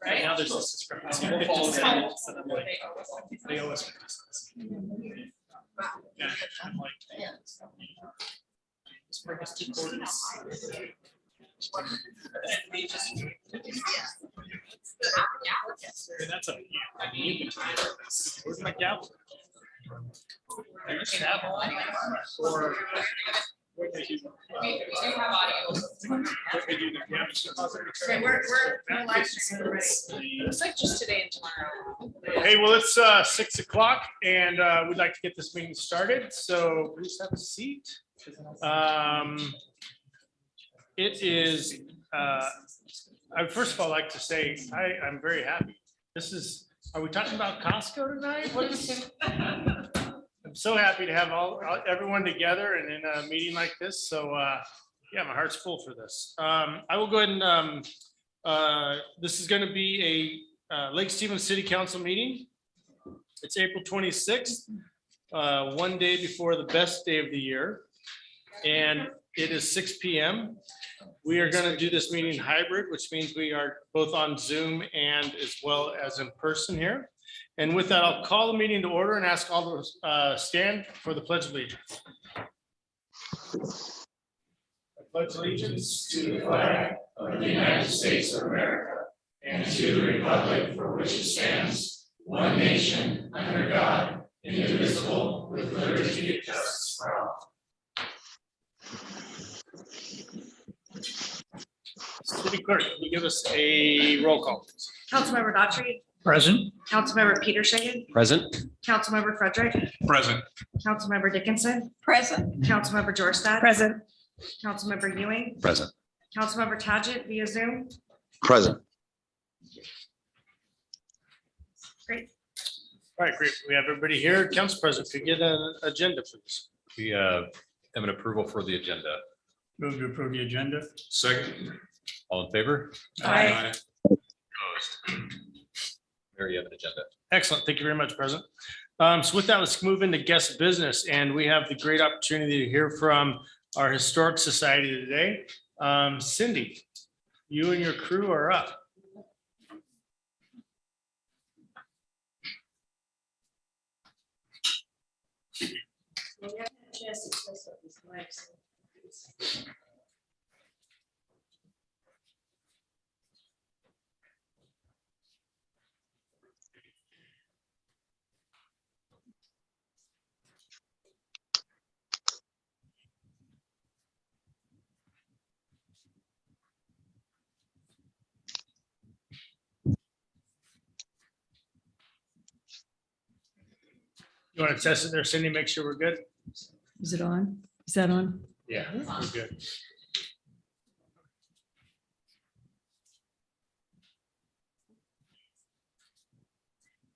Right now there's this discrepancy. 50 cents, and I'm like, they owe us 50 cents. Yeah, I'm like, let's bring us 2 quarters. And that's a, I mean, you can try this. Where's my gavel? There's a gavel. Or what they do. We do have audio. What they do, the gavel. Okay, we're live streaming already. Looks like just today and tomorrow. Hey, well, it's 6 o'clock and we'd like to get this meeting started. So please have a seat. It is, I would first of all like to say, I'm very happy. This is, are we talking about Costco tonight? What is it? I'm so happy to have everyone together and in a meeting like this. So yeah, my heart's full for this. I will go ahead and, this is going to be a Lake Stevens City Council meeting. It's April 26th, one day before the best day of the year. And it is 6 p.m. We are going to do this meeting hybrid, which means we are both on Zoom and as well as in person here. And with that, I'll call the meeting to order and ask all to stand for the Pledge of Allegiance. I pledge allegiance to the flag of the United States of America and to the republic for which it stands, one nation, under God, indivisible, with liberty and justice for all. City Clerk, can you give us a roll call, please? Councilmember Daughtry. Present. Councilmember Peterson. Present. Councilmember Frederick. Present. Councilmember Dickinson. Present. Councilmember Jorstad. Present. Councilmember Ewing. Present. Councilmember Tadget via Zoom. Present. Great. All right, great. We have everybody here. Council President, could you get an agenda, please? We have an approval for the agenda. Move to approve the agenda. Second. All in favor? Aye. Opposed? There you have an agenda. Excellent. Thank you very much, President. So with that, let's move into guest business. And we have the great opportunity to hear from our Historic Society today. Cindy, you and your crew are up. You want to test it there, Cindy, make sure we're good? Is it on? Is that on? Yeah, we're good.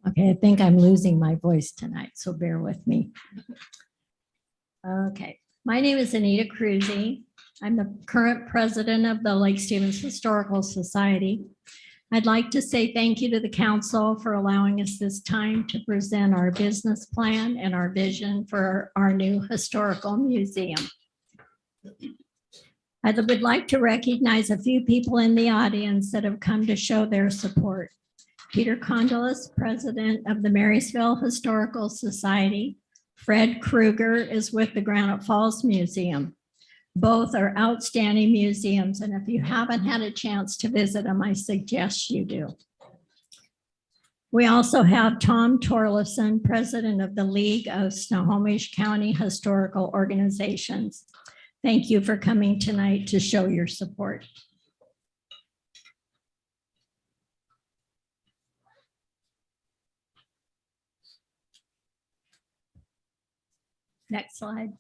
Okay, I think I'm losing my voice tonight, so bear with me. Okay, my name is Anita Cruzy. I'm the current president of the Lake Stevens Historical Society. I'd like to say thank you to the council for allowing us this time to present our business plan and our vision for our new historical museum. I would like to recognize a few people in the audience that have come to show their support. Peter Candelius, president of the Marysville Historical Society. Fred Kruger is with the Granite Falls Museum. Both are outstanding museums, and if you haven't had a chance to visit them, I suggest you do. We also have Tom Torlison, president of the League of Snohomish County Historical Organizations. Thank you for coming tonight to show your support. Next slide.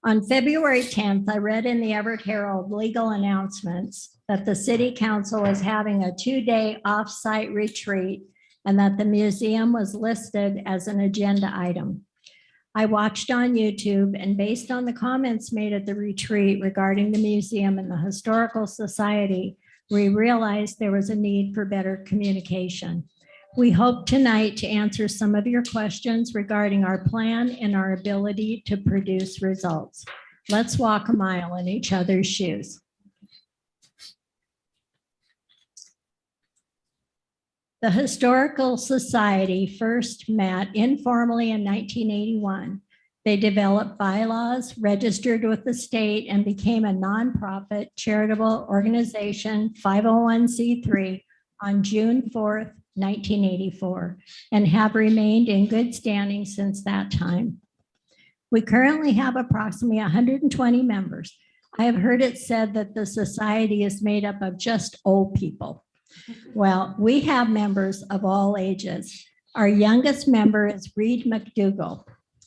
On February 10th, I read in the Everett Herald legal announcements that the city council is having a 2-day off-site retreat and that the museum was listed as an agenda item. I watched on YouTube, and based on the comments made at the retreat regarding the museum and the Historical Society, we realized there was a need for better communication. We hope tonight to answer some of your questions regarding our plan and our ability to produce results. Let's walk a mile in each other's shoes. The Historical Society first met informally in 1981. They developed bylaws, registered with the state, and became a nonprofit charitable organization, 501c3, on June 4th, 1984, and have remained in good standing since that time. We currently have approximately 120 members. I have heard it said that the society is made up of just old people. Well, we have members of all ages. Our youngest member is Reed McDougall.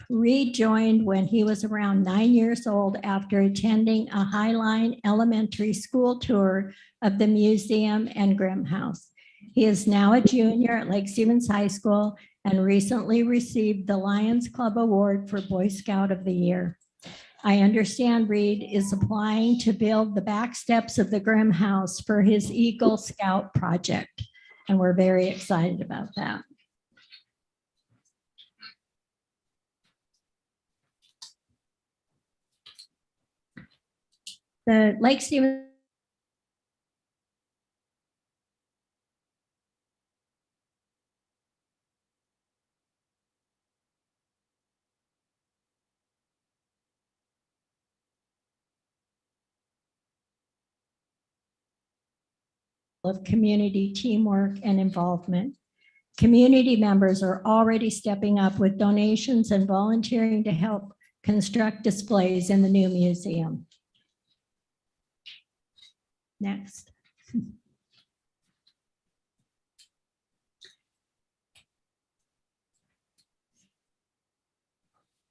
Reed joined when he was around 9 years old after attending a Highline Elementary School tour of the museum and Grimm House. He is now a junior at Lake Stevens High School and recently received the Lions Club Award for Boy Scout of the Year. I understand Reed is applying to build the back steps of the Grimm House for his Eagle Scout project, and we're very excited about that. The Lake Stevens of community teamwork and involvement. Community members are already stepping up with donations and volunteering to help construct displays in the new museum. Next.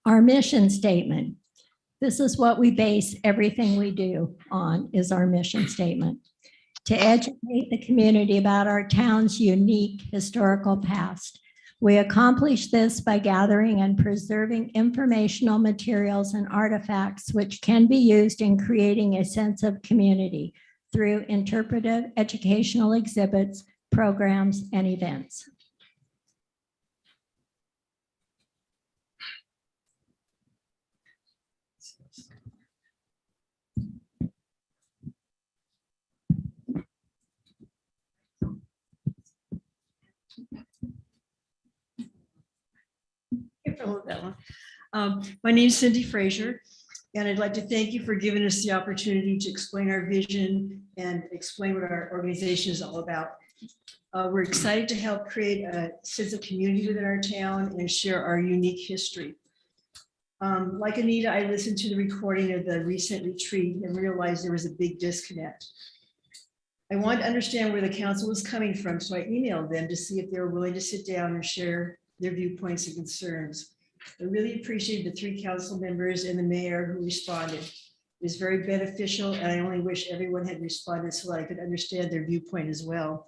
Our mission statement. This is what we base everything we do on, is our mission statement. To educate the community about our town's unique historical past. We accomplish this by gathering and preserving informational materials and artifacts which can be used in creating a sense of community through interpretive educational exhibits, programs, and events. My name is Cindy Frazier, and I'd like to thank you for giving us the opportunity to explain our vision and explain what our organization is all about. We're excited to help create a sense of community within our town and share our unique history. Like Anita, I listened to the recording of the recent retreat and realized there was a big disconnect. I wanted to understand where the council was coming from, so I emailed them to see if they were willing to sit down and share their viewpoints and concerns. I really appreciated the 3 council members and the mayor who responded. It was very beneficial, and I only wish everyone had responded so that I could understand their viewpoint as well.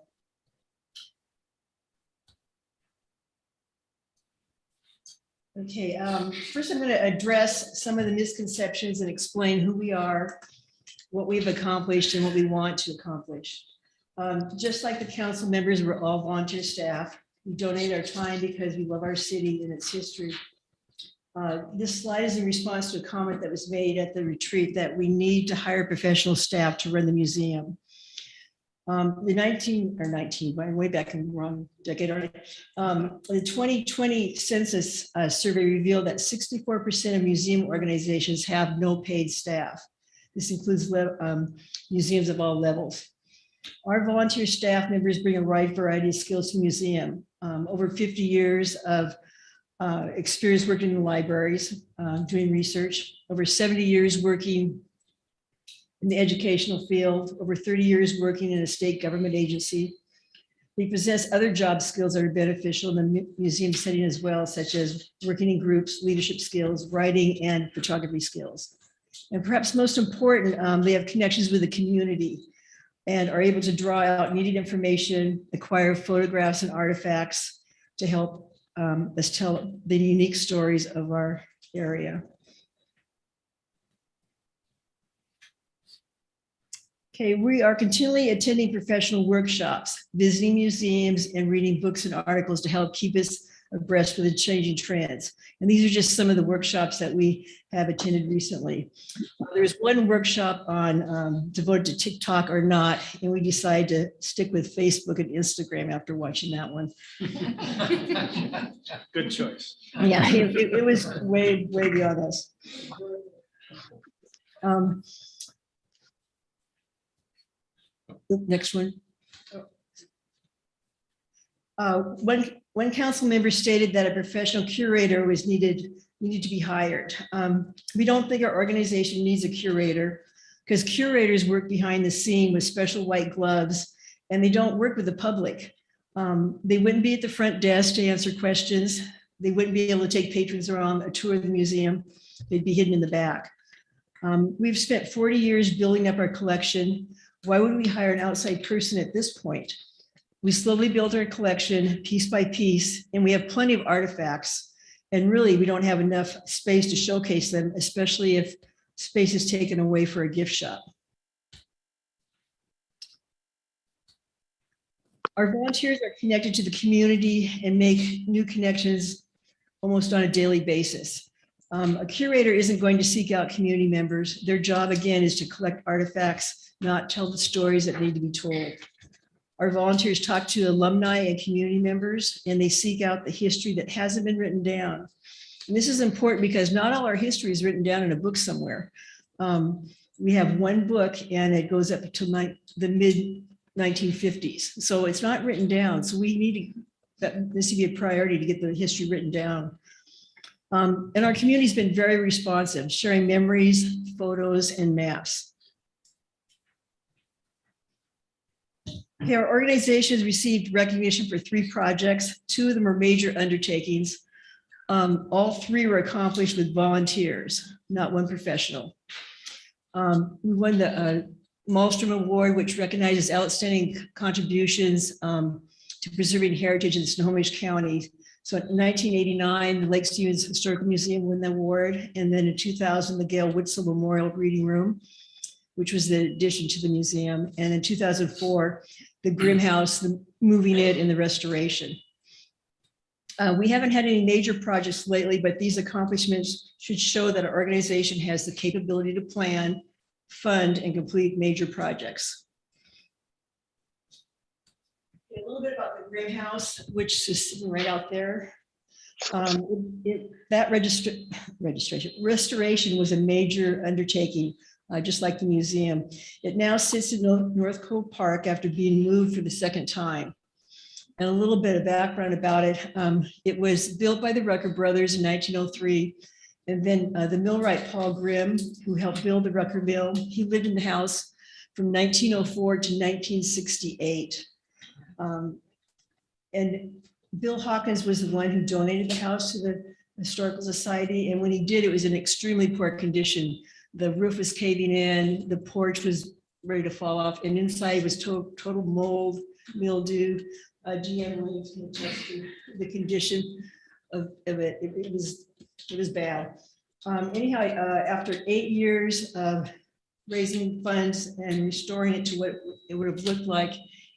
Okay, first I'm going to address some of the misconceptions and explain who we are, what we've accomplished, and what we want to accomplish. Just like the council members, we're all volunteer staff. We donate our time because we love our city and its history. This slide is in response to a comment that was made at the retreat that we need to hire professional staff to run the museum. Way back in the wrong decade already. The 2020 census survey revealed that 64% of museum organizations have no paid staff. This includes museums of all levels. Our volunteer staff members bring a wide variety of skills to the museum. Over 50 years of experience working in the libraries, doing research, over 70 years working in the educational field, over 30 years working in a state government agency. They possess other job skills that are beneficial in the museum setting as well, such as working in groups, leadership skills, writing, and photography skills. And perhaps most important, they have connections with the community and are able to draw out needed information, acquire photographs and artifacts to help us tell the unique stories of our area. Okay, we are continually attending professional workshops, visiting museums, and reading books and articles to help keep us abreast with the changing trends. And these are just some of the workshops that we have attended recently. There's one workshop on devoted to TikTok or not, and we decided to stick with Facebook and Instagram after watching that one. Good choice. Yeah, it was way beyond us. The next one. One council member stated that a professional curator was needed to be hired. We don't think our organization needs a curator because curators work behind the scene with special white gloves and they don't work with the public. They wouldn't be at the front desk to answer questions. They wouldn't be able to take patrons around a tour of the museum. They'd be hidden in the back. We've spent 40 years building up our collection. Why would we hire an outside person at this point? We slowly built our collection piece by piece, and we have plenty of artifacts. And really, we don't have enough space to showcase them, especially if space is taken away for a gift shop. Our volunteers are connected to the community and make new connections almost on a daily basis. A curator isn't going to seek out community members. Their job, again, is to collect artifacts, not tell the stories that need to be told. Our volunteers talk to alumni and community members, and they seek out the history that hasn't been written down. And this is important because not all our history is written down in a book somewhere. We have one book and it goes up to the mid 1950s. So it's not written down. So we need this to be a priority to get the history written down. And our community's been very responsive, sharing memories, photos, and maps. Okay, our organization has received recognition for 3 projects. 2 of them are major undertakings. All 3 were accomplished with volunteers, not one professional. We won the Malmstrom Award, which recognizes outstanding contributions to preserving heritage in Snohomish County. So in 1989, the Lake Stevens Historical Museum won the award. And then in 2000, the Gail Witzel Memorial Reading Room, which was the addition to the museum. And in 2004, the Grimm House, the moving it and the restoration. We haven't had any major projects lately, but these accomplishments should show that our organization has the capability to plan, fund, and complete major projects. A little bit about the Grimm House, which is sitting right out there. That restoration was a major undertaking, just like the museum. It now sits in North Cove Park after being moved for the 2nd time. And a little bit of background about it. It was built by the Rucker brothers in 1903. And then the millwright Paul Grimm, who helped build the Rucker Mill, he lived in the house from 1904 to 1968. And Bill Hawkins was the one who donated the house to the Historical Society. And when he did, it was in extremely poor condition. The roof was caving in, the porch was ready to fall off, and inside was total mold, mildew. GM Williams can attest to the condition of it. It was bad. Anyhow, after 8 years of raising funds and restoring it to what it would have looked like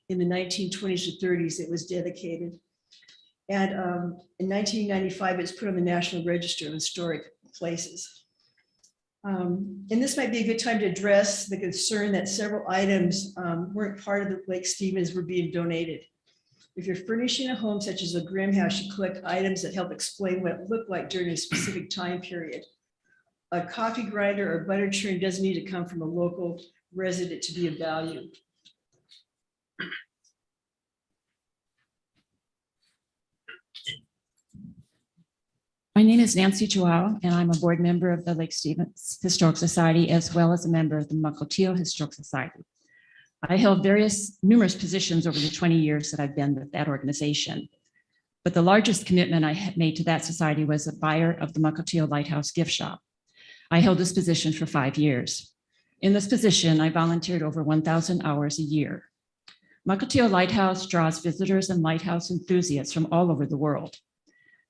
in the 1920s to 30s, it was dedicated. And in 1995, it was put on the National Register of Historic Places. And this might be a good time to address the concern that several items weren't part of the Lake Stevens were being donated. If you're furnishing a home such as a Grimm house, you collect items that help explain what it looked like during a specific time period. A coffee grinder or butter churn doesn't need to come from a local resident to be of value. My name is Nancy Joao, and I'm a board member of the Lake Stevens Historic Society, as well as a member of the Mukilteo Historic Society. I held numerous positions over the 20 years that I've been with that organization. But the largest commitment I had made to that society was a buyer of the Mukilteo Lighthouse gift shop. I held this position for 5 years. In this position, I volunteered over 1,000 hours a year. Mukilteo Lighthouse draws visitors and lighthouse enthusiasts from all over the world.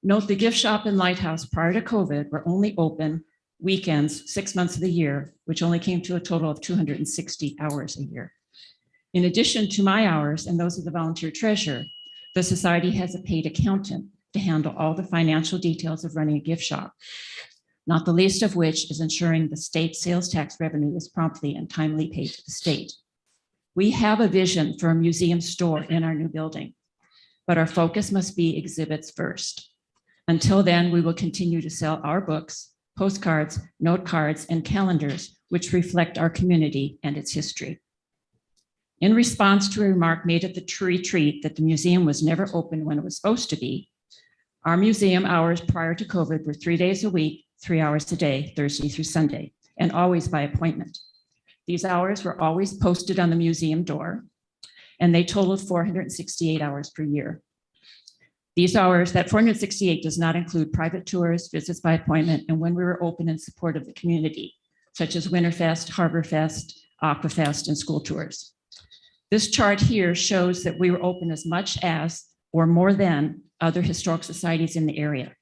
Note the gift shop and lighthouse prior to COVID were only open weekends 6 months of the year, which only came to a total of 260 hours a year. In addition to my hours and those of the volunteer treasurer, the society has a paid accountant to handle all the financial details of running a gift shop, not the least of which is ensuring the state sales tax revenue is promptly and timely paid to the state. We have a vision for a museum store in our new building, but our focus must be exhibits first. Until then, we will continue to sell our books, postcards, note cards, and calendars, which reflect our community and its history. In response to a remark made at the retreat that the museum was never open when it was supposed to be, our museum hours prior to COVID were 3 days a week, 3 hours a day, Thursday through Sunday, and always by appointment. These hours were always posted on the museum door, and they totaled 468 hours per year. These hours, that 468 does not include private tours, visits by appointment, and when we were open in support of the community, such as Winterfest, Harborfest, Aquafest, and school tours. This chart here shows that we were open as much as or more than other historic societies in the area.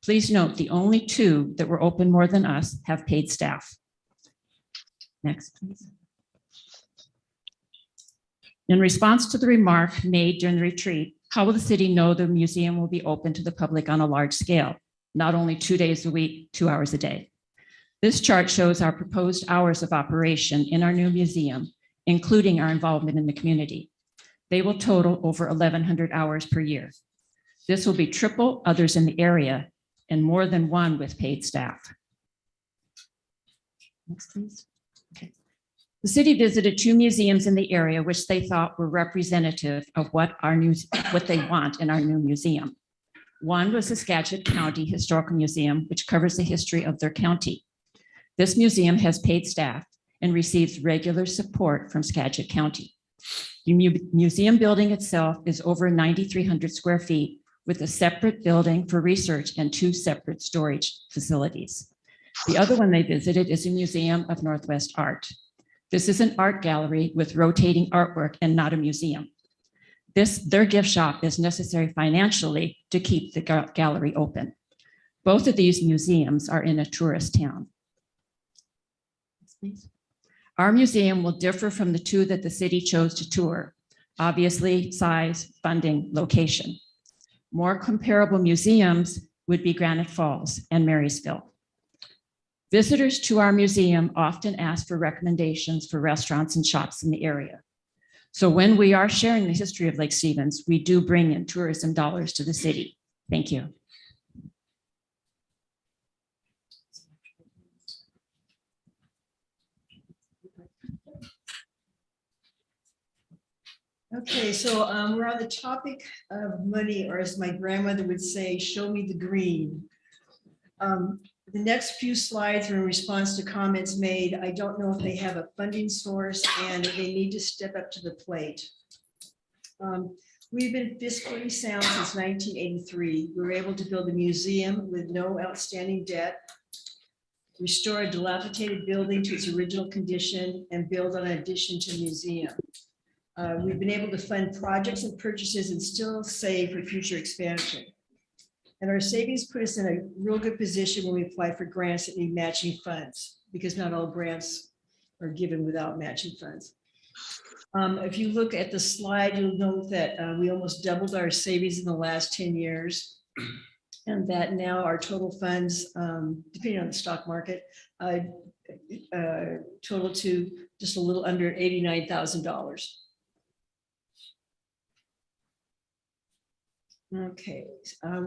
Please note the only 2 that were open more than us have paid staff. Next, please. In response to the remark made during the retreat, how will the city know the museum will be open to the public on a large scale, not only 2 days a week, 2 hours a day? This chart shows our proposed hours of operation in our new museum, including our involvement in the community. They will total over 1,100 hours per year. This will be triple others in the area and more than 1 with paid staff. Next, please. Okay. The city visited 2 museums in the area, which they thought were representative of what they want in our new museum. One was the Skagit County Historical Museum, which covers the history of their county. This museum has paid staff and receives regular support from Skagit County. The museum building itself is over 9,300 square feet with a separate building for research and 2 separate storage facilities. The other one they visited is a Museum of Northwest Art. This is an art gallery with rotating artwork and not a museum. Their gift shop is necessary financially to keep the gallery open. Both of these museums are in a tourist town. Our museum will differ from the 2 that the city chose to tour. Obviously, size, funding, location. More comparable museums would be Granite Falls and Marysville. Visitors to our museum often ask for recommendations for restaurants and shops in the area. So when we are sharing the history of Lake Stevens, we do bring in tourism dollars to the city. Thank you. Okay, so we're on the topic of money, or as my grandmother would say, show me the green. The next few slides are in response to comments made. I don't know if they have a funding source and they need to step up to the plate. We've been fiscally sound since 1983. We were able to build a museum with no outstanding debt, restore a dilapidated building to its original condition, and build on an addition to the museum. We've been able to fund projects and purchases and still save for future expansion. And our savings put us in a real good position when we apply for grants that need matching funds, because not all grants are given without matching funds. If you look at the slide, you'll note that we almost doubled our savings in the last 10 years. And that now our total funds, depending on the stock market, total to just a little under $89,000. Okay,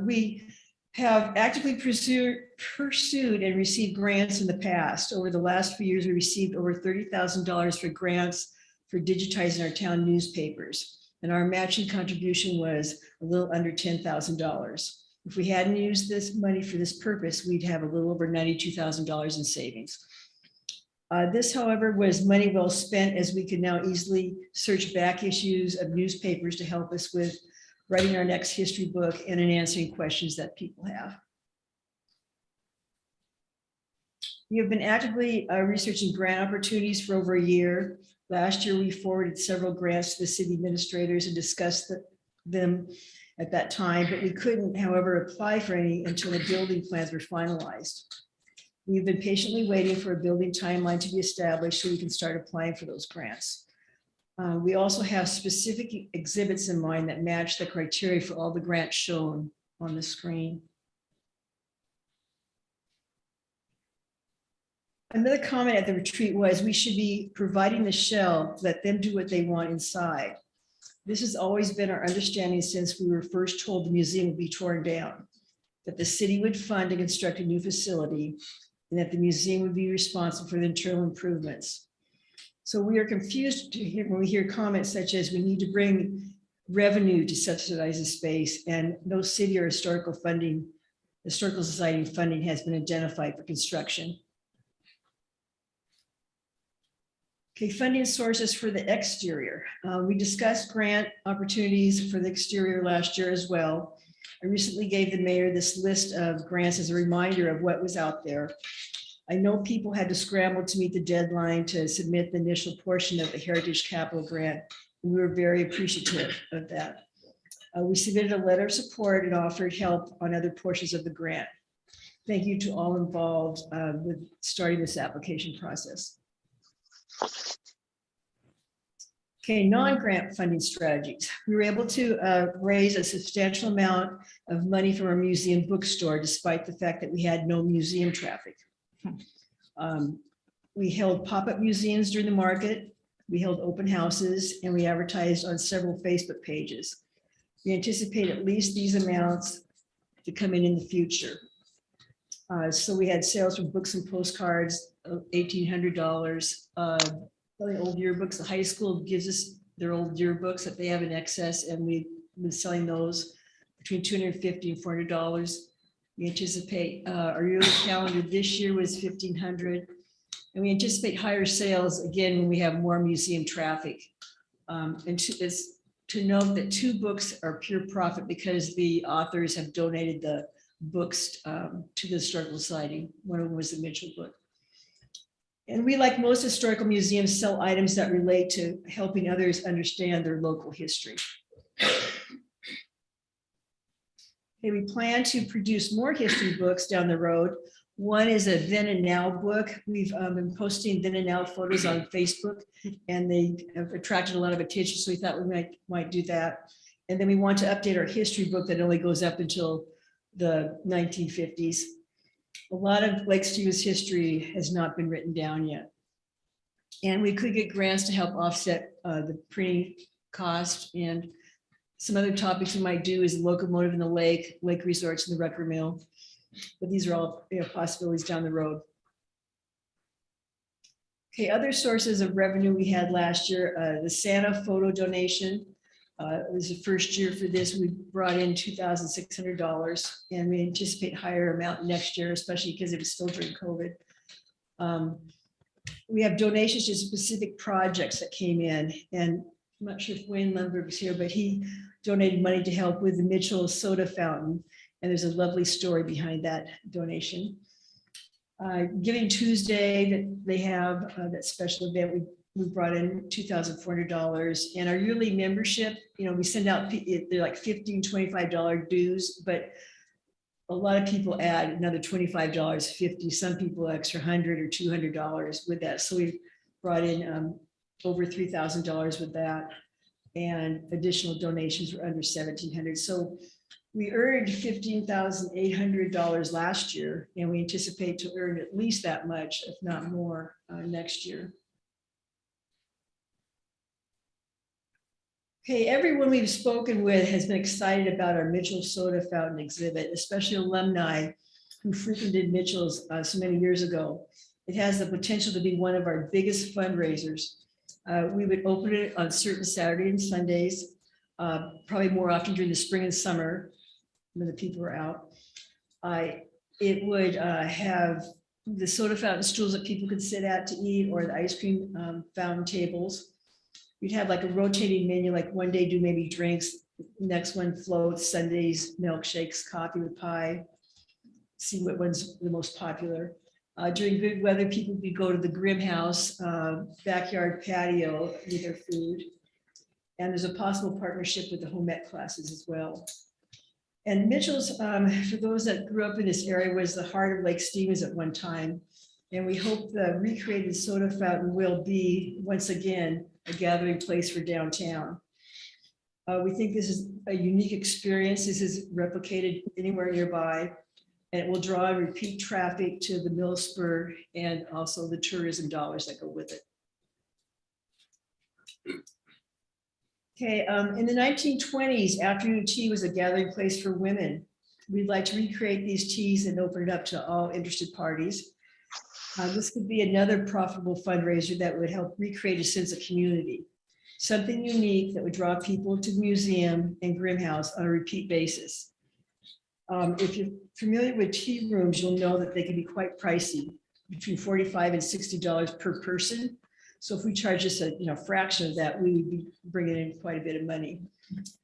we have actively pursued and received grants in the past. Over the last few years, we received over $30,000 for grants for digitizing our town newspapers. And our matching contribution was a little under $10,000. If we hadn't used this money for this purpose, we'd have a little over $92,000 in savings. This, however, was money well spent, as we could now easily search back issues of newspapers to help us with writing our next history book and in answering questions that people have. We have been actively researching grant opportunities for over a year. Last year, we forwarded several grants to the city administrators and discussed them at that time, but we couldn't, however, apply for any until the building plans were finalized. We've been patiently waiting for a building timeline to be established so we can start applying for those grants. We also have specific exhibits in mind that match the criteria for all the grants shown on the screen. Another comment at the retreat was we should be providing the shell, let them do what they want inside. This has always been our understanding since we were first told the museum would be torn down, that the city would fund and construct a new facility, and that the museum would be responsible for the internal improvements. So we are confused when we hear comments such as we need to bring revenue to subsidize the space, and no city or historical society funding has been identified for construction. Okay, funding sources for the exterior. We discussed grant opportunities for the exterior last year as well. I recently gave the mayor this list of grants as a reminder of what was out there. I know people had to scramble to meet the deadline to submit the initial portion of the Heritage Capital Grant. And we were very appreciative of that. We submitted a letter of support and offered help on other portions of the grant. Thank you to all involved with starting this application process. Okay, non-grant funding strategies. We were able to raise a substantial amount of money from our museum bookstore, despite the fact that we had no museum traffic. We held pop-up museums during the market. We held open houses, and we advertised on several Facebook pages. We anticipate at least these amounts to come in the future. So we had sales from books and postcards of $1,800. The old yearbooks, the high school gives us their old yearbooks that they have in excess, and we've been selling those between $250 and $400. We anticipate our yearly calendar this year was $1,500, and we anticipate higher sales again when we have more museum traffic. And to note that 2 books are pure profit because the authors have donated the books to the Historical Society. One of them was the Mitchell book. And we, like most historical museums, sell items that relate to helping others understand their local history. Okay, we plan to produce more history books down the road. One is a Then and Now book. We've been posting Then and Now photos on Facebook, and they have attracted a lot of attention, so we thought we might do that. And then we want to update our history book that only goes up until the 1950s. A lot of Lake Stevens history has not been written down yet. And we could get grants to help offset the printing cost. And some other topics we might do is the locomotive in the lake resorts and the wrecker mill. But these are all possibilities down the road. Okay, other sources of revenue we had last year, the Santa photo donation. It was the first year for this. We brought in $2,600, and we anticipate higher amount next year, especially because it was still during COVID. We have donations to specific projects that came in, and I'm not sure if Wayne Lundberg was here, but he donated money to help with the Mitchell soda fountain, and there's a lovely story behind that donation. Giving Tuesday that they have that special event, we brought in $2,400, and our yearly membership, we send out, they're like $15, $25 dues, but a lot of people add another $25, $50, some people extra $100 or $200 with that. So we brought in over $3,000 with that, and additional donations were under $1,700. So we earned $15,800 last year, and we anticipate to earn at least that much, if not more, next year. Okay, everyone we've spoken with has been excited about our Mitchell soda fountain exhibit, especially alumni who frequented Mitchell's so many years ago. It has the potential to be one of our biggest fundraisers. We would open it on certain Saturdays and Sundays, probably more often during the spring and summer when the people are out. It would have the soda fountain stools that people could sit at to eat, or the ice cream fountain tables. We'd have like a rotating menu, like one day do maybe drinks, next one floats, Sundays, milkshakes, coffee with pie. See what one's the most popular. During good weather, people would go to the Grimm House, backyard patio with their food. And there's a possible partnership with the home ec classes as well. And Mitchell's, for those that grew up in this area, was the heart of Lake Stevens at one time. And we hope the recreated soda fountain will be, once again, a gathering place for downtown. We think this is a unique experience. This is replicated anywhere nearby, and it will draw repeat traffic to the mill spur and also the tourism dollars that go with it. Okay, in the 1920s, afternoon tea was a gathering place for women. We'd like to recreate these teas and open it up to all interested parties. This could be another profitable fundraiser that would help recreate a sense of community. Something unique that would draw people to the museum and Grimm House on a repeat basis. If you're familiar with tea rooms, you'll know that they can be quite pricey, between $45 and $60 per person. So if we charge just a fraction of that, we would be bringing in quite a bit of money.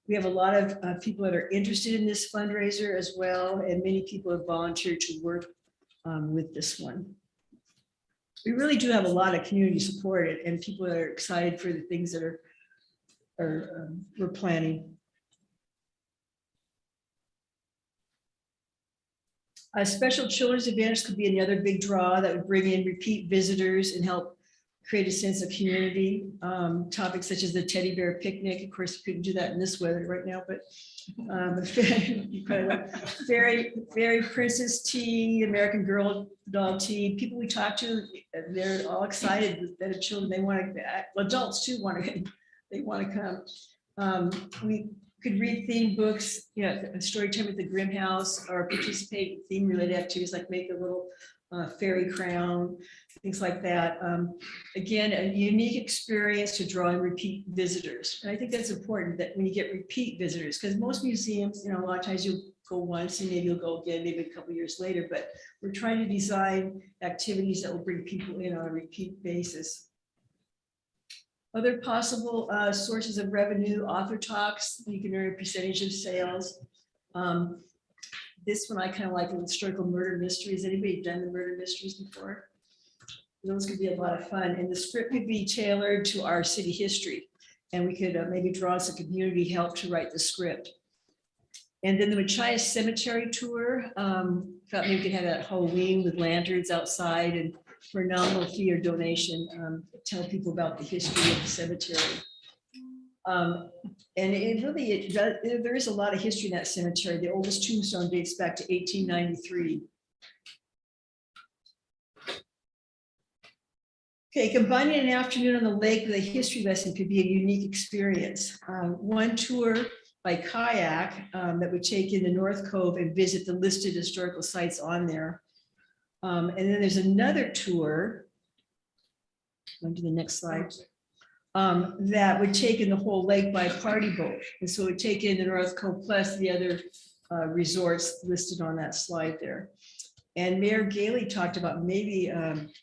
We have a lot of people that are interested in this fundraiser as well, and many people have volunteered to work with this one. We really do have a lot of community support and people that are excited for the things that we're planning. A special children's events could be another big draw that would bring in repeat visitors and help create a sense of community. Topics such as the teddy bear picnic. Of course, we couldn't do that in this weather right now, but fairy princess tea, American Girl doll tea. People we talk to, they're all excited that the children, they want to, adults too they want to come. We could read theme books, story time at the Grimm House, or participate in theme related activities like make a little fairy crown, things like that. Again, a unique experience to draw in repeat visitors. And I think that's important that when you get repeat visitors, because most museums, a lot of times you'll go once and maybe you'll go again, maybe a couple of years later, but we're trying to design activities that will bring people in on a repeat basis. Other possible sources of revenue, author talks, you can earn a percentage of sales. This one I kind of like, the historical murder mysteries. Anybody done the murder mysteries before? Those could be a lot of fun. And the script could be tailored to our city history. And we could maybe draw some community help to write the script. And then the Machias Cemetery tour. Thought maybe we could have that Halloween with lanterns outside and for a nominal fee or donation, tell people about the history of the cemetery. And there is a lot of history in that cemetery. The oldest tombstone dates back to 1893. Okay, combining an afternoon on the lake with a history lesson could be a unique experience. One tour by kayak that would take in the North Cove and visit the listed historical sites on there. And then there's another tour, go to the next slide, that would take in the whole lake by party boat. And so it would take in the North Cove plus the other resorts listed on that slide there. And Mayor Gailey talked about maybe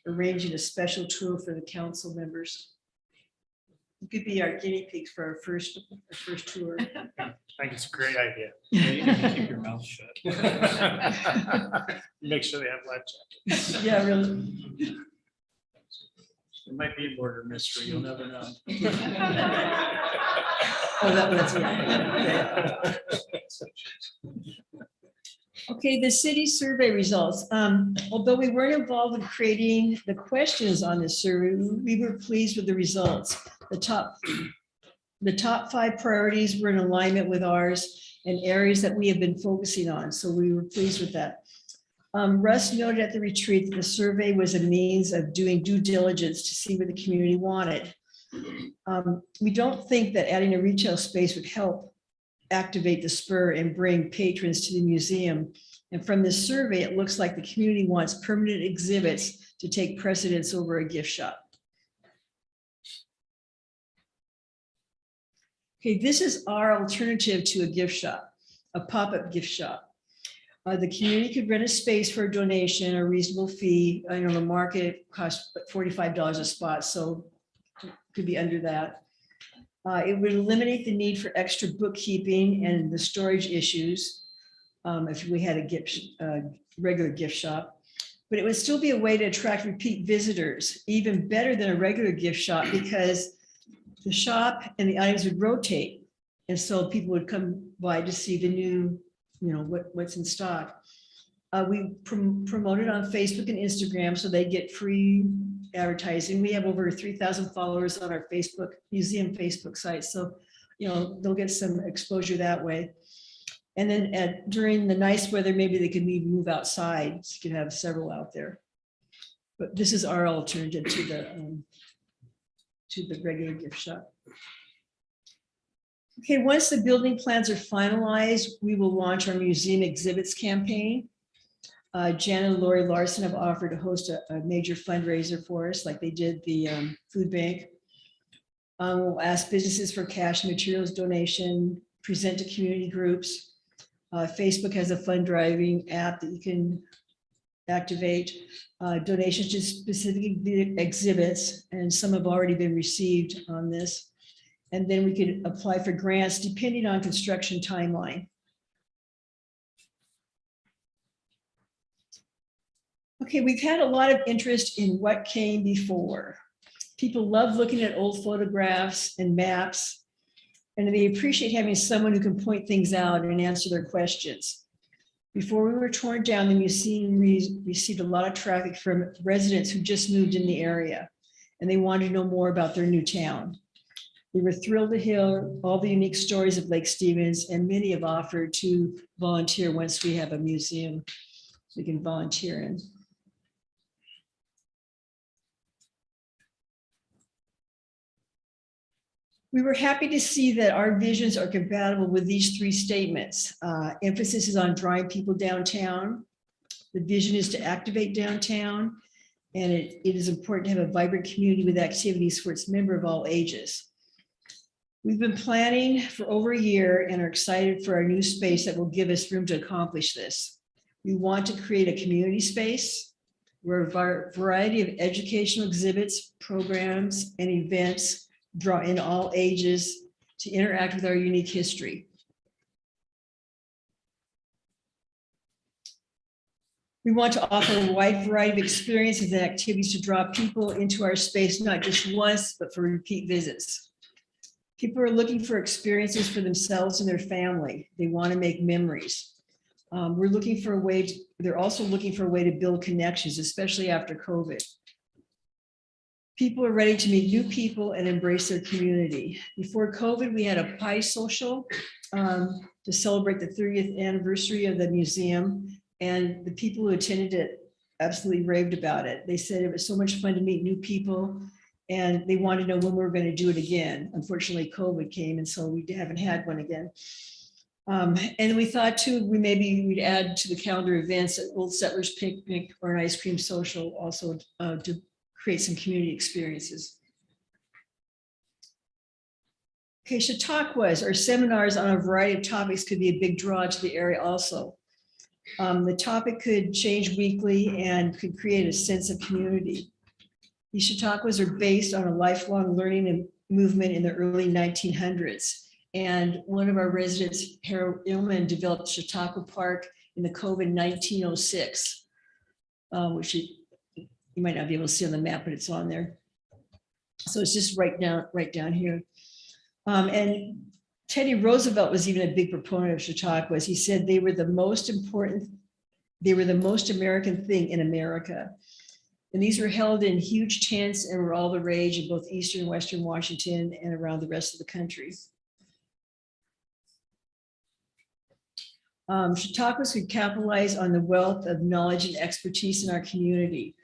arranging a special tour for the council members. It could be our guinea pigs for our first tour. I think it's a great idea. You need to keep your mouth shut. Make sure they have life jackets. Yeah, really. It might be a murder mystery. You'll never know. Oh, that's right. Okay, the city survey results. Although we weren't involved in creating the questions on this survey, we were pleased with the results. The top 5 priorities were in alignment with ours and areas that we have been focusing on. So we were pleased with that. Russ noted at the retreat that the survey was a means of doing due diligence to see what the community wanted. We don't think that adding a retail space would help activate the spur and bring patrons to the museum. And from this survey, it looks like the community wants permanent exhibits to take precedence over a gift shop. Okay, this is our alternative to a gift shop, a pop-up gift shop. The community could rent a space for a donation, a reasonable fee. I know the market costs $45 a spot, so it could be under that. It would eliminate the need for extra bookkeeping and the storage issues if we had a regular gift shop. But it would still be a way to attract repeat visitors, even better than a regular gift shop, because the shop and the items would rotate. And so people would come by to see the new, what's in stock. We promote it on Facebook and Instagram, so they get free advertising. We have over 3,000 followers on our museum Facebook site. So they'll get some exposure that way. And then during the nice weather, maybe they could move outside. So you can have several out there. But this is our alternative to the regular gift shop. Okay, once the building plans are finalized, we will launch our museum exhibits campaign. Jan and Lori Larson have offered to host a major fundraiser for us, like they did the food bank. We'll ask businesses for cash and materials donation, present to community groups. Facebook has a fund driving app that you can activate. Donations to specific exhibits, and some have already been received on this. And then we could apply for grants depending on construction timeline. Okay, we've had a lot of interest in what came before. People love looking at old photographs and maps, and they appreciate having someone who can point things out and answer their questions. Before we were torn down, the museum received a lot of traffic from residents who just moved in the area, and they wanted to know more about their new town. We were thrilled to hear all the unique stories of Lake Stevens, and many have offered to volunteer once we have a museum we can volunteer in. We were happy to see that our visions are compatible with these three statements. Emphasis is on drawing people downtown. The vision is to activate downtown, and it is important to have a vibrant community with activities for its member of all ages. We've been planning for over a year and are excited for our new space that will give us room to accomplish this. We want to create a community space where a variety of educational exhibits, programs, and events draw in all ages to interact with our unique history. We want to offer a wide variety of experiences and activities to draw people into our space, not just once, but for repeat visits. People are looking for experiences for themselves and their family. They want to make memories. They're also looking for a way to build connections, especially after COVID. People are ready to meet new people and embrace their community. Before COVID, we had a pie social to celebrate the 30th anniversary of the museum. And the people who attended it absolutely raved about it. They said it was so much fun to meet new people, and they wanted to know when we were going to do it again. Unfortunately, COVID came, and so we haven't had one again. And we thought too, we'd add to the calendar events at Old Settlers Picnic or an ice cream social, also to create some community experiences. Okay, Chautauquas or seminars on a variety of topics could be a big draw to the area also. The topic could change weekly and could create a sense of community. These Chautauquas are based on a lifelong learning and movement in the early 1900s. And one of our residents, Harold Illman, developed Chautauqua Park in the COVID 1906, which you might not be able to see on the map, but it's on there. So it's just right down here. And Teddy Roosevelt was even a big proponent of Chautauquas. He said they were the most American thing in America. And these were held in huge tents and were all the rage in both Eastern and Western Washington and around the rest of the country. Chautauquas could capitalize on the wealth of knowledge and expertise in our community.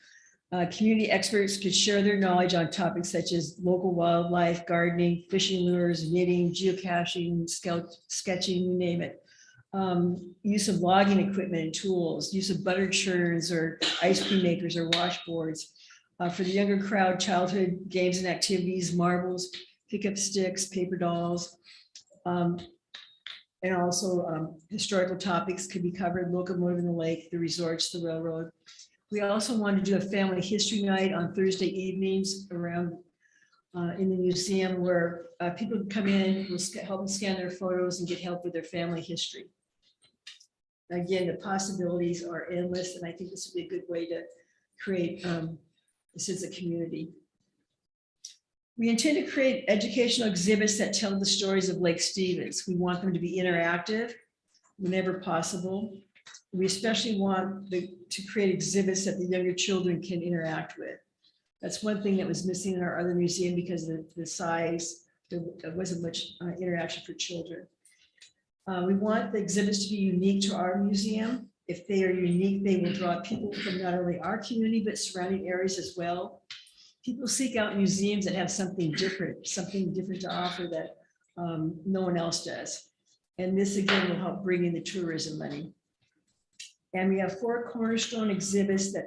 Community experts could share their knowledge on topics such as local wildlife, gardening, fishing lures, knitting, geocaching, sketching, you name it. Use of logging equipment and tools, use of butter churns or ice cream makers or washboards. For the younger crowd, childhood games and activities, marbles, pickup sticks, paper dolls. And also historical topics could be covered, locomotive in the lake, the resorts, the railroad. We also want to do a family history night on Thursday evenings around in the museum where people can come in, we'll help them scan their photos and get help with their family history. Again, the possibilities are endless, and I think this would be a good way to create a sense of community. We intend to create educational exhibits that tell the stories of Lake Stevens. We want them to be interactive whenever possible. We especially want to create exhibits that the younger children can interact with. That's one thing that was missing in our other museum because of the size there wasn't much interaction for children. We want the exhibits to be unique to our museum. If they are unique, they will draw people from not only our community, but surrounding areas as well. People seek out museums that have something different to offer that no one else does. And this again will help bring in the tourism money. And we have 4 cornerstone exhibits that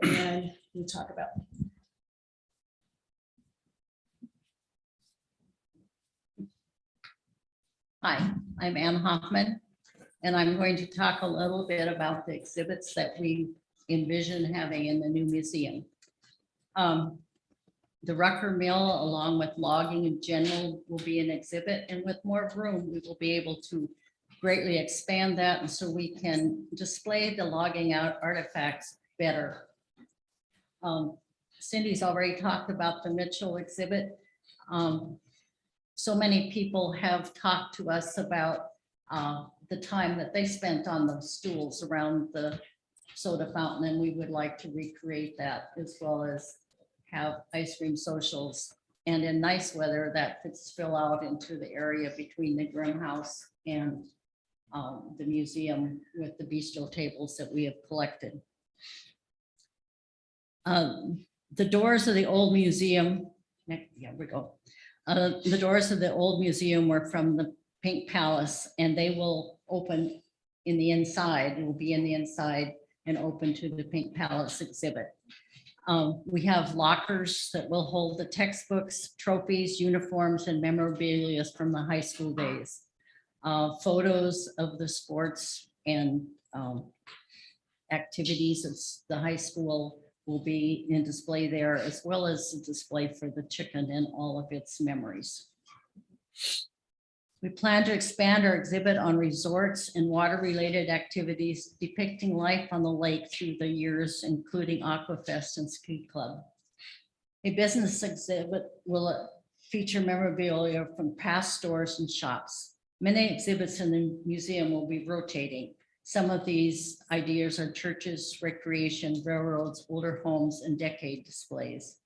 we'll talk about. Hi, I'm Ann Hoffman, and I'm going to talk a little bit about the exhibits that we envision having in the new museum. The Rucker Mill, along with logging in general, will be an exhibit, and with more room, we will be able to greatly expand that, and so we can display the logging out artifacts better. Cindy's already talked about the Mitchell exhibit. So many people have talked to us about the time that they spent on those stools around the soda fountain, and we would like to recreate that, as well as have ice cream socials. And in nice weather, that could spill out into the area between the Grimm House and the museum with the bistro tables that we have collected. The doors of the old museum, yeah, we go. The doors of the old museum were from the Pink Palace, and they will open in the inside. It will be in the inside and open to the Pink Palace exhibit. We have lockers that will hold the textbooks, trophies, uniforms, and memorabilia from the high school days. Photos of the sports and activities of the high school will be in display there, as well as a display for the chicken and all of its memories. We plan to expand our exhibit on resorts and water-related activities depicting life on the lake through the years, including Aquafest and Ski Club. A business exhibit will feature memorabilia from past stores and shops. Many exhibits in the museum will be rotating. Some of these ideas are churches, recreation, railroads, older homes, and decade displays.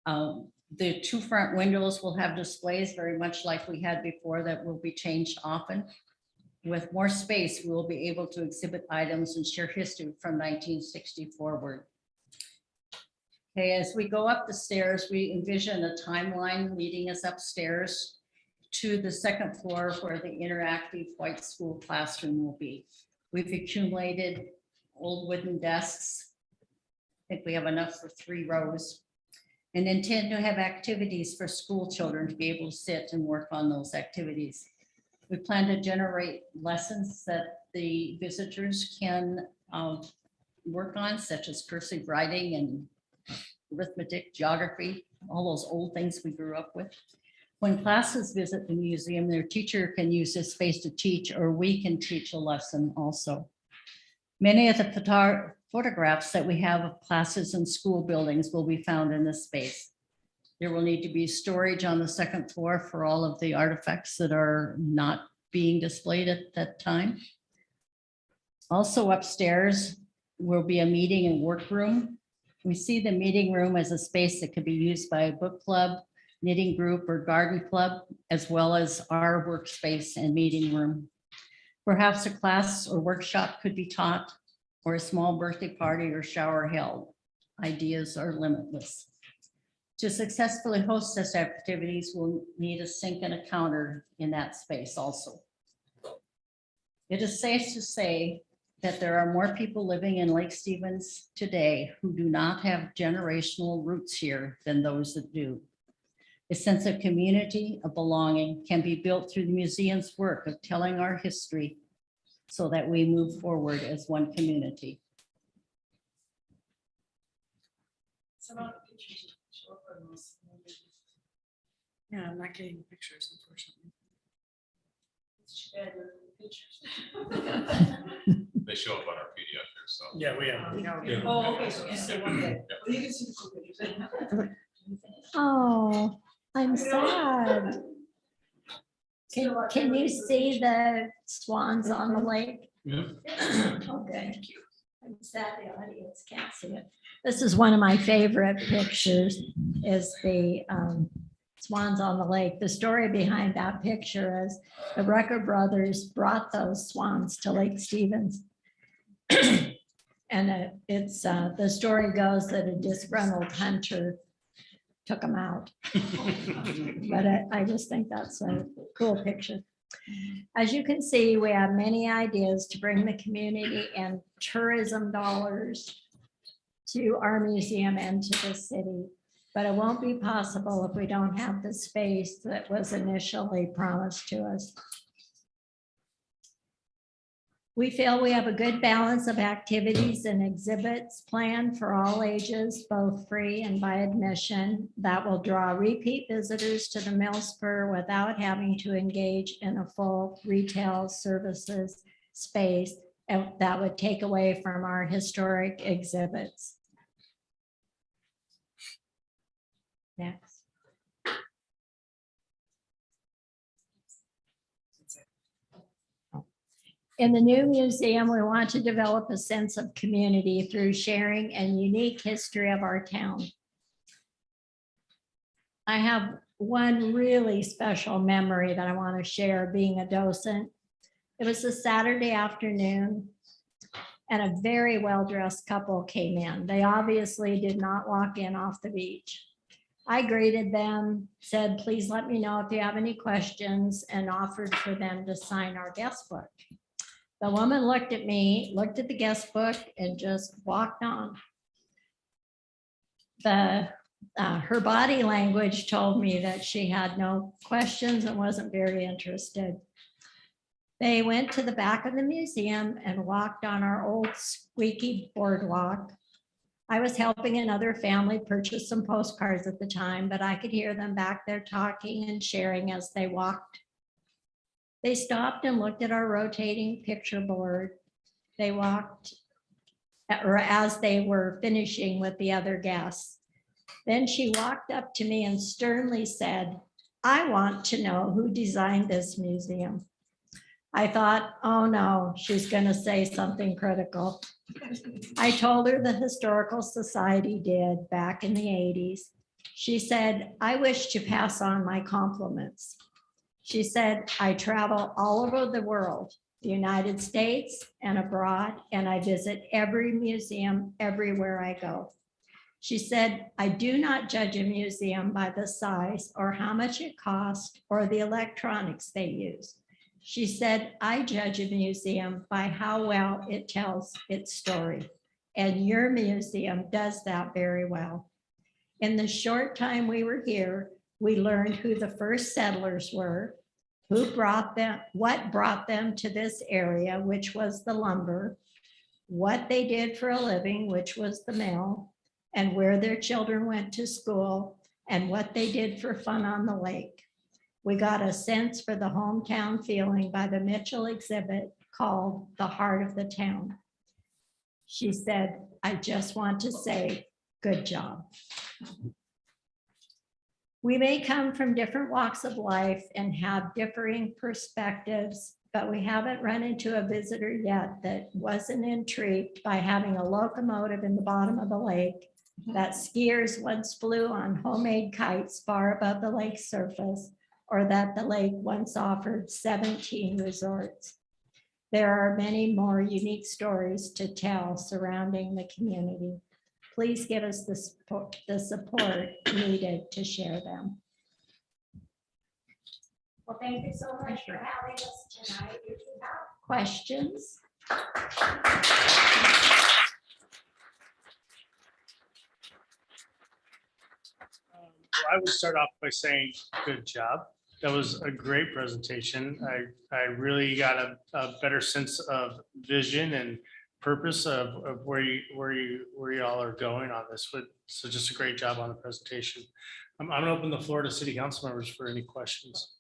The 2 front windows will have displays very much like we had before that will be changed often. With more space, we will be able to exhibit items and share history from 1960 forward. Okay, as we go up the stairs, we envision a timeline leading us upstairs to the 2nd floor where the interactive white school classroom will be. We've accumulated old wooden desks. I think we have enough for 3 rows, and intend to have activities for school children to be able to sit and work on those activities. We plan to generate lessons that the visitors can work on, such as cursive writing and arithmetic, geography, all those old things we grew up with. When classes visit the museum, their teacher can use this space to teach, or we can teach a lesson also. Many of the photographs that we have of classes and school buildings will be found in this space. There will need to be storage on the 2nd floor for all of the artifacts that are not being displayed at that time. Also upstairs will be a meeting and workroom. We see the meeting room as a space that could be used by a book club, knitting group, or garden club, as well as our workspace and meeting room. Perhaps a class or workshop could be taught, or a small birthday party or shower held. Ideas are limitless. To successfully host such activities, we'll need a sink and a counter in that space also. It is safe to say that there are more people living in Lake Stevens today who do not have generational roots here than those that do. A sense of community, of belonging, can be built through the museum's work of telling our history so that we move forward as one community. Yeah, I'm not getting pictures, unfortunately. They show up on our PDF here, so. Yeah, we have. Yeah. Oh, okay, so just say one day. Yeah. You can see the full pictures. Oh, I'm sad. Can you see the swans on the lake? Yeah. Okay. I'm sad the audience can't see it. This is one of my favorite pictures, is the swans on the lake. The story behind that picture is the Rucker brothers brought those swans to Lake Stevens. And the story goes that a disgruntled hunter took them out. But I just think that's a cool picture. As you can see, we have many ideas to bring the community and tourism dollars to our museum and to the city, but it won't be possible if we don't have the space that was initially promised to us. We feel we have a good balance of activities and exhibits planned for all ages, both free and by admission, that will draw repeat visitors to the Millspur without having to engage in a full retail services space that would take away from our historic exhibits. Next. In the new museum, we want to develop a sense of community through sharing and unique history of our town. I have one really special memory that I want to share being a docent. It was a Saturday afternoon and a very well-dressed couple came in. They obviously did not walk in off the beach. I greeted them, said, please let me know if you have any questions, and offered for them to sign our guest book. The woman looked at me, looked at the guest book, and just walked on. Her body language told me that she had no questions and wasn't very interested. They went to the back of the museum and walked on our old squeaky boardwalk. I was helping another family purchase some postcards at the time, but I could hear them back there talking and sharing as they walked. They stopped and looked at our rotating picture board. They walked, or as they were finishing with the other guests. Then she walked up to me and sternly said, I want to know who designed this museum. I thought, oh no, she's going to say something critical. I told her the Historical Society did back in the 80s. She said, I wish to pass on my compliments. She said, I travel all over the world, the United States and abroad, and I visit every museum everywhere I go. She said, I do not judge a museum by the size or how much it costs or the electronics they use. She said, I judge a museum by how well it tells its story. And your museum does that very well. In the short time we were here, we learned who the first settlers were, who brought them, what brought them to this area, which was the lumber, what they did for a living, which was the mill, and where their children went to school, and what they did for fun on the lake. We got a sense for the hometown feeling by the Mitchell exhibit called The Heart of the Town. She said, I just want to say, good job. We may come from different walks of life and have differing perspectives, but we haven't run into a visitor yet that wasn't intrigued by having a locomotive in the bottom of the lake, that skiers once flew on homemade kites far above the lake surface, or that the lake once offered 17 resorts. There are many more unique stories to tell surrounding the community. Please give us the support needed to share them. Well, thank you so much for having us tonight. If you have questions. I would start off by saying, good job. That was a great presentation. I really got a better sense of vision and purpose of where you all are going on this. So just a great job on the presentation. I'm gonna open the floor to city council members for any questions.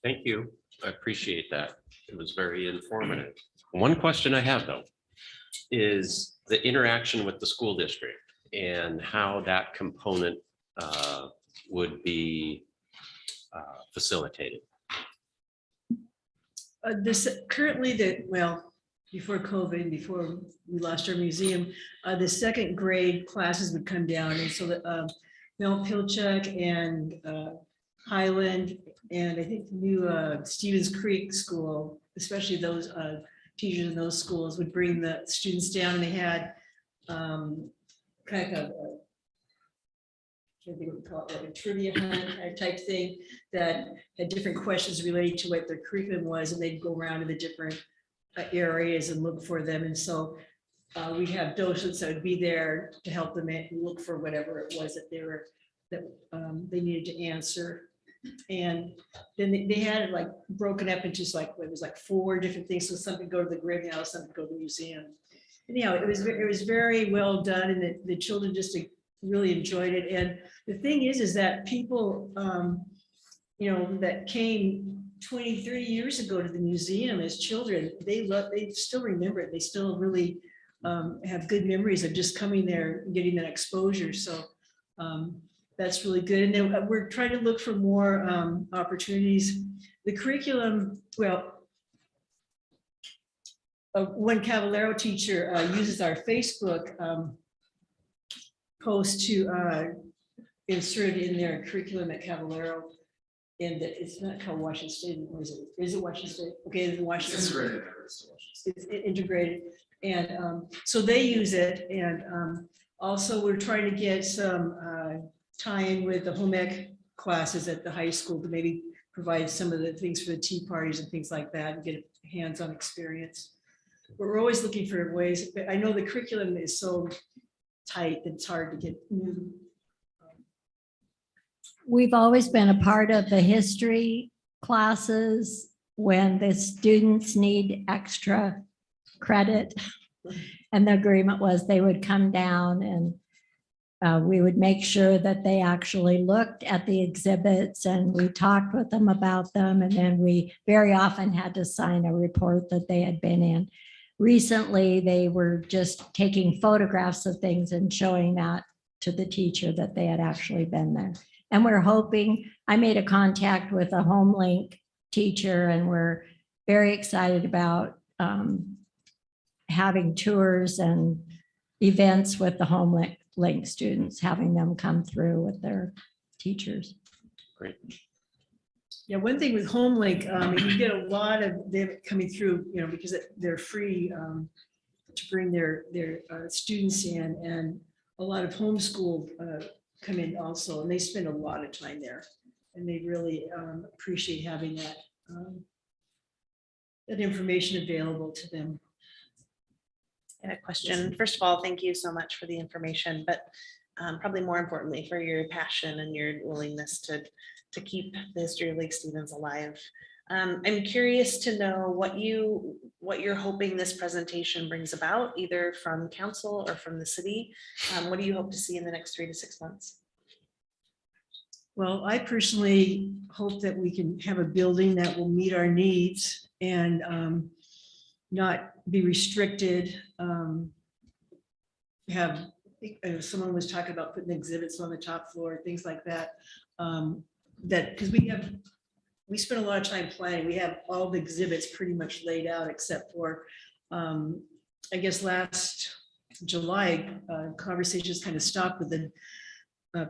Thank you. I appreciate that. It was very informative. One question I have though is the interaction with the school district and how that component would be facilitated. Before COVID, before we lost our museum, the second grade classes would come down. And so Mount Pilchuck and Highland, and I think the new Stevens Creek School, especially those teachers in those schools would bring the students down, and they had kind of I think we call it like a trivia hunt type thing that had different questions related to what their curriculum was, and they'd go around to the different areas and look for them. And so we'd have docents that would be there to help them look for whatever it was that they needed to answer. And then they had it like broken up into just like, it was like 4 different things. So some could go to the Gravy House, some could go to the museum. And, it was very well done, and the children just really enjoyed it. And the thing is that people, that came 20, 30 years ago to the museum as children, they still remember it. They still really have good memories of just coming there and getting that exposure. So that's really good. And then we're trying to look for more opportunities. The curriculum, one Caballero teacher uses our Facebook post to insert it in their curriculum at Caballero. And it's not called Washington State, or is it? Is it Washington State? Okay, it's Washington. It's integrated. And so they use it. And also we're trying to get some tie-in with the home ec classes at the high school to maybe provide some of the things for the tea parties and things like that and get a hands-on experience. But we're always looking for ways, but I know the curriculum is so tight that it's hard to get new. We've always been a part of the history classes when the students need extra credit. And the agreement was they would come down and we would make sure that they actually looked at the exhibits and we talked with them about them. And then we very often had to sign a report that they had been in. Recently, they were just taking photographs of things and showing that to the teacher that they had actually been there. And we're hoping, I made a contact with a HomeLink teacher, and we're very excited about having tours and events with the HomeLink students, having them come through with their teachers. Great. Yeah, one thing with HomeLink, you get a lot of them coming through, because they're free to bring their students in, and a lot of homeschool come in also, and they spend a lot of time there, and they really appreciate having that information available to them. And a question. First of all, thank you so much for the information, but probably more importantly for your passion and your willingness to keep the history of Lake Stevens alive. I'm curious to know what you're hoping this presentation brings about, either from council or from the city. What do you hope to see in the next 3 to 6 months? Well, I personally hope that we can have a building that will meet our needs and not be restricted. Someone was talking about putting exhibits on the top floor, things like that. Because we spent a lot of time planning. We have all the exhibits pretty much laid out, except for, I guess last July, conversations kind of stopped with the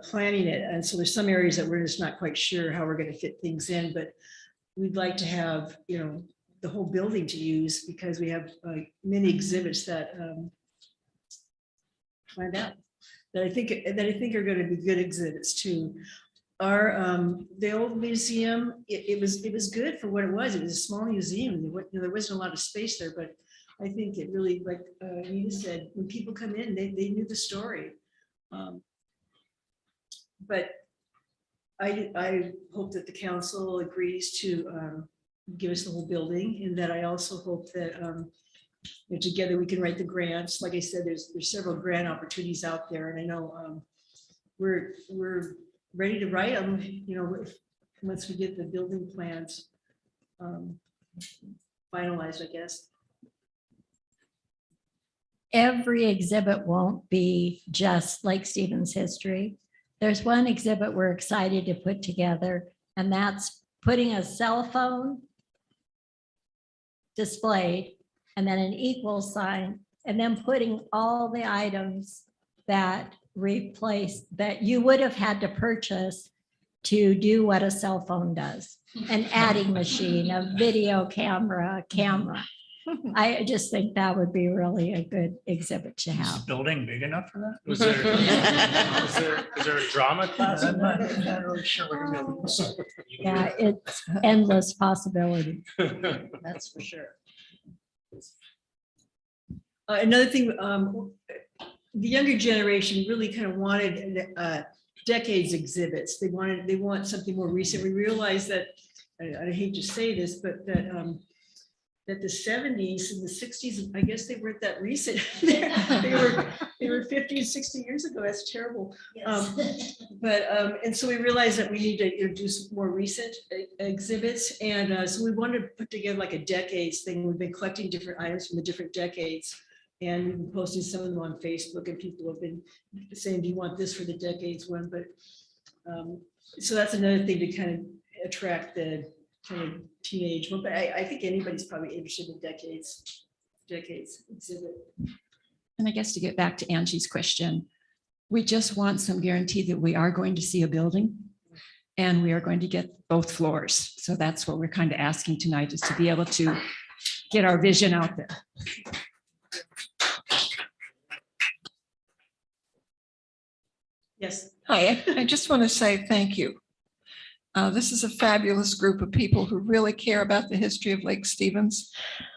planning it. And so there's some areas that we're just not quite sure how we're going to fit things in, but we'd like to have, the whole building to use, because we have many exhibits that find out that I think are going to be good exhibits too. The old museum, it was good for what it was. It was a small museum. There wasn't a lot of space there, but I think it really, like Anita said, when people come in, they knew the story. But I hope that the council agrees to give us the whole building, and that I also hope that together we can write the grants. Like I said, there's several grant opportunities out there, and I know we're ready to write them, once we get the building plans finalized, I guess. Every exhibit won't be just Lake Stevens history. There's one exhibit we're excited to put together, and that's putting a cell phone displayed and then an equal sign, and then putting all the items that replace, that you would have had to purchase to do what a cell phone does, an adding machine, a video camera. I just think that would be really a good exhibit to Is the have. building big enough for that? Is there a drama class in that? I'm not really sure we're gonna be able to- Yeah, it's endless possibility. That's for sure. Another thing, the younger generation really kind of wanted decades exhibits. They want something more recent. We realized that, I hate to say this, but that the 70s and the 60s, I guess they weren't that recent. They were 50 and 60 years ago. That's terrible. And so we realized that we need to introduce more recent exhibits. And so we wanted to put together like a decades thing. We've been collecting different items from the different decades. And we've been posting some of them on Facebook, and people have been saying, do you want this for the decades one? But so that's another thing to kind of attract the kind of teenage one. But I think anybody's probably interested in decades exhibit. And I guess to get back to Angie's question, we just want some guarantee that we are going to see a building and we are going to get both floors. So that's what we're kind of asking tonight, is to be able to get our vision out there. Yes. Hi, I just want to say thank you. This is a fabulous group of people who really care about the history of Lake Stevens.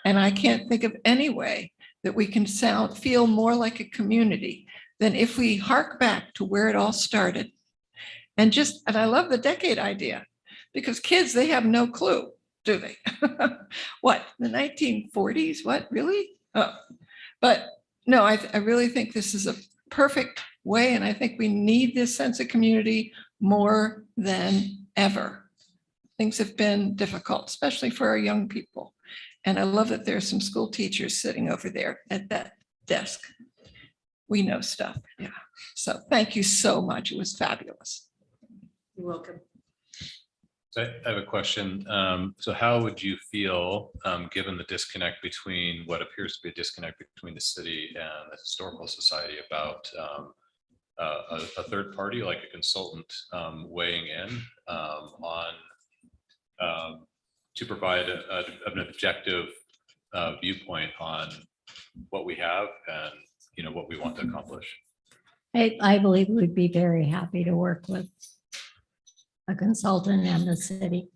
And I can't think of any way that we can feel more like a community than if we hark back to where it all started. And I love the decade idea, because kids, they have no clue, do they? What, the 1940s? What, really? Oh. But no, I really think this is a perfect way. And I think we need this sense of community more than ever. Things have been difficult, especially for our young people. And I love that there are some school teachers sitting over there at that desk. We know stuff. Yeah. So thank you so much. It was fabulous. You're welcome. So I have a question. So how would you feel, given the disconnect between what appears to be a disconnect between the city and the Historical Society, about a third party, like a consultant, weighing in on to provide an objective viewpoint on what we have and what we want to accomplish? I believe we'd be very happy to work with a consultant and the city.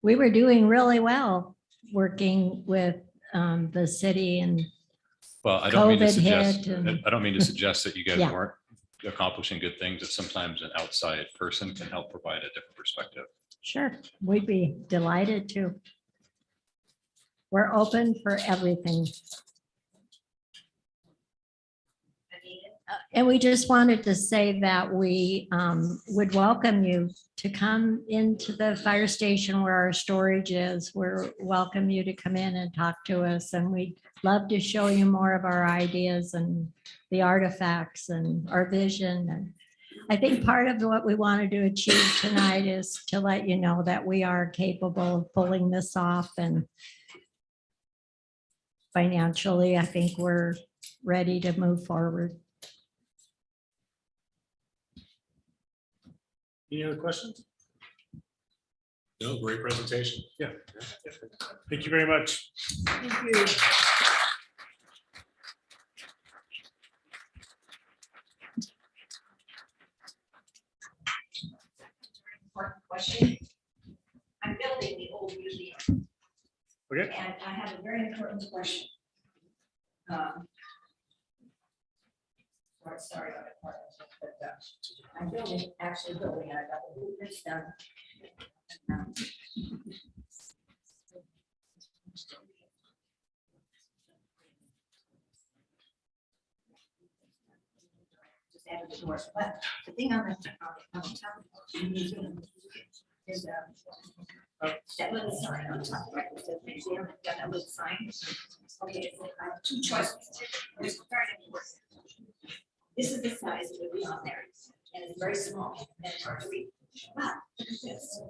We were doing really well working with the city, and Well, I don't mean to COVID suggest, hit and- I don't mean to suggest that you guys Yeah. weren't accomplishing good things, that sometimes an outside person can help provide a different perspective. sure, we'd be delighted to. We're open for everything. And we just wanted to say that we would welcome you to come into the fire station where our storage is. We're welcome you to come in and talk to us, and we'd love to show you more of our ideas and the artifacts and our vision. And I think part of what we wanted to achieve tonight is to let you know that we are capable of pulling this off, and financially, I think we're ready to move forward. Any other questions? No, great presentation. Yeah. Thank you very much. Thank you. Important question. I'm building the old museum. Okay. And I have a very important question. Sorry about it, but I'm actually building, and I got the blueprints done. Just added the doors, but the thing on the top of the museum is that little sign on top, right? It says museum, it's got that little sign. Okay, so I have two choices. There's very important. This is the size that would be on there, and it's very small, and it's hard to read. But look at this.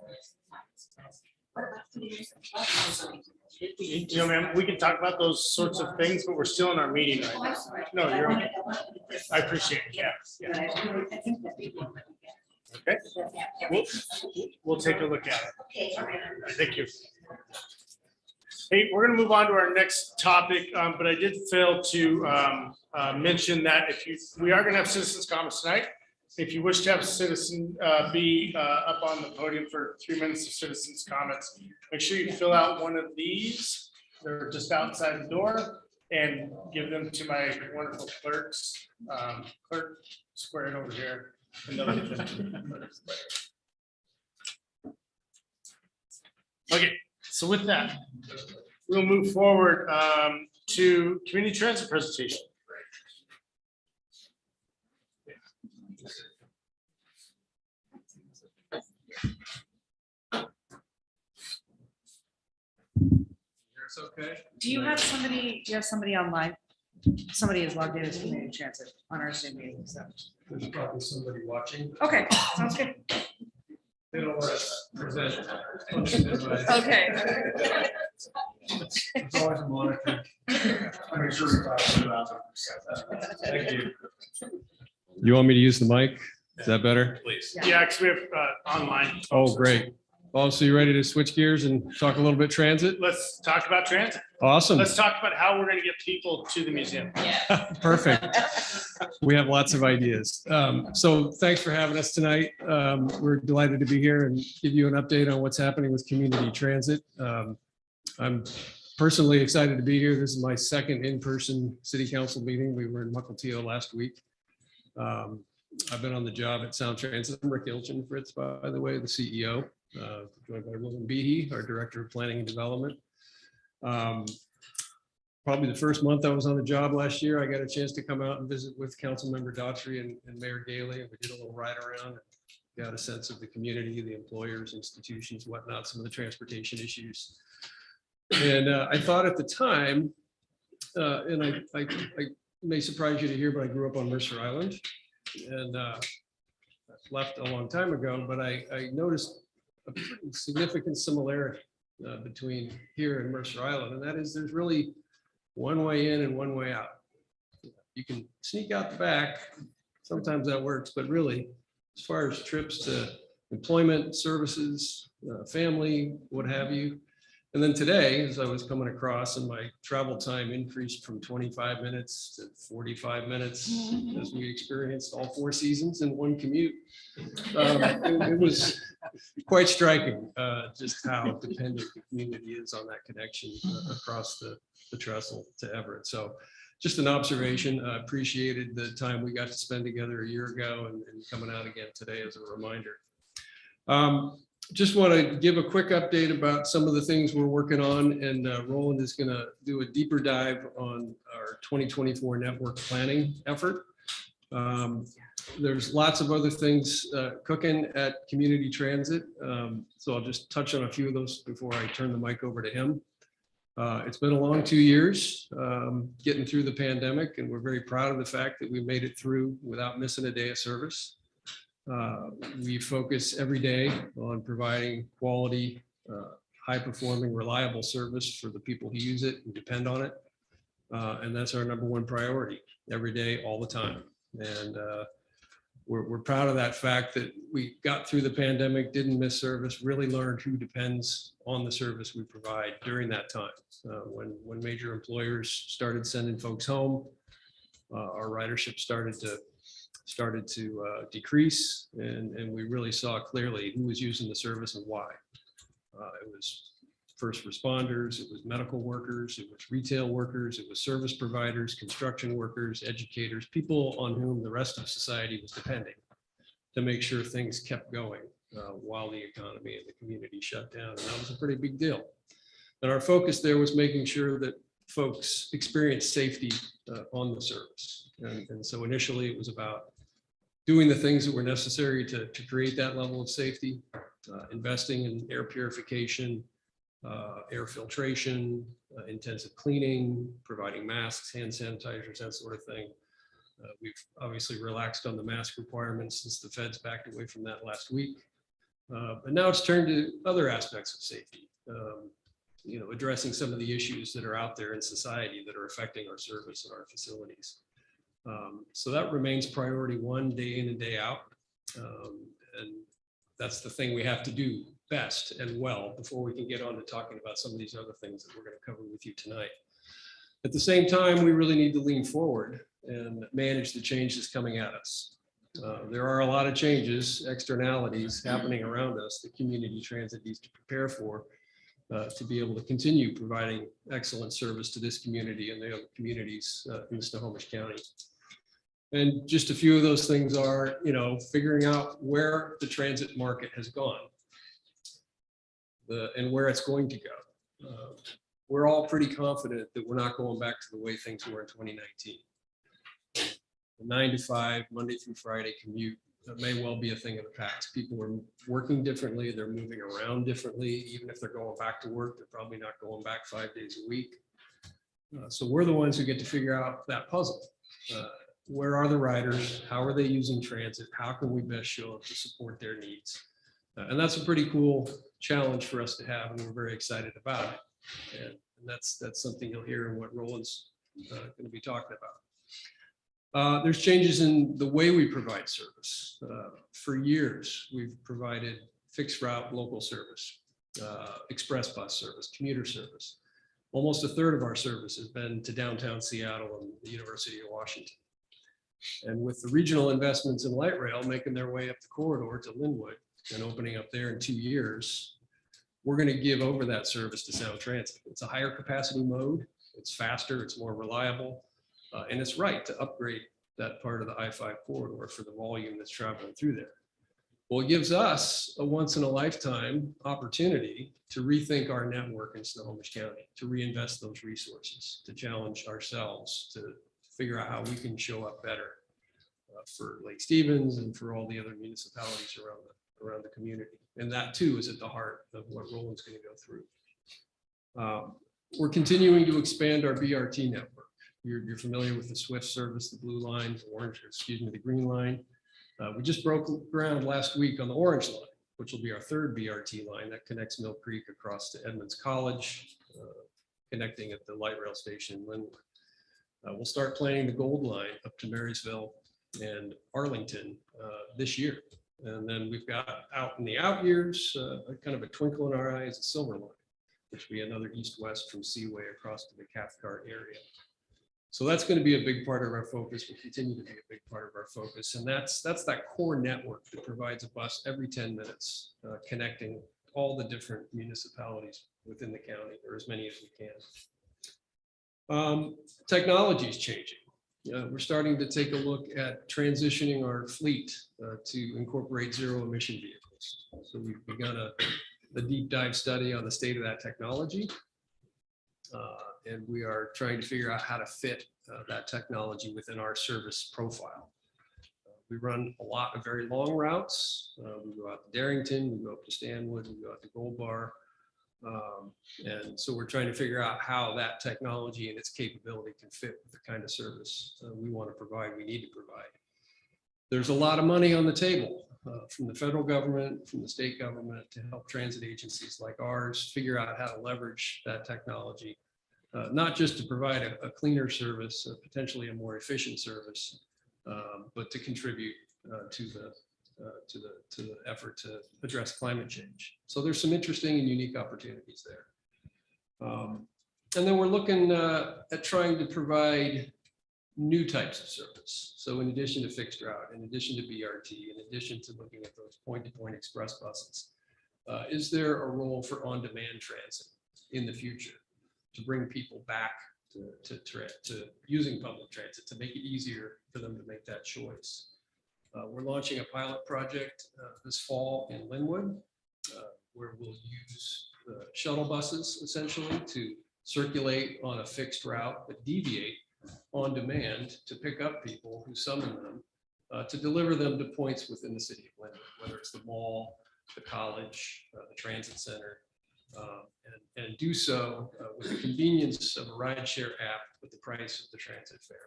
What about putting this above the sign? You know, man, we can talk about those sorts of things, but we're still in our meeting right Oh, now. I'm sorry. No, you're I okay. wanted to just- I appreciate it. Yeah, But yeah. I think that people would get- Okay. Yeah. We'll take a look at it. Okay, all right. Thank you. Hey, we're gonna move on to our next topic, but I did fail to mention that we are gonna have citizens comments tonight. If you wish to have a citizen be up on the podium for 3 minutes of citizens comments, make sure you fill out one of these. They're just outside the door, and give them to my wonderful clerks. Clerk, square it over here. And they'll get them to the clerks. Okay, so with that, we'll move forward to community transit presentation. It's okay. Do you have somebody online? Somebody is logged in as community transit on our Zoom meeting, so. There's probably somebody watching. Okay, sounds good. They don't let us present. Okay. It's always a monitor. I make sure we talk about it. Thank you. You want me to use the mic? Is that better? Please. Yeah, because we have online. Oh, great. Oh, so you ready to switch gears and talk a little bit transit? Let's talk about transit. Awesome. Let's talk about how we're going to get people to the museum. Perfect. We have lots of ideas. So thanks for having us tonight. We're delighted to be here and give you an update on what's happening with community transit. I'm personally excited to be here. This is my second in-person city council meeting. We were in Mukilteo last week. I've been on the job at Sound Transit. I'm Rick Ilchin, Fritz, by the way, the CEO, joined by William Behe, our Director of Planning and Development. Probably the first month I was on the job last year, I got a chance to come out and visit with Councilmember Daughtry and Mayor Daley, and we did a little ride around. Got a sense of the community, the employers, institutions, whatnot, some of the transportation issues. And I thought at the time, and I may surprise you to hear, but I grew up on Mercer Island and left a long time ago, but I noticed a pretty significant similarity between here and Mercer Island, and that is there's really one way in and one way out. You can sneak out the back, sometimes that works, but really, as far as trips to employment, services, family, what have you. And then today, as I was coming across, and my travel time increased from 25 minutes to 45 minutes, as we experienced all 4 seasons in one commute. It was quite striking, just how dependent the community is on that connection across the trestle to Everett. So just an observation. I appreciated the time we got to spend together a year ago and coming out again today as a reminder. Just want to give a quick update about some of the things we're working on, and Roland is going to do a deeper dive on our 2024 network planning effort. There's lots of other things cooking at community transit, so I'll just touch on a few of those before I turn the mic over to him. It's been a long 2 years getting through the pandemic, and we're very proud of the fact that we made it through without missing a day of service. We focus every day on providing quality, high-performing, reliable service for the people who use it and depend on it. And that's our #1 priority every day, all the time. And we're proud of that fact that we got through the pandemic, didn't miss service, really learned who depends on the service we provide during that time. When major employers started sending folks home, our ridership started to decrease, and we really saw clearly who was using the service and why. It was first responders, it was medical workers, it was retail workers, it was service providers, construction workers, educators, people on whom the rest of society was depending to make sure things kept going while the economy and the community shut down. And that was a pretty big deal. And our focus there was making sure that folks experience safety on the service. And so initially it was about doing the things that were necessary to create that level of safety, investing in air purification, air filtration, intensive cleaning, providing masks, hand sanitizers, that sort of thing. We've obviously relaxed on the mask requirements since the feds backed away from that last week. But now it's turned to other aspects of safety. addressing some of the issues that are out there in society that are affecting our service and our facilities. So that remains priority one, day in and day out. And that's the thing we have to do best and well before we can get on to talking about some of these other things that we're going to cover with you tonight. At the same time, we really need to lean forward and manage the changes coming at us. There are a lot of changes, externalities happening around us that community transit needs to prepare for to be able to continue providing excellent service to this community and the other communities in Snohomish County. And just a few of those things are, figuring out where the transit market has gone and where it's going to go. We're all pretty confident that we're not going back to the way things were in 2019. The 9 to 5, Monday through Friday commute may well be a thing of the past. People are working differently. They're moving around differently. Even if they're going back to work, they're probably not going back 5 days a week. So we're the ones who get to figure out that puzzle. Where are the riders? How are they using transit? How can we best show up to support their needs? And that's a pretty cool challenge for us to have, and we're very excited about it. And that's something you'll hear in what Roland's going to be talking about. There's changes in the way we provide service. For years, we've provided fixed route local service, express bus service, commuter service. Almost a third of our service has been to downtown Seattle and the University of Washington. And with the regional investments in light rail making their way up the corridor to Linwood and opening up there in 2 years, we're going to give over that service to Sound Transit. It's a higher capacity mode. It's faster, it's more reliable, and it's right to upgrade that part of the I-5 corridor for the volume that's traveling through there. Well, it gives us a once in a lifetime opportunity to rethink our network in Snohomish County, to reinvest those resources, to challenge ourselves, to figure out how we can show up better for Lake Stevens and for all the other municipalities around the community. And that too is at the heart of what Roland's going to go through. We're continuing to expand our BRT network. You're familiar with the Swift service, the blue line, the green line. We just broke ground last week on the orange line, which will be our third BRT line that connects Mill Creek across to Edmonds College, connecting at the light rail station in Linwood. We'll start planning the gold line up to Marysville and Arlington this year. And then we've got out in the out years, kind of a twinkle in our eye is a silver line, which will be another east-west from Seaway across to the Cathcart area. So that's going to be a big part of our focus, will continue to be a big part of our focus. And that's that core network that provides a bus every 10 minutes, connecting all the different municipalities within the county, or as many as we can. Technology is changing. We're starting to take a look at transitioning our fleet to incorporate zero emission vehicles. So we've begun a deep dive study on the state of that technology. And we are trying to figure out how to fit that technology within our service profile. We run a lot of very long routes. We go out to Darrington, we go up to Stanwood, we go out to Gold Bar. And so we're trying to figure out how that technology and its capability can fit with the kind of service we want to provide, we need to provide. There's a lot of money on the table from the federal government, from the state government to help transit agencies like ours figure out how to leverage that technology, not just to provide a cleaner service, potentially a more efficient service, but to contribute to the effort to address climate change. So there's some interesting and unique opportunities there. And then we're looking at trying to provide new types of service. So in addition to fixed route, in addition to BRT, in addition to looking at those point-to-point express buses, is there a role for on-demand transit in the future to bring people back to using public transit, to make it easier for them to make that choice? We're launching a pilot project this fall in Linwood, where we'll use shuttle buses essentially to circulate on a fixed route, but deviate on demand to pick up people who summon them to deliver them to points within the city of Linwood, whether it's the mall, the college, the transit center, and do so with the convenience of a rideshare app with the price of the transit fare.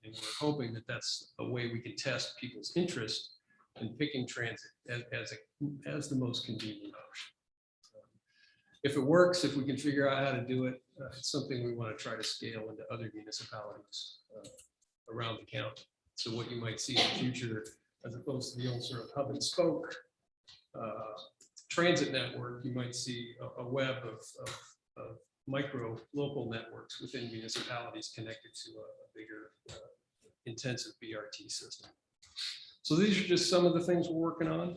And we're hoping that that's a way we can test people's interest in picking transit as the most convenient option. if it works, if we can figure out how to do it, it's something we want to try to scale into other municipalities around the county. So what you might see in the future, as opposed to the old sort of hub and spoke transit network, you might see a web of micro local networks within municipalities connected to a bigger intensive BRT system. So these are just some of the things we're working on.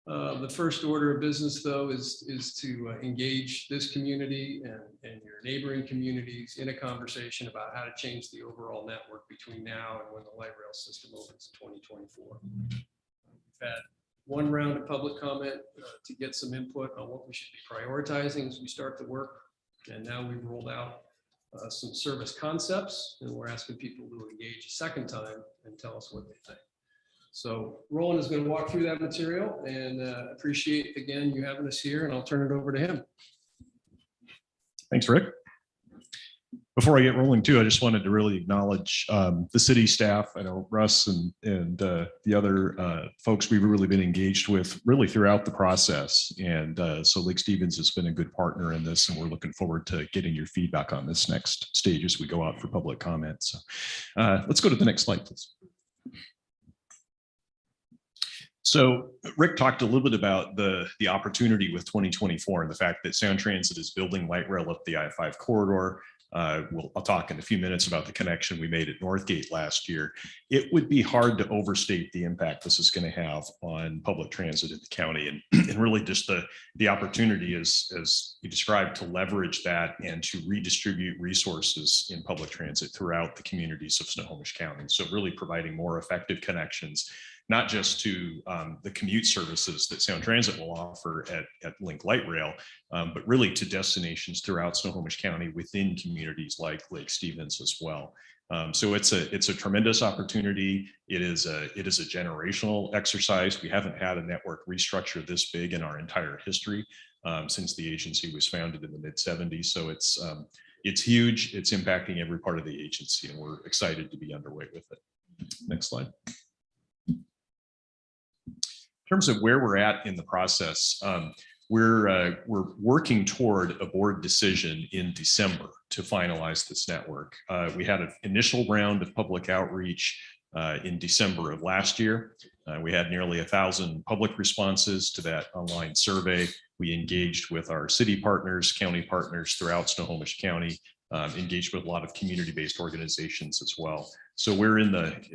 The first order of business, though, is to engage this community and your neighboring communities in a conversation about how to change the overall network between now and when the light rail system opens in 2024. We've had one round of public comment to get some input on what we should be prioritizing as we start the work. And now we've rolled out some service concepts, and we're asking people to engage a second time and tell us what they think. So Roland is going to walk through that material, and appreciate again you having us here, and I'll turn it over to him. Thanks, Rick. Before I get rolling too, I just wanted to really acknowledge the city staff. I know Russ and the other folks we've really been engaged with really throughout the process. And so Lake Stevens has been a good partner in this, and we're looking forward to getting your feedback on this next stage as we go out for public comments. So let's go to the next slide, please. So Rick talked a little bit about the opportunity with 2024 and the fact that Sound Transit is building light rail up the I-5 corridor. I'll talk in a few minutes about the connection we made at Northgate last year. It would be hard to overstate the impact this is going to have on public transit in the county, and really just the opportunity is, as you described, to leverage that and to redistribute resources in public transit throughout the communities of Snohomish County. So really providing more effective connections, not just to the commute services that Sound Transit will offer at Link Light Rail, but really to destinations throughout Snohomish County within communities like Lake Stevens as well. So it's a tremendous opportunity. It is a generational exercise. We haven't had a network restructure this big in our entire history since the agency was founded in the mid-70s. So it's huge. It's impacting every part of the agency, and we're excited to be underway with it. Next slide. In terms of where we're at in the process, we're working toward a board decision in December to finalize this network. We had an initial round of public outreach in December of last year. We had nearly 1,000 public responses to that online survey. We engaged with our city partners, county partners throughout Snohomish County, engaged with a lot of community-based organizations as well. So we're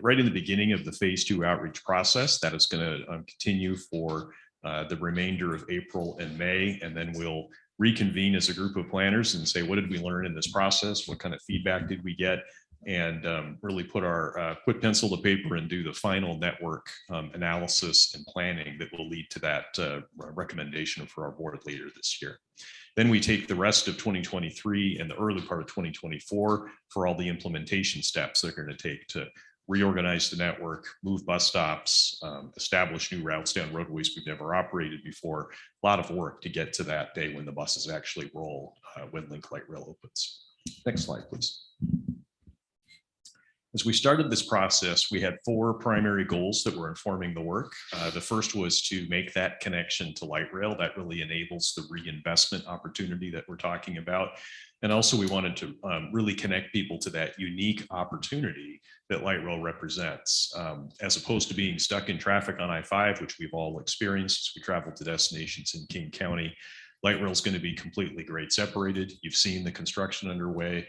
right in the beginning of the phase 2 outreach process that is going to continue for the remainder of April and May, and then we'll reconvene as a group of planners and say, what did we learn in this process? What kind of feedback did we get? And really put pencil to paper and do the final network analysis and planning that will lead to that recommendation for our board later this year. Then we take the rest of 2023 and the early part of 2024 for all the implementation steps they're going to take to reorganize the network, move bus stops, establish new routes down roadways we've never operated before. A lot of work to get to that day when the buses actually roll when Link Light Rail opens. Next slide, please. As we started this process, we had 4 primary goals that were informing the work. The first was to make that connection to light rail. That really enables the reinvestment opportunity that we're talking about. And also we wanted to really connect people to that unique opportunity that light rail represents, as opposed to being stuck in traffic on I-5, which we've all experienced as we travel to destinations in King County. Light rail is going to be completely grade separated. You've seen the construction underway.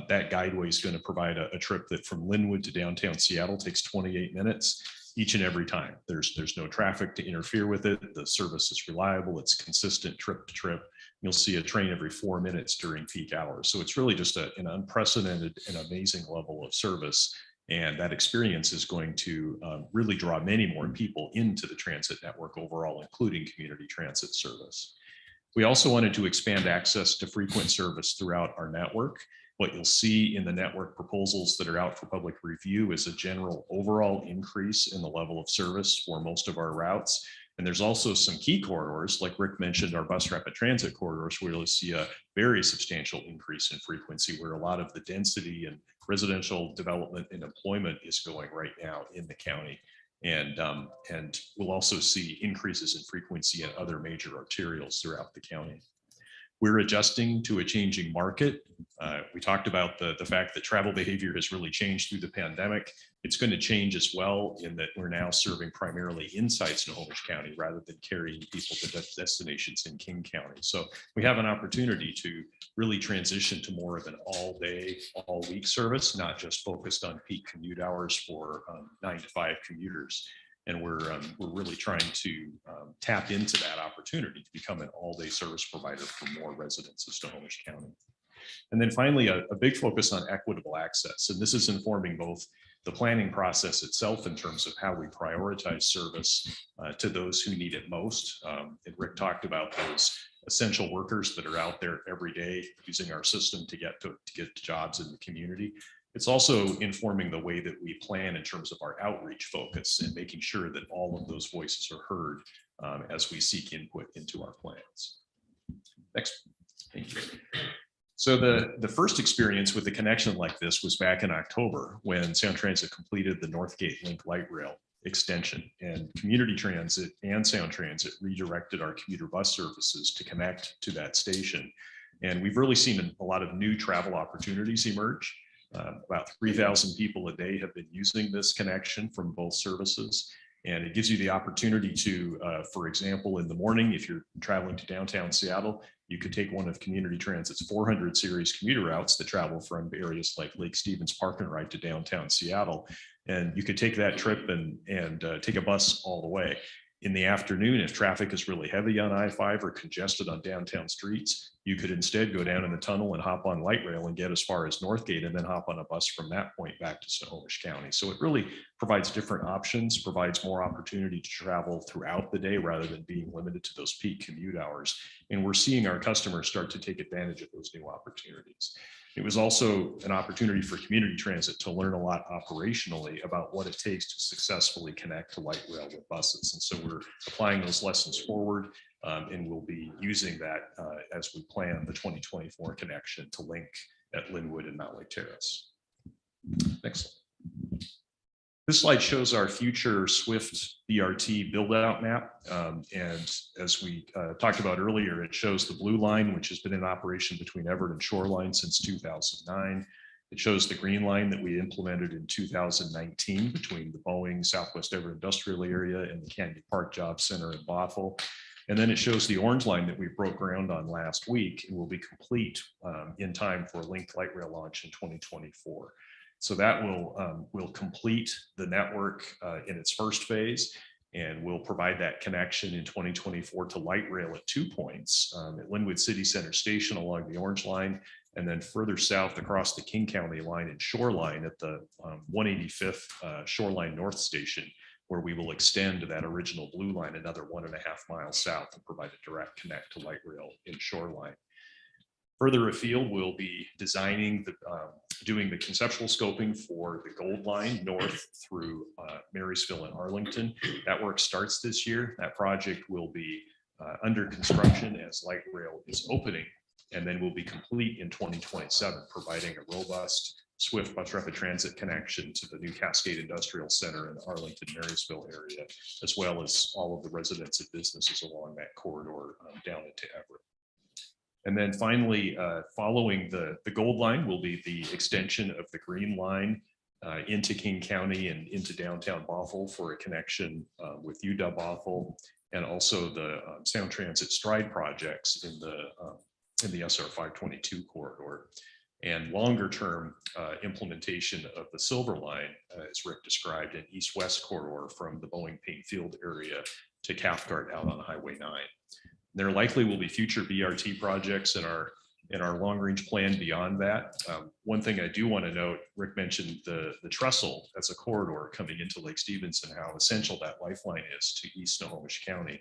That guideway is going to provide a trip that from Linwood to downtown Seattle takes 28 minutes each and every time. There's no traffic to interfere with it. The service is reliable. It's consistent trip to trip. You'll see a train every 4 minutes during peak hours. So it's really just an unprecedented and amazing level of service. And that experience is going to really draw many more people into the transit network overall, including community transit service. We also wanted to expand access to frequent service throughout our network. What you'll see in the network proposals that are out for public review is a general overall increase in the level of service for most of our routes. And there's also some key corridors, like Rick mentioned, our bus rapid transit corridors, where you'll see a very substantial increase in frequency, where a lot of the density and residential development and employment is going right now in the county. And we'll also see increases in frequency in other major arterials throughout the county. We're adjusting to a changing market. We talked about the fact that travel behavior has really changed through the pandemic. It's going to change as well in that we're now serving primarily inside Snohomish County rather than carrying people to destinations in King County. So we have an opportunity to really transition to more of an all-day, all-week service, not just focused on peak commute hours for 9 to 5 commuters. And we're really trying to tap into that opportunity to become an all-day service provider for more residents of Snohomish County. And then finally, a big focus on equitable access. And this is informing both the planning process itself in terms of how we prioritize service to those who need it most. And Rick talked about those essential workers that are out there every day using our system to get to jobs in the community. It's also informing the way that we plan in terms of our outreach focus and making sure that all of those voices are heard as we seek input into our plans. Next. Thank you. So the first experience with a connection like this was back in October when Sound Transit completed the Northgate Link Light Rail extension, and Community Transit and Sound Transit redirected our commuter bus services to connect to that station. And we've really seen a lot of new travel opportunities emerge. About 3,000 people a day have been using this connection from both services. And it gives you the opportunity to, for example, in the morning, if you're traveling to downtown Seattle, you could take one of Community Transit's 400 series commuter routes that travel from areas like Lake Stevens Park and Ride to downtown Seattle. And you could take that trip and take a bus all the way. In the afternoon, if traffic is really heavy on I-5 or congested on downtown streets, you could instead go down in the tunnel and hop on light rail and get as far as Northgate and then hop on a bus from that point back to Snohomish County. So it really provides different options, provides more opportunity to travel throughout the day rather than being limited to those peak commute hours. And we're seeing our customers start to take advantage of those new opportunities. It was also an opportunity for Community Transit to learn a lot operationally about what it takes to successfully connect to light rail with buses. And so we're applying those lessons forward, and we'll be using that as we plan the 2024 connection to link at Linwood and Mount Lake Terrace. Next slide. This slide shows our future SWIFT BRT build-out map. And as we talked about earlier, it shows the blue line, which has been in operation between Everett and Shoreline since 2009. It shows the green line that we implemented in 2019 between the Boeing Southwest Everett Industrial Area and the Canyon Park Job Center in Bothell. And then it shows the orange line that we broke ground on last week and will be complete in time for linked light rail launch in 2024. So that will complete the network in its first phase, and we'll provide that connection in 2024 to light rail at 2 points at Linwood City Center Station along the orange line, and then further south across the King County line and Shoreline at the 185th Shoreline North Station, where we will extend that original blue line another 1.5 miles south and provide a direct connect to light rail in Shoreline. Further afield, we'll be designing, doing the conceptual scoping for the Gold Line north through Marysville and Arlington. That work starts this year. That project will be under construction as light rail is opening, and then will be complete in 2027, providing a robust swift bus rapid transit connection to the new Cascade Industrial Center in the Arlington Marysville area, as well as all of the residents and businesses along that corridor down into Everett. And then finally, following the Gold Line will be the extension of the Green Line into King County and into downtown Bothell for a connection with UW Bothell, and also the Sound Transit Stride projects in the SR 522 corridor. And longer term implementation of the Silver Line, as Rick described, an east-west corridor from the Boeing Paint Field area to Cathcart out on Highway 9. There likely will be future BRT projects in our long-range plan beyond that. One thing I do want to note, Rick mentioned the trestle as a corridor coming into Lake Stevens and how essential that lifeline is to East Snohomish County.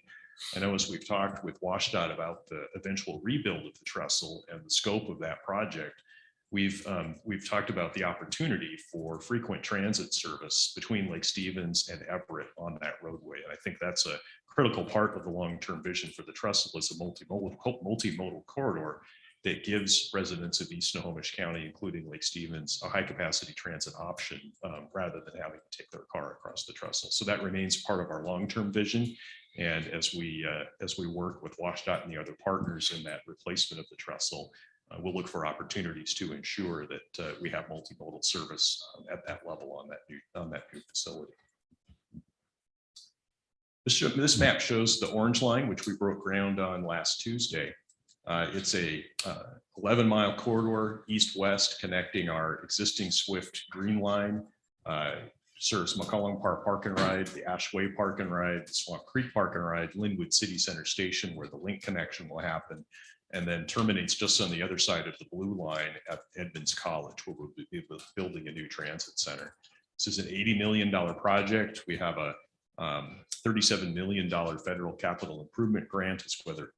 I know as we've talked with WashDOT about the eventual rebuild of the trestle and the scope of that project, we've talked about the opportunity for frequent transit service between Lake Stevens and Everett on that roadway. And I think that's a critical part of the long-term vision for the trestle as a multimodal corridor that gives residents of East Snohomish County, including Lake Stevens, a high-capacity transit option rather than having to take their car across the trestle. So that remains part of our long-term vision, And as we work with WashDOT and the other partners in that replacement of the trestle, we'll look for opportunities to ensure that we have multimodal service at that level on that new facility. This map shows the orange line, which we broke ground on last Tuesday. It's a 11-mile corridor east-west connecting our existing Swift Green Line, serves McCollum Park and Ride, the Ashway Park and Ride, Swamp Creek Park and Ride, Linwood City Center Station, where the link connection will happen, and then terminates just on the other side of the blue line at Edmonds College, where we'll be building a new transit center. This is an $80 million project. We have a $37 million federal capital improvement grant,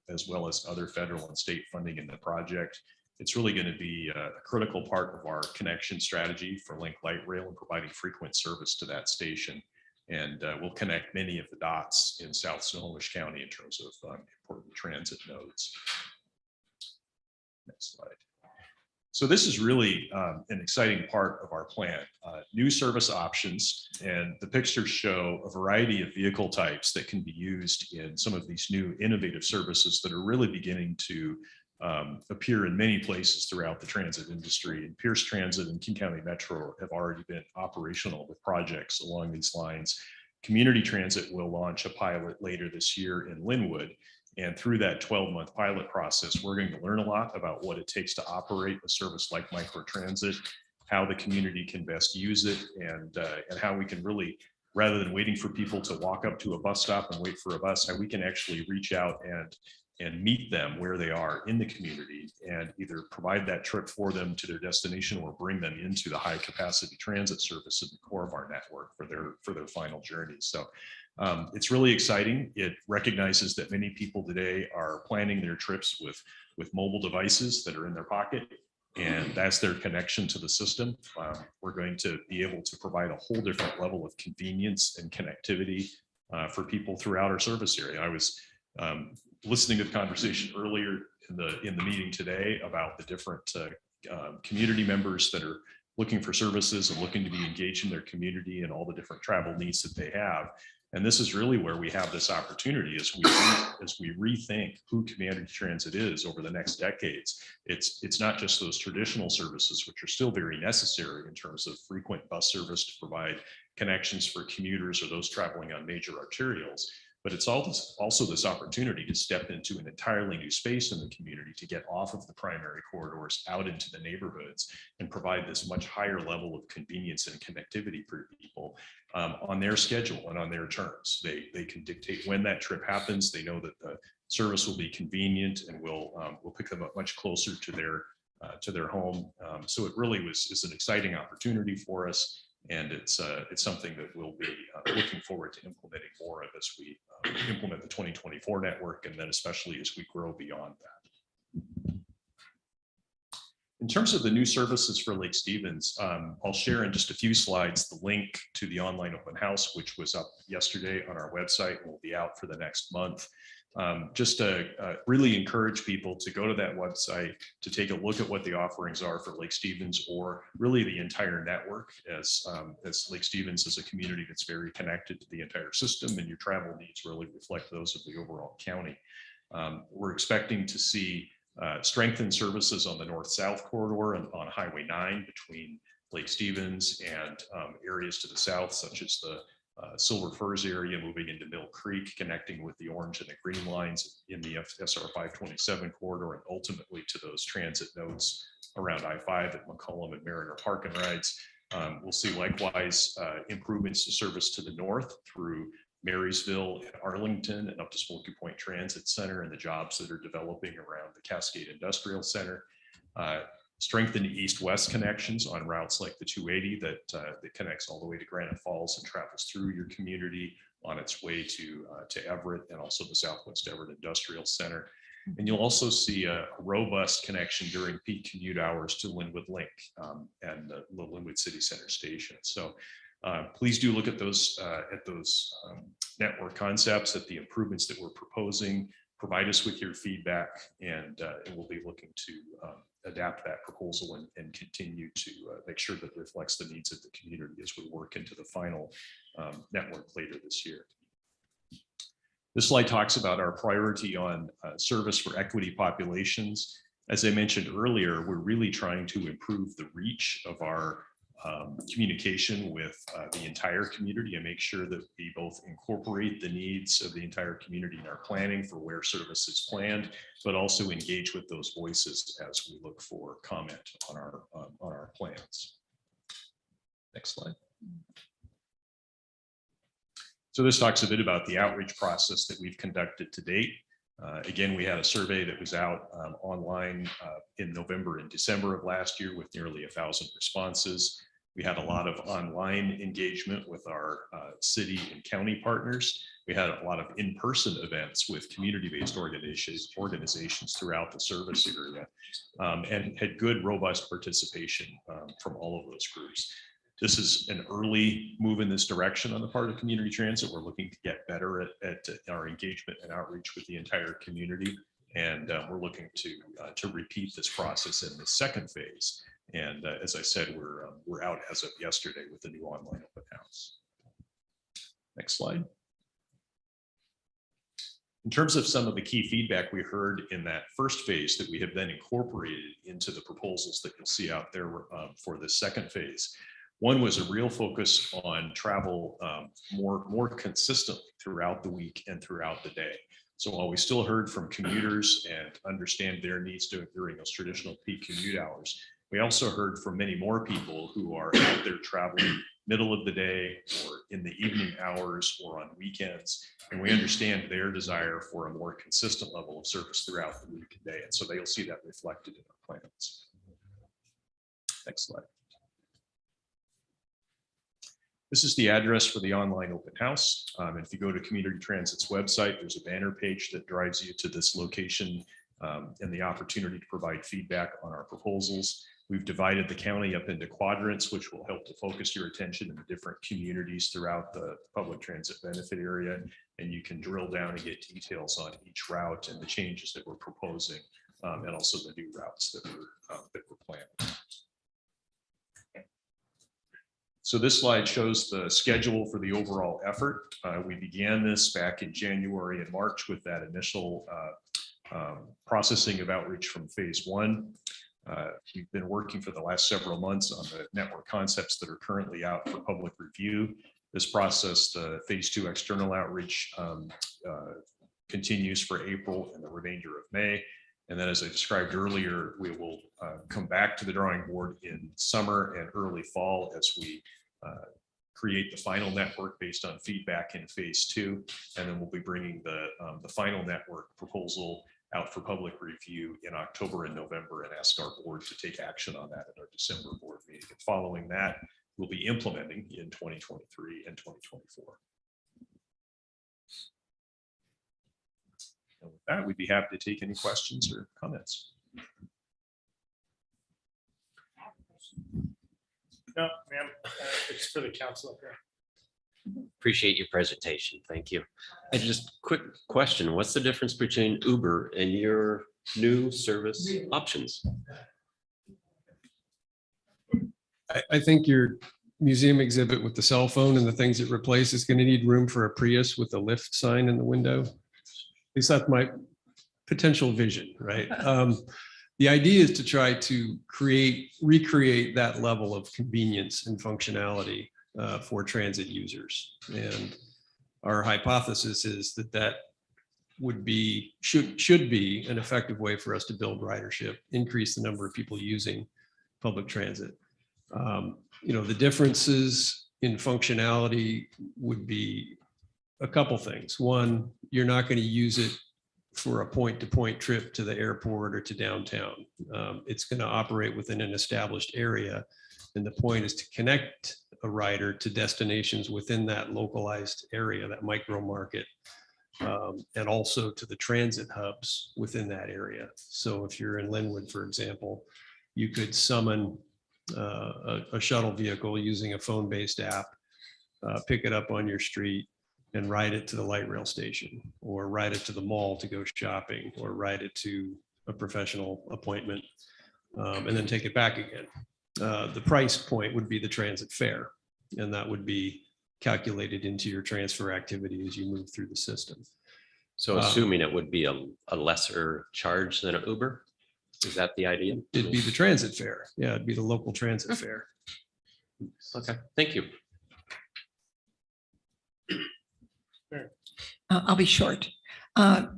as well as other federal and state funding in the project. It's really going to be a critical part of our connection strategy for Link Light Rail and providing frequent service to that station. And we'll connect many of the dots in South Snohomish County in terms of important transit nodes. Next slide. So this is really an exciting part of our plan. New service options, and the pictures show a variety of vehicle types that can be used in some of these new innovative services that are really beginning to appear in many places throughout the transit industry. And Pierce Transit and King County Metro have already been operational with projects along these lines. Community Transit will launch a pilot later this year in Linwood. And through that 12-month pilot process, we're going to learn a lot about what it takes to operate a service like microtransit, how the community can best use it, and how we can really, rather than waiting for people to walk up to a bus stop and wait for a bus, how we can actually reach out and meet them where they are in the community and either provide that trip for them to their destination or bring them into the high capacity transit service at the core of our network for their final journey. So it's really exciting. It recognizes that many people today are planning their trips with mobile devices that are in their pocket, and that's their connection to the system. We're going to be able to provide a whole different level of convenience and connectivity for people throughout our service area. I was listening to the conversation earlier in the meeting today about the different community members that are looking for services and looking to be engaged in their community and all the different travel needs that they have. And this is really where we have this opportunity as we rethink who community transit is over the next decades. It's not just those traditional services, which are still very necessary in terms of frequent bus service to provide connections for commuters or those traveling on major arterials. But it's also this opportunity to step into an entirely new space in the community, to get off of the primary corridors out into the neighborhoods and provide this much higher level of convenience and connectivity for people on their schedule and on their terms. They can dictate when that trip happens. They know that the service will be convenient and will pick them up much closer to their home. So it really is an exciting opportunity for us. And it's something that we'll be looking forward to implementing more of as we implement the 2024 network, and then especially as we grow beyond that. In terms of the new services for Lake Stevens, I'll share in just a few slides the link to the online open house, which was up yesterday on our website and will be out for the next month. Just to really encourage people to go to that website, to take a look at what the offerings are for Lake Stevens, or really the entire network, as Lake Stevens is a community that's very connected to the entire system, and your travel needs really reflect those of the overall county. We're expecting to see strengthened services on the north-south corridor and on Highway 9 between Lake Stevens and areas to the south, such as the Silver Firs area moving into Mill Creek, connecting with the orange and the green lines in the SR 527 corridor, and ultimately to those transit nodes around I-5 at McCollum and Mariner Park and Rides. We'll see likewise improvements to service to the north through Marysville and Arlington and up to Smoky Point Transit Center and the jobs that are developing around the Cascade Industrial Center. Strengthen east-west connections on routes like the 280 that connects all the way to Granite Falls and travels through your community on its way to Everett, and also the Southwest Everett Industrial Center. And you'll also see a robust connection during peak commute hours to Linwood Link and the Linwood City Center Station. So please do look at those network concepts, at the improvements that we're proposing. Provide us with your feedback, and we'll be looking to adapt that proposal and continue to make sure that it reflects the needs of the community as we work into the final network later this year. This slide talks about our priority on service for equity populations. As I mentioned earlier, we're really trying to improve the reach of our communication with the entire community and make sure that we both incorporate the needs of the entire community in our planning for where service is planned, but also engage with those voices as we look for comment on our plans. Next slide. So this talks a bit about the outreach process that we've conducted to date. Again, we had a survey that was out online in November and December of last year with nearly 1,000 responses. We had a lot of online engagement with our city and county partners. We had a lot of in-person events with community-based organizations throughout the service area, and had good, robust participation from all of those groups. This is an early move in this direction on the part of community transit. We're looking to get better at our engagement and outreach with the entire community. And we're looking to repeat this process in the second phase. And as I said, we're out as of yesterday with the new online open house. Next slide. In terms of some of the key feedback we heard in that first phase that we have then incorporated into the proposals that you'll see out there for the second phase. One was a real focus on travel more consistently throughout the week and throughout the day. So while we still heard from commuters and understand their needs during those traditional peak commute hours, we also heard from many more people who are out there traveling middle of the day or in the evening hours or on weekends. And we understand their desire for a more consistent level of service throughout the week and day. And so they'll see that reflected in our plans. Next slide. This is the address for the online open house. If you go to Community Transit's website, there's a banner page that drives you to this location and the opportunity to provide feedback on our proposals. We've divided the county up into quadrants, which will help to focus your attention in the different communities throughout the public transit benefit area. And you can drill down and get details on each route and the changes that we're proposing, and also the new routes that we're planning. So this slide shows the schedule for the overall effort. We began this back in January and March with that initial processing of outreach from phase one. We've been working for the last several months on the network concepts that are currently out for public review. This process, the phase two external outreach, continues for April and the remainder of May. And then, as I described earlier, we will come back to the drawing board in summer and early fall as we create the final network based on feedback in phase two. And then we'll be bringing the final network proposal out for public review in October and November and ask our board to take action on that at our December board meeting. And following that, we'll be implementing in 2023 and 2024. And with that, we'd be happy to take any questions or comments. No, ma'am, it's for the council up here. Appreciate your presentation. Thank you. And just quick question. What's the difference between Uber and your new service options? I think your museum exhibit with the cell phone and the things it replaces is going to need room for a Prius with a lift sign in the window. At least that's my potential vision, right? The idea is to try to recreate that level of convenience and functionality for transit users. And our hypothesis is that would be, should be an effective way for us to build ridership, increase the number of people using public transit. You know, the differences in functionality would be a couple things. One, you're not going to use it for a point-to-point trip to the airport or to downtown. It's going to operate within an established area. And the point is to connect a rider to destinations within that localized area, that micro market, and also to the transit hubs within that area. So if you're in Linwood, for example, you could summon a shuttle vehicle using a phone-based app, pick it up on your street, and ride it to the light rail station, or ride it to the mall to go shopping, or ride it to a professional appointment, and then take it back again. The price point would be the transit fare, and that would be calculated into your transfer activity as you move through the system. So assuming it would be a lesser charge than an Uber? Is that the idea? It'd be the transit fare. Yeah, it'd be the local transit fare. Okay, thank you. I'll be short. The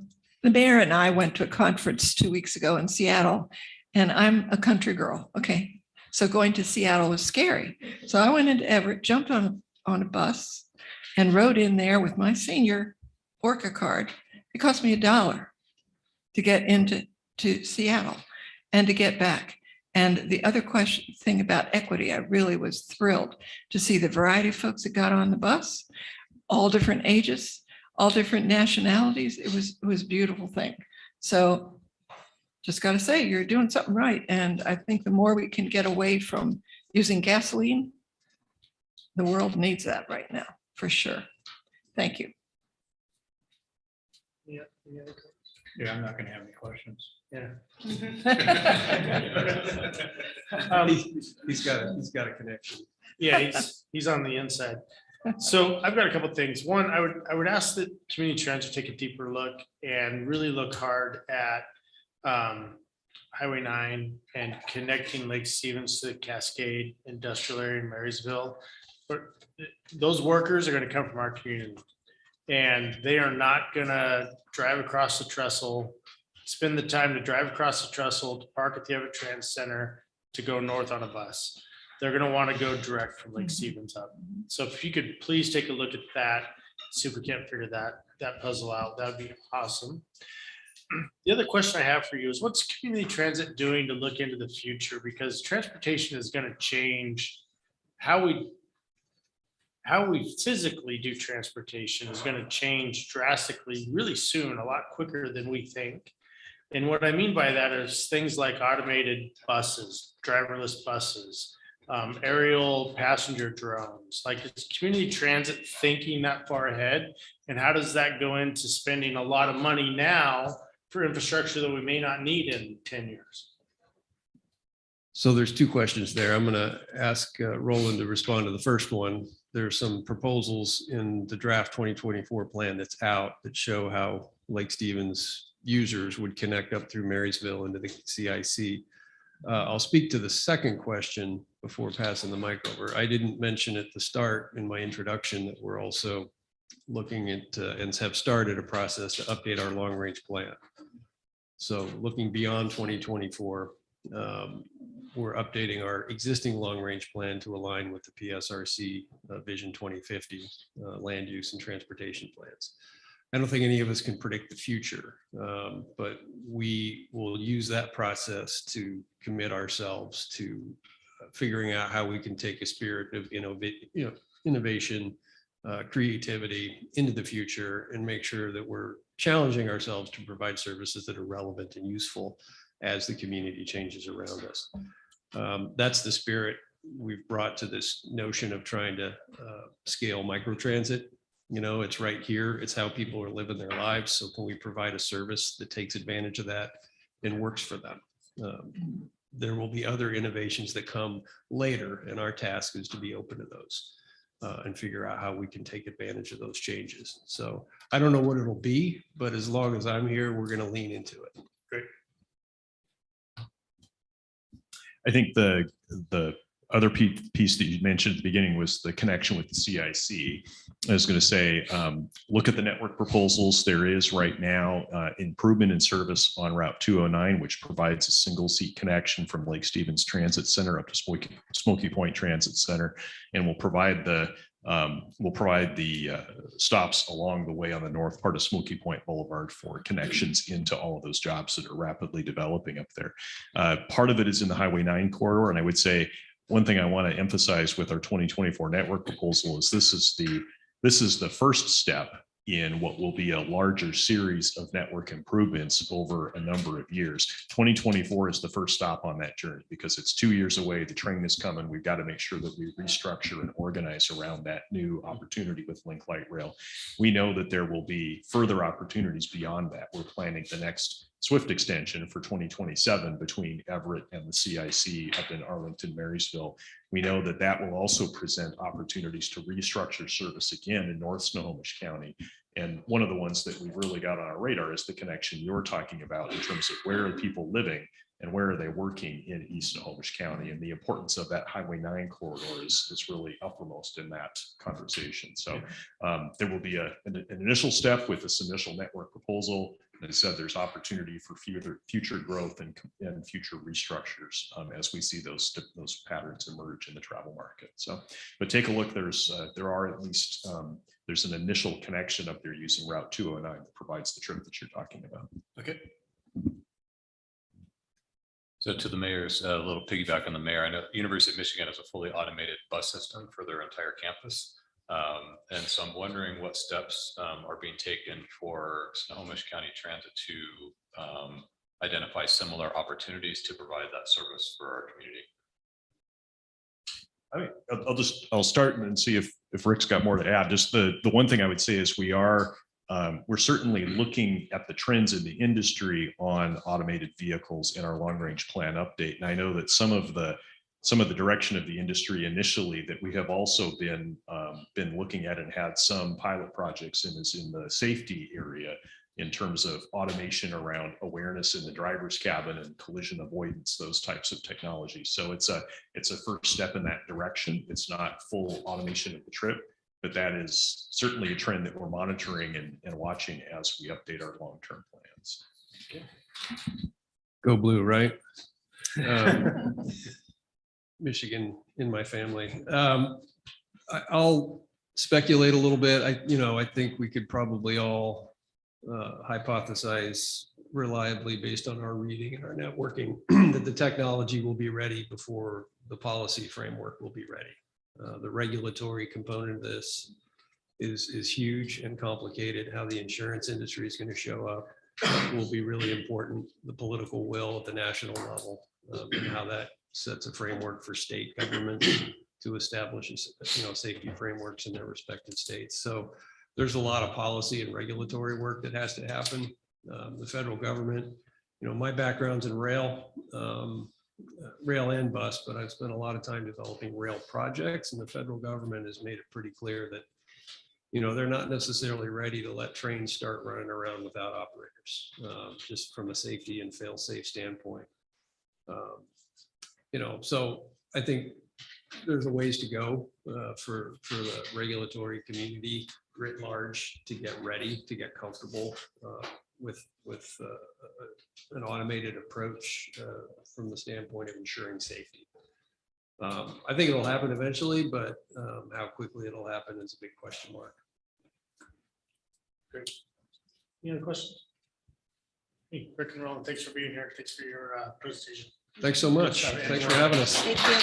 mayor and I went to a conference 2 weeks ago in Seattle, and I'm a country girl. Okay. So going to Seattle was scary. So I went into Everett, jumped on a bus and rode in there with my senior Orca card. It cost me $1 to get into Seattle and to get back. And the other thing about equity, I really was thrilled to see the variety of folks that got on the bus, all different ages, all different nationalities. It was a beautiful thing. So just got to say, you're doing something right. And I think the more we can get away from using gasoline, the world needs that right now, for sure. Thank you. Yeah. Yeah, I'm not gonna have any questions. Yeah. He's got a connection. Yeah, he's on the inside. So I've got a couple of things. One, I would ask that community transit take a deeper look and really look hard at Highway 9 and connecting Lake Stevens to the Cascade industrial area in Marysville. But those workers are going to come from our community, and they are not going to drive across the trestle, spend the time to drive across the trestle, to park at the Everett Trans Center, to go north on a bus. They're going to want to go direct from Lake Stevens up. So if you could please take a look at that, see if we can't figure that puzzle out, that would be awesome. The other question I have for you is, what's community transit doing to look into the future? Because transportation is going to change. How we physically do transportation is going to change drastically really soon, a lot quicker than we think. And what I mean by that is things like automated buses, driverless buses, aerial passenger drones. Like, is community transit thinking that far ahead? And how does that go into spending a lot of money now for infrastructure that we may not need in 10 years? So there's two questions there. I'm going to ask Roland to respond to the first one. There's some proposals in the draft 2024 plan that's out that show how Lake Stevens users would connect up through Marysville into the CIC. I'll speak to the second question before passing the mic over. I didn't mention at the start in my introduction that we're also looking at and have started a process to update our long-range plan. So looking beyond 2024, we're updating our existing long-range plan to align with the PSRC Vision 2050 land use and transportation plans. I don't think any of us can predict the future, but we will use that process to commit ourselves to figuring out how we can take a spirit of innovation, creativity into the future and make sure that we're challenging ourselves to provide services that are relevant and useful as the community changes around us. That's the spirit we've brought to this notion of trying to scale microtransit. It's right here. It's how people are living their lives. So can we provide a service that takes advantage of that and works for them? There will be other innovations that come later, and our task is to be open to those and figure out how we can take advantage of those changes. So I don't know what it'll be, but as long as I'm here, we're going to lean into it. Great. I think the other piece that you mentioned at the beginning was the connection with the CIC. I was going to say, look at the network proposals. There is right now improvement in service on Route 209, which provides a single seat connection from Lake Stevens Transit Center up to Smoky Point Transit Center, and will provide the stops along the way on the north part of Smoky Point Boulevard for connections into all of those jobs that are rapidly developing up there. Part of it is in the Highway 9 corridor, and I would say one thing I want to emphasize with our 2024 network proposal is this is the first step in what will be a larger series of network improvements over a number of years. 2024 is the first stop on that journey because it's 2 years away. The train is coming. We've got to make sure that we restructure and organize around that new opportunity with Link Light Rail. We know that there will be further opportunities beyond that. We're planning the next Swift extension for 2027 between Everett and the CIC up in Arlington, Marysville. We know that that will also present opportunities to restructure service again in North Snohomish County And one of the ones that we've really got on our radar is the connection you're talking about in terms of where are people living and where are they working in East Snohomish County, and the importance of that Highway 9 corridor is really uppermost in that conversation. So there will be an initial step with this initial network proposal. As I said, there's opportunity for future growth and future restructures as we see those patterns emerge in the travel market. So, but take a look. There are at least there's an initial connection up there using Route 209 that provides the trip that you're talking about. Okay. So to the mayor's, a little piggyback on the mayor, I know University of Michigan has a fully automated bus system for their entire campus. And so I'm wondering what steps are being taken for Snohomish County Transit to identify similar opportunities to provide that service for our community. I mean, I'll start and see if Rick's got more to add. Just the one thing I would say is we're certainly looking at the trends in the industry on automated vehicles in our long range plan update. And I know that some of the direction of the industry initially that we have also been looking at and had some pilot projects in is in the safety area in terms of automation around awareness in the driver's cabin and collision avoidance, those types of technologies. So it's a first step in that direction. It's not full automation of the trip, but that is certainly a trend that we're monitoring and watching as we update our long-term plans. Okay. Go blue, right? Michigan in my family. I'll speculate a little bit. I think we could probably all hypothesize reliably based on our reading and our networking that the technology will be ready before the policy framework will be ready. The regulatory component of this is huge and complicated. How the insurance industry is going to show up will be really important. The political will at the national level and how that sets a framework for state governments to establish, safety frameworks in their respective states. So there's a lot of policy and regulatory work that has to happen. The federal government, my background's in rail and bus, but I've spent a lot of time developing rail projects, and the federal government has made it pretty clear that, they're not necessarily ready to let trains start running around without operators, just from a safety and fail-safe standpoint. So I think there's a ways to go for the regulatory community writ large to get ready, to get comfortable with an automated approach from the standpoint of ensuring safety. I think it'll happen eventually, but how quickly it'll happen is a big question mark. Great. Any other questions? Hey, Rick and Roland, thanks for being here. Thanks for your presentation. Thanks so much. Thanks for having us. Thank you.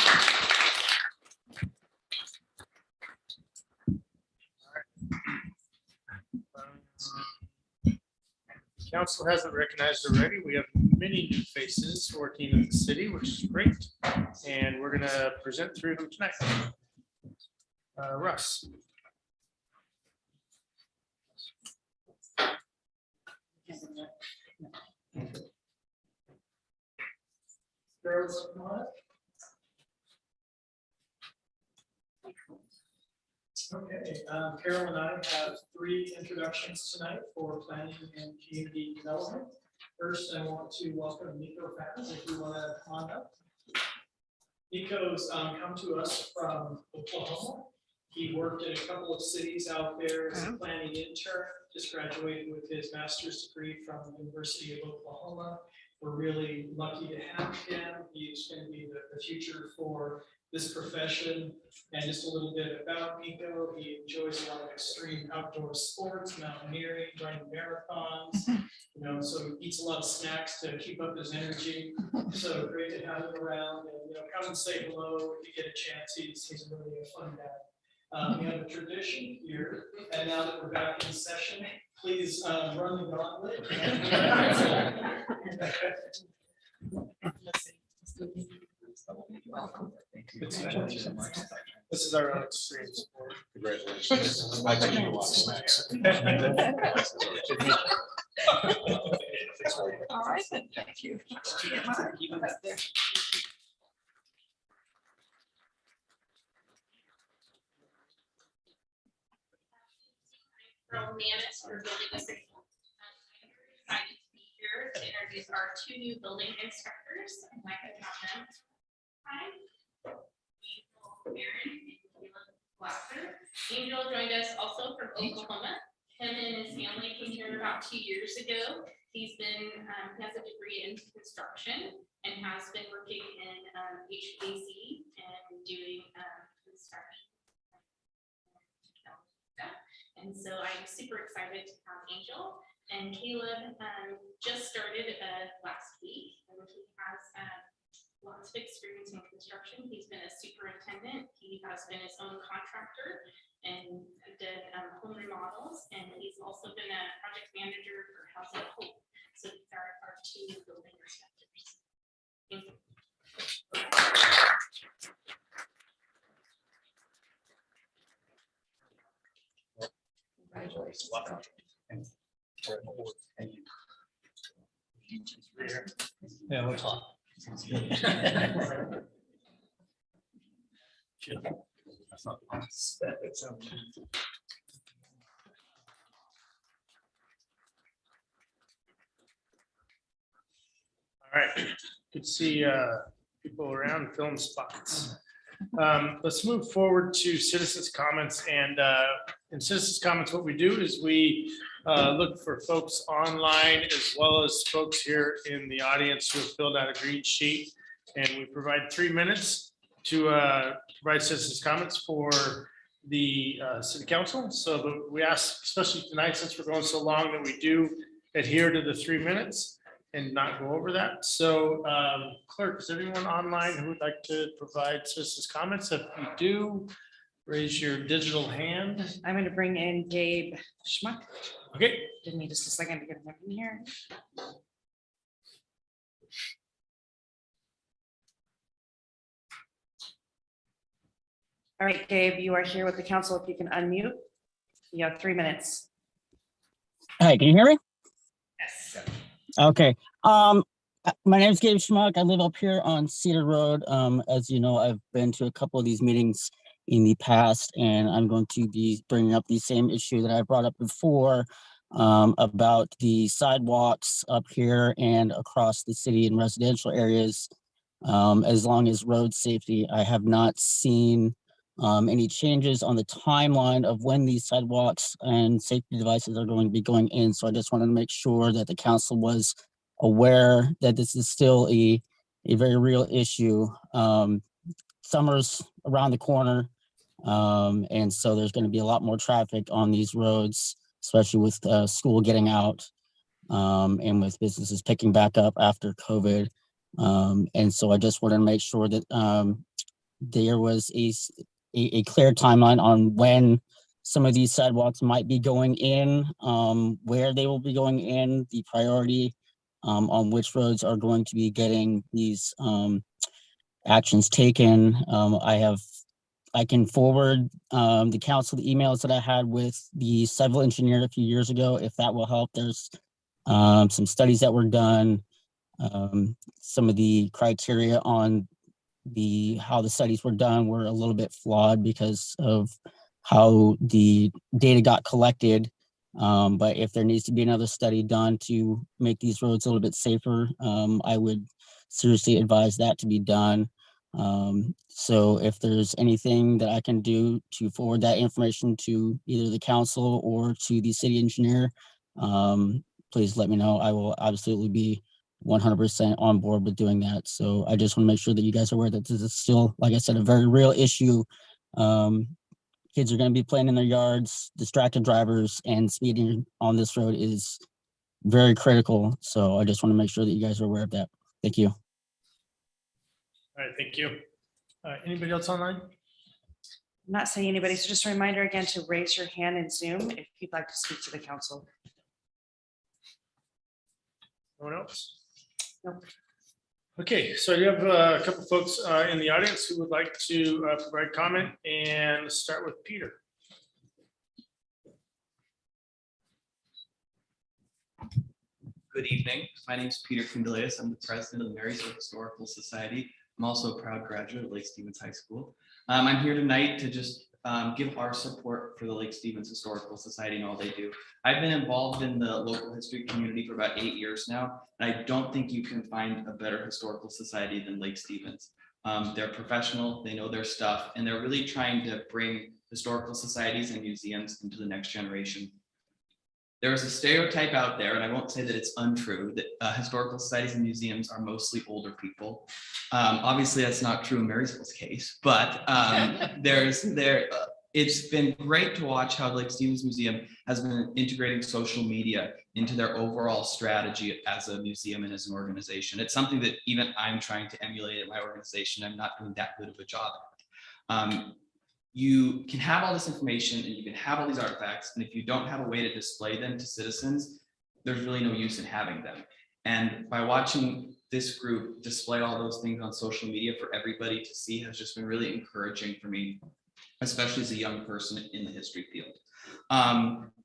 Council hasn't recognized already. We have many new faces working in the city, which is great. And we're going to present through them tonight. Russ. Okay, Carol and I have 3 introductions tonight for planning and community development. First, I want to welcome Nico Fattis, if you want to come on up. Nico's come to us from Oklahoma. He worked in a couple of cities out there as a planning intern, just graduated with his master's degree from the University of Oklahoma. We're really lucky to have him. He's going to be the future for this profession. And just a little bit about Nico, he enjoys a lot of extreme outdoor sports, mountaineering, running marathons, so he eats a lot of snacks to keep up his energy. So great to have him around, and come and say hello if you get a chance. He's really a fun guy. We have a tradition here, and now that we're back in session, please run the gauntlet. Welcome. Thank you so much. This is our own extreme support. Congratulations. I took you a lot of snacks. All right, then, thank you. Keep them back there. Earl Manis for building official. I'm excited to be here to introduce our two new building instructors. And I can have them. Hi. Angel joined us also from Oklahoma. Him and his family came here about 2 years ago. He's been, he has a degree in construction and has been working in HVAC and doing construction. And so I'm super excited to have Angel, and Caleb just started last week, and he has lots of experience in construction. He's been a superintendent. He has been his own contractor and did home remodels, and he's also been a project manager for Housing Hope. So these are our two building inspectors. Thank you. Congratulations. Thank you. Yeah, we'll talk. All right, good to see people around film spots. Let's move forward to citizens' comments, and in citizens' comments, what we do is we look for folks online as well as folks here in the audience who have filled out a green sheet, and we provide 3 minutes to provide citizens' comments for the city council. So but we ask, especially tonight, since we're going so long, that we do adhere to the 3 minutes and not go over that. So clerk, is there anyone online who would like to provide citizens' comments? If you do, raise your digital hand. I'm going to bring in Gabe Schmuck. Okay. Give me just a second to get him in here. All right, Gabe, you are here with the council. If you can unmute, you have 3 minutes. Hi, can you hear me? Yes. Okay. My name is Gabe Schmuck. I live up here on Cedar Road. As you know, I've been to a couple of these meetings in the past, and I'm going to be bringing up the same issue that I brought up before about the sidewalks up here and across the city in residential areas. As long as road safety, I have not seen any changes on the timeline of when these sidewalks and safety devices are going to be going in. So I just wanted to make sure that the council was aware that this is still a very real issue. Summer's around the corner. And so there's going to be a lot more traffic on these roads, especially with school getting out and with businesses picking back up after COVID. And so I just wanted to make sure that there was a clear timeline on when some of these sidewalks might be going in, where they will be going in, the priority on which roads are going to be getting these actions taken. I can forward the council the emails that I had with the civil engineer a few years ago, if that will help. There's some studies that were done, some of the criteria on how the studies were done were a little bit flawed because of how the data got collected. But if there needs to be another study done to make these roads a little bit safer, I would seriously advise that to be done. So if there's anything that I can do to forward that information to either the council or to the city engineer, please let me know. I will absolutely be 100% on board with doing that. So I just want to make sure that you guys are aware that this is still, like I said, a very real issue. Kids are going to be playing in their yards, distracted drivers, and speeding on this road is very critical. So I just want to make sure that you guys are aware of that. Thank you. All right, thank you. Anybody else online? I'm not saying anybody, so just a reminder again to raise your hand in Zoom if you'd like to speak to the council. No one else? Nope. Okay, so I do have a couple folks in the audience who would like to provide comment, and let's start with Peter. Good evening. My name is Peter Candelius. I'm the president of the Marysville Historical Society. I'm also a proud graduate of Lake Stevens High School. I'm here tonight to just give our support for the Lake Stevens Historical Society and all they do. I've been involved in the local history community for about 8 years now, and I don't think you can find a better historical society than Lake Stevens. They're professional, they know their stuff, and they're really trying to bring historical societies and museums into the next generation. There is a stereotype out there, and I won't say that it's untrue, that historical societies and museums are mostly older people. Obviously, that's not true in Marysville's case, but it's been great to watch how Lake Stevens Museum has been integrating social media into their overall strategy as a museum and as an organization. It's something that even I'm trying to emulate at my organization. I'm not doing that good of a job at. You can have all this information and you can have all these artifacts, and if you don't have a way to display them to citizens, there's really no use in having them. And by watching this group display all those things on social media for everybody to see has just been really encouraging for me, especially as a young person in the history field.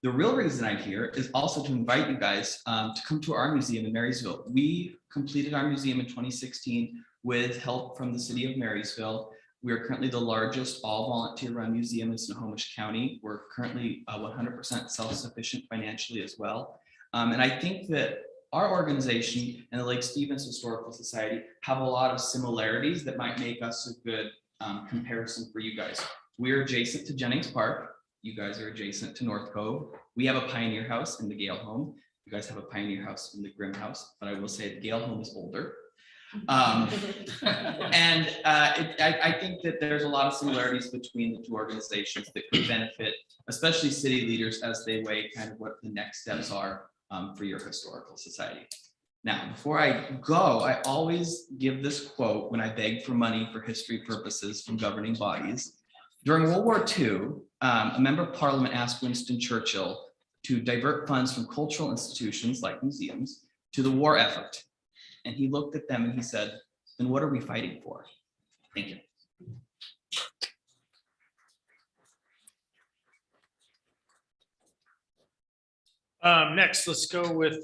The real reason I'm here is also to invite you guys to come to our museum in Marysville. We completed our museum in 2016 with help from the city of Marysville. We are currently the largest all-volunteer-run museum in Snohomish County. We're currently 100% self-sufficient financially as well. And I think that our organization and the Lake Stevens Historical Society have a lot of similarities that might make us a good comparison for you guys. We're adjacent to Jennings Park. You guys are adjacent to North Cove. We have a pioneer house in the Gale home. You guys have a pioneer house in the Grimm house, but I will say the Gale home is older. I think that there's a lot of similarities between the two organizations that could benefit, especially city leaders as they weigh kind of what the next steps are for your historical society. Now, before I go, I always give this quote when I beg for money for history purposes from governing bodies. During World War II, a member of parliament asked Winston Churchill to divert funds from cultural institutions like museums to the war effort. And he looked at them and he said, then what are we fighting for? Thank you. Next, let's go with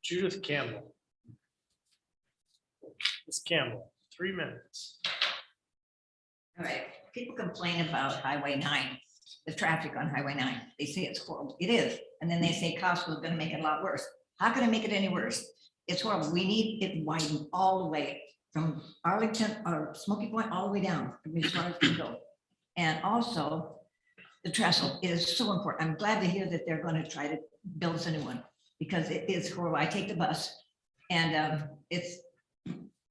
Judith Campbell. Ms. Campbell, 3 minutes. All right, people complain about Highway 9, the traffic on Highway 9. They say it's horrible. It is. And then they say Costco is going to make it a lot worse. How can I make it any worse? It's horrible. We need it widened all the way from Arlington or Smoky Point all the way down as far as we go. And also the trestle is so important. I'm glad to hear that they're going to try to build us a new one because it is horrible. I take the bus and it's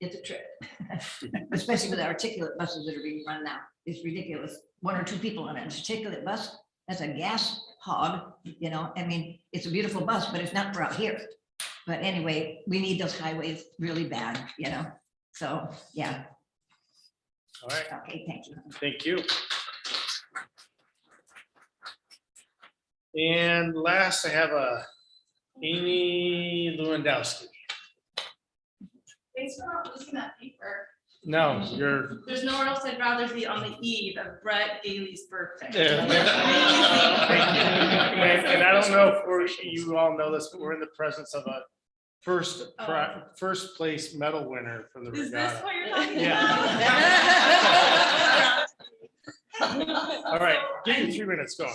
a trip, especially with the articulate buses that are being run now. It's ridiculous. 1 or 2 people on an articulate bus, that's a gas hog, you know. I mean, it's a beautiful bus, but it's not for out here. But anyway, we need those highways really bad, you know. So yeah. All right. Okay, thank you. Thank you. And last, I have Amy Lewandowski. Thanks for not losing that paper. No, you're. There's nowhere else I'd rather be on the eve of Brett Gailey's birthday. Yeah. And I don't know if you all know this, but we're in the presence of a first place medal winner from the regatta. Is this what you're talking about? All right, give you 3 minutes, go.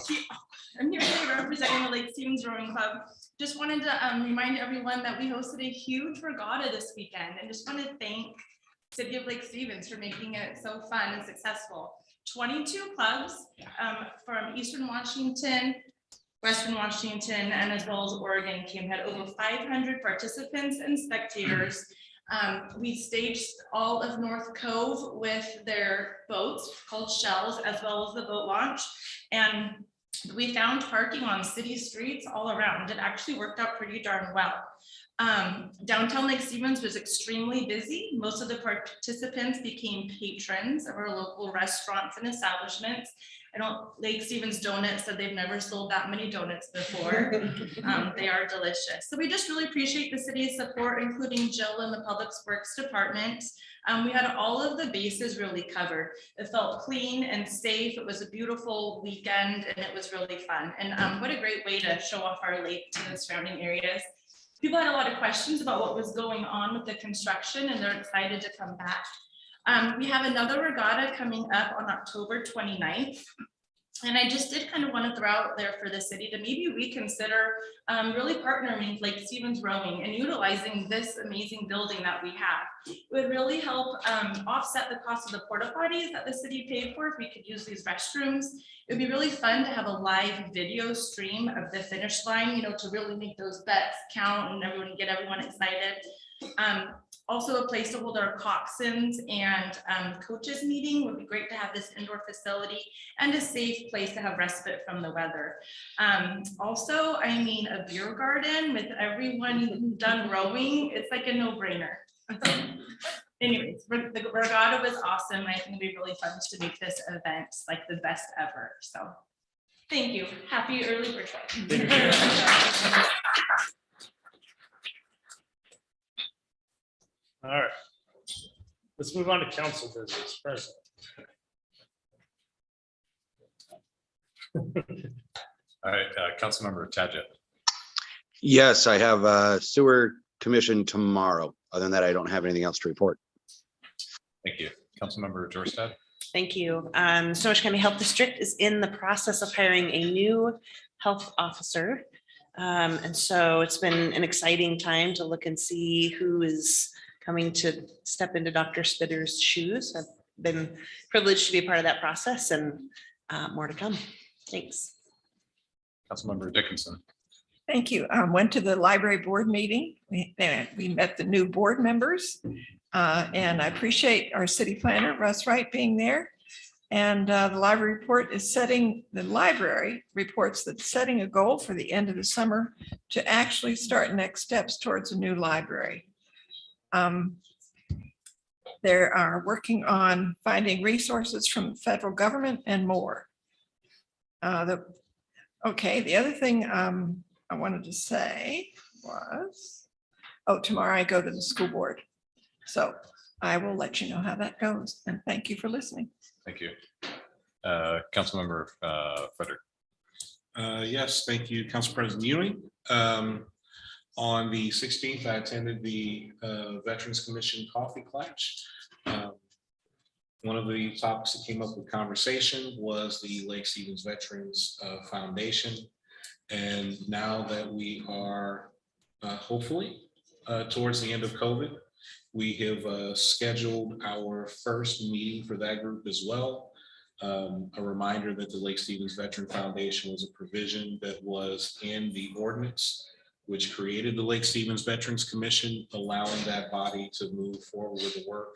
I'm here today representing the Lake Stevens Rowing Club. Just wanted to remind everyone that we hosted a huge regatta this weekend and just want to thank City of Lake Stevens for making it so fun and successful. 22 clubs from Eastern Washington, Western Washington, and as well as Oregon came, had over 500 participants and spectators. We staged all of North Cove with their boats called Shells, as well as the boat launch. And we found parking on city streets all around. It actually worked out pretty darn well. Downtown Lake Stevens was extremely busy. Most of the participants became patrons of our local restaurants and establishments. I know Lake Stevens Donuts said they've never sold that many donuts before. They are delicious. So we just really appreciate the city's support, including Jill and the Public Works Department. We had all of the bases really covered. It felt clean and safe. It was a beautiful weekend and it was really fun. And what a great way to show off our lake to the surrounding areas. People had a lot of questions about what was going on with the construction and they're excited to come back. We have another regatta coming up on October 29th. And I just did kind of want to throw out there for the city to maybe reconsider really partnering with Lake Stevens Rowing and utilizing this amazing building that we have. It would really help offset the cost of the porta potties that the city paid for if we could use these restrooms. It would be really fun to have a live video stream of the finish line, you know, to really make those bets count and get everyone excited. Also a place to hold our coxswains and coaches meeting. Would be great to have this indoor facility and a safe place to have respite from the weather. Also, I mean, a beer garden with everyone done rowing, it's like a no-brainer. Anyways, the regatta was awesome. I think it'd be really fun to make this event like the best ever. So thank you. Happy early birthday. All right. Let's move on to council business. President. All right, Councilmember Tadjet. Yes, I have a sewer commission tomorrow. Other than that, I don't have anything else to report. Thank you. Councilmember Jorstad. Thank you. Snohomish County Health District is in the process of hiring a new health officer. And so it's been an exciting time to look and see who is coming to step into Dr. Spitter's shoes. I've been privileged to be a part of that process and more to come. Thanks. Councilmember Dickinson. Thank you. Went to the library board meeting. We met the new board members. And I appreciate our city planner, Russ Wright, being there. And the library reports that setting a goal for the end of the summer to actually start next steps towards a new library. They are working on finding resources from the federal government and more. The other thing I wanted to say was, tomorrow I go to the school board. So I will let you know how that goes. And thank you for listening. Thank you. Councilmember Frederick. Yes, thank you, Council President Ewing. On the 16th, I attended the Veterans Commission Coffee Klatch. One of the topics that came up with conversation was the Lake Stevens Veterans Foundation. And now that we are hopefully towards the end of COVID, we have scheduled our first meeting for that group as well. A reminder that the Lake Stevens Veteran Foundation was a provision that was in the ordinance which created the Lake Stevens Veterans Commission, allowing that body to move forward with the work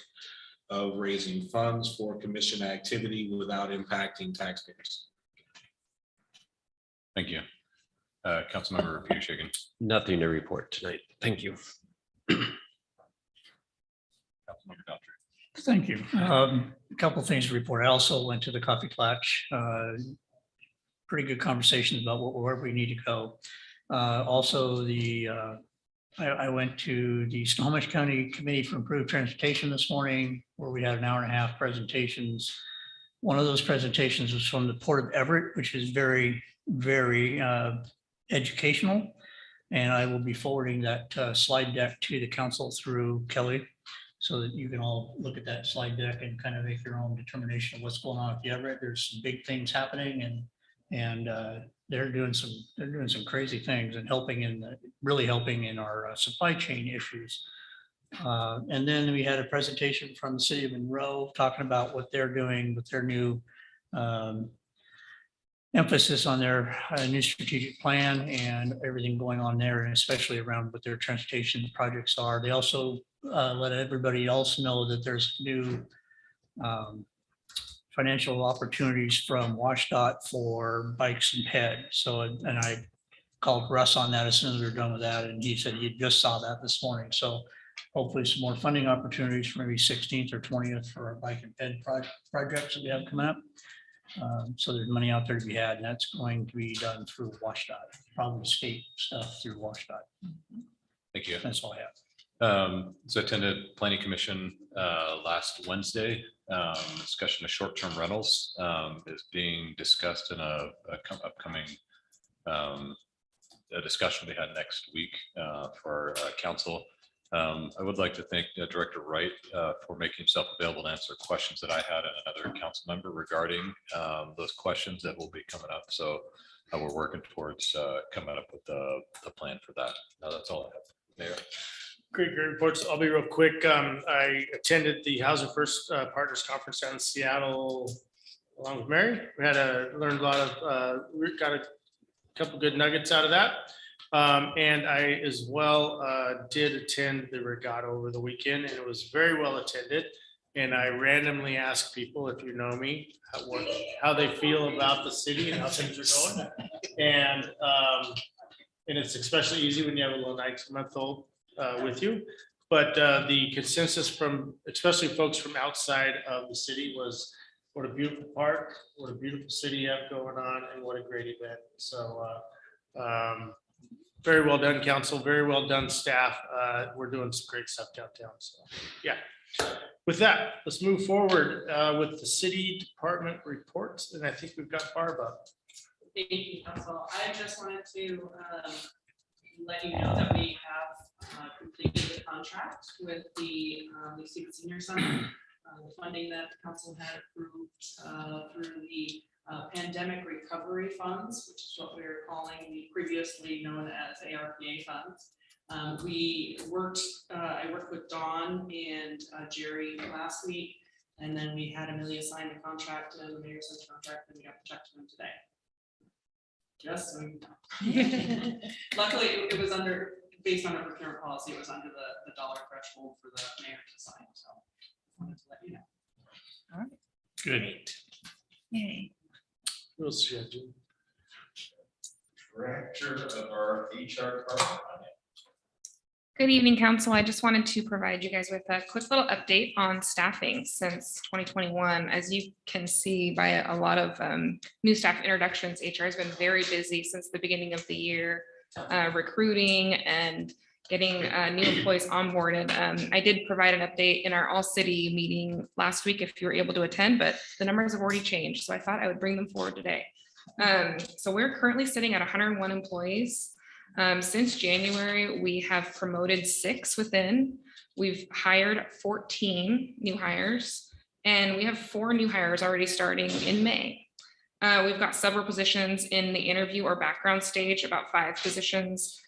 of raising funds for commission activity without impacting taxpayers. Thank you. Councilmember Peter Shagan. Nothing to report tonight. Thank you. Councilmember Daughtry. Thank you. A couple of things to report. I also went to the coffee klatch. Pretty good conversations about where we need to go. Also, I went to the Snohomish County Committee for Improved Transportation this morning, where we had an hour and a half presentations. One of those presentations was from the Port of Everett, which is very, very educational. And I will be forwarding that slide deck to the council through Kelly, so that you can all look at that slide deck and kind of make your own determination of what's going on with the Everett. There's some big things happening, and they're doing some crazy things and really helping in our supply chain issues. And then we had a presentation from the city of Monroe talking about what they're doing with their new emphasis on their new strategic plan and everything going on there, and especially around what their transportation projects are. They also let everybody else know that there's new financial opportunities from WashDOT for bikes and ped. So, and I called Russ on that as soon as we were done with that, and he said he just saw that this morning. So hopefully some more funding opportunities for maybe 16th or 20th for our bike and ped projects that we have coming up. So there's money out there to be had, and that's going to be done through WashDOT, probably state stuff through WashDOT. Thank you. That's all I have. So I attended Planning Commission last Wednesday. Discussion of short-term rentals is being discussed in a upcoming a discussion we had next week for council. I would like to thank Director Wright for making himself available to answer questions that I had and another council member regarding those questions that will be coming up. So we're working towards coming up with the plan for that. That's all I have. Mayor. Great reports. I'll be real quick. I attended the Housing First Partners Conference down in Seattle along with Mary. We had learned a lot of, got a couple good nuggets out of that. And I as well did attend the regatta over the weekend, and it was very well attended. And I randomly asked people, if you know me, how they feel about the city and how things are going. And it's especially easy when you have a little 19-month-old with you. But the consensus from, especially folks from outside of the city, was what a beautiful park, what a beautiful city you have going on, and what a great event. So very well done, council. Very well done, staff. We're doing some great stuff downtown. So yeah. With that, let's move forward with the city department reports. And I think we've got Barb up. Thank you, council. I just wanted to let you know that we have completed the contract with the Student Senior Center. The funding that the council had approved through the pandemic recovery funds, which is what we were calling the previously known as ARPA funds. I worked with Dawn and Jerry last week, and then we had Amelia sign the contract and the mayor signed the contract, and we got the check to them today. Yes. Luckily, it was based on our procurement policy, it was under the dollar threshold for the mayor to sign. So I wanted to let you know. All right. Good. Yay. What else you got, Jim? Director of our HR department. Good evening, council. I just wanted to provide you guys with a quick little update on staffing since 2021. As you can see by a lot of new staff introductions, HR has been very busy since the beginning of the year, recruiting and getting new employees onboarded. I did provide an update in our all city meeting last week if you were able to attend, but the numbers have already changed. So I thought I would bring them forward today. So we're currently sitting at 101 employees. Since January, we have promoted 6 within. We've hired 14 new hires, and we have 4 new hires already starting in May. We've got several positions in the interview or background stage, about 5 positions,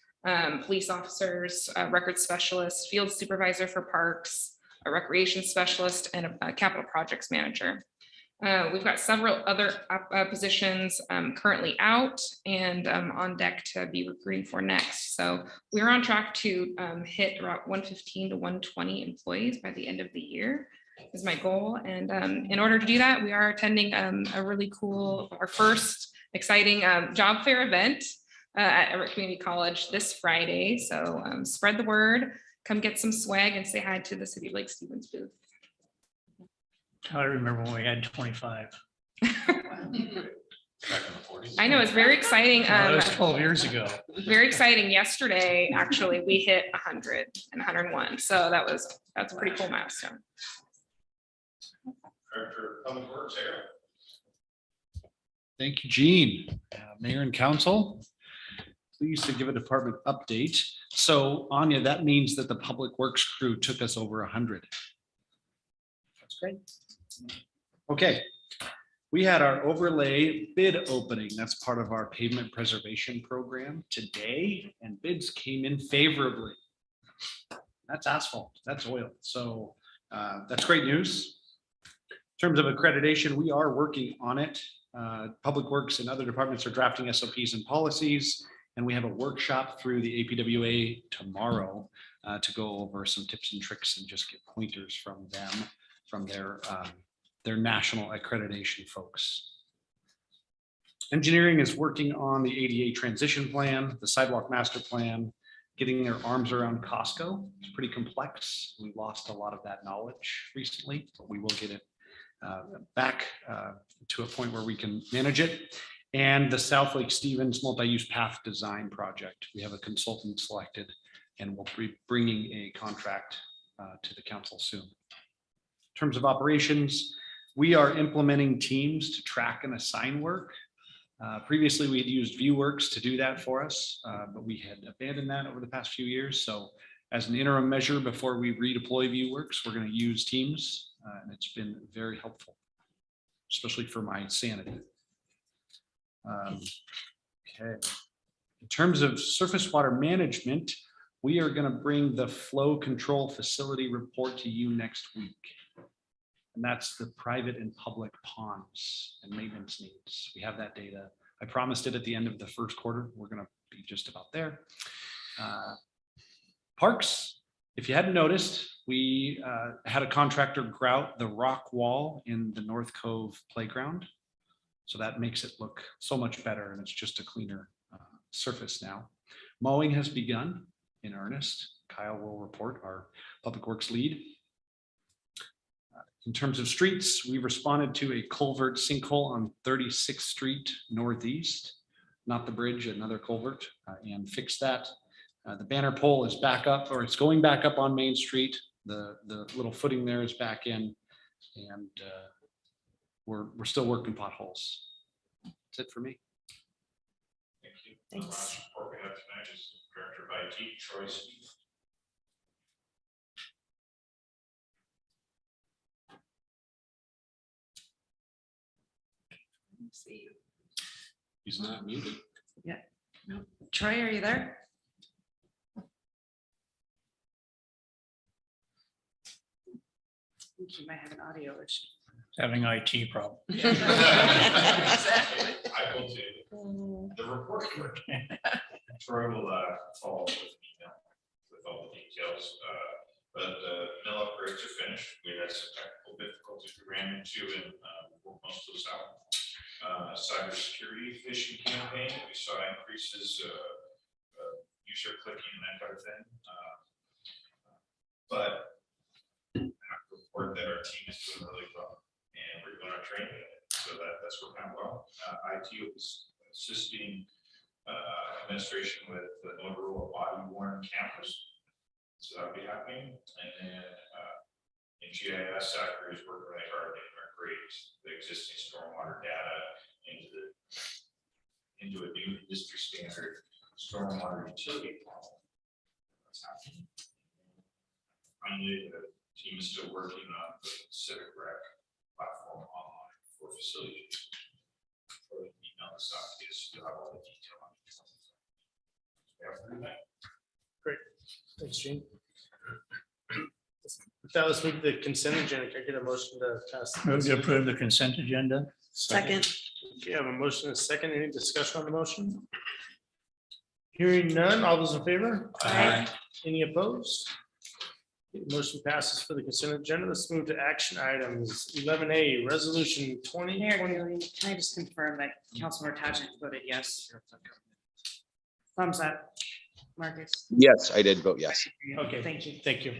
police officers, record specialists, field supervisor for parks, a recreation specialist, and a capital projects manager. We've got several other positions currently out and on deck to be recruiting for next. So we're on track to hit about 115 to 120 employees by the end of the year is my goal. And in order to do that, we are attending a really cool, our first exciting job fair event at Everett Community College this Friday. So spread the word, come get some swag and say hi to the City of Lake Stevens booth. I remember when we had 25. I know, it's very exciting. That was 12 years ago. Very exciting. Yesterday, actually, we hit 100 and 101. So that's a pretty cool milestone. Director of Public Works, Aaron. Thank you, Gene. Mayor and council, pleased to give a department update. So Anya, that means that the Public Works crew took us over 100. That's great. Okay, we had our overlay bid opening. That's part of our pavement preservation program today, and bids came in favorably. That's asphalt, that's oil. So that's great news. In terms of accreditation, we are working on it. Public Works and other departments are drafting SOPs and policies, and we have a workshop through the APWA tomorrow to go over some tips and tricks and just get pointers from them, from their national accreditation folks. Engineering is working on the ADA transition plan, the sidewalk master plan, getting their arms around Costco. It's pretty complex. We lost a lot of that knowledge recently, but we will get it back to a point where we can manage it. And the South Lake Stevens multi-use path design project. We have a consultant selected and we'll be bringing a contract to the council soon. In terms of operations, we are implementing teams to track and assign work. Previously, we had used ViewWorks to do that for us, but we had abandoned that over the past few years. So as an interim measure before we redeploy ViewWorks, we're going to use Teams, and it's been very helpful, especially for my sanity. Okay. In terms of surface water management, we are going to bring the flow control facility report to you next week. And that's the private and public ponds and maintenance needs. We have that data. I promised it at the end of the first quarter. We're going to be just about there. Parks, if you hadn't noticed, we had a contractor grout the rock wall in the North Cove playground. So that makes it look so much better, and it's just a cleaner surface now. Mowing has begun in earnest. Kyle will report, our Public Works lead. In terms of streets, we responded to a culvert sinkhole on 36th Street Northeast, not the bridge, another culvert, and fixed that. The banner pole is back up, or it's going back up on Main Street. The little footing there is back in, and we're still working potholes. That's it for me. Thank you. Thanks. The last report we have tonight is Director of IT, Troy Steve. See. He's not muted. Yeah. No. Troy, are you there? I think you might have an audio issue. Having IT problem. Exactly. I will do the report. Troy will follow up with an email with all the details. But the mill upgrades are finished. We had some technical difficulties we ran into and worked most of those out. Cybersecurity phishing campaign, we saw increases, user clicking and that kind of thing. But I have to report that our team is doing really well, and we're doing our training, so that's working out well. IT was assisting administration with the overall body worn cameras, so that'll be happening. And then in GIS, Zachary is working really hard to integrate the existing stormwater data into a new industry standard stormwater utility model. That's happening. Finally, the team is still working on the Civic Rec platform online for facilities. For the email this out is to have all the detail on it. Great. Thanks, Gene. With that, let's move to the consent agenda. Can I get a motion to pass? Move to approve the consent agenda. Second. Okay, I have a motion and a second. Any discussion on the motion? Hearing none. All those in favor? Aye. Any opposed? Okay, motion passes for the consent agenda. Let's move to action items. 11A, resolution 2020. Mayor Gailey, can I just confirm that Councilmember Tajik voted yes? Thumbs up. Marcus. Yes, I did vote yes. Okay, Thank you. Thank you.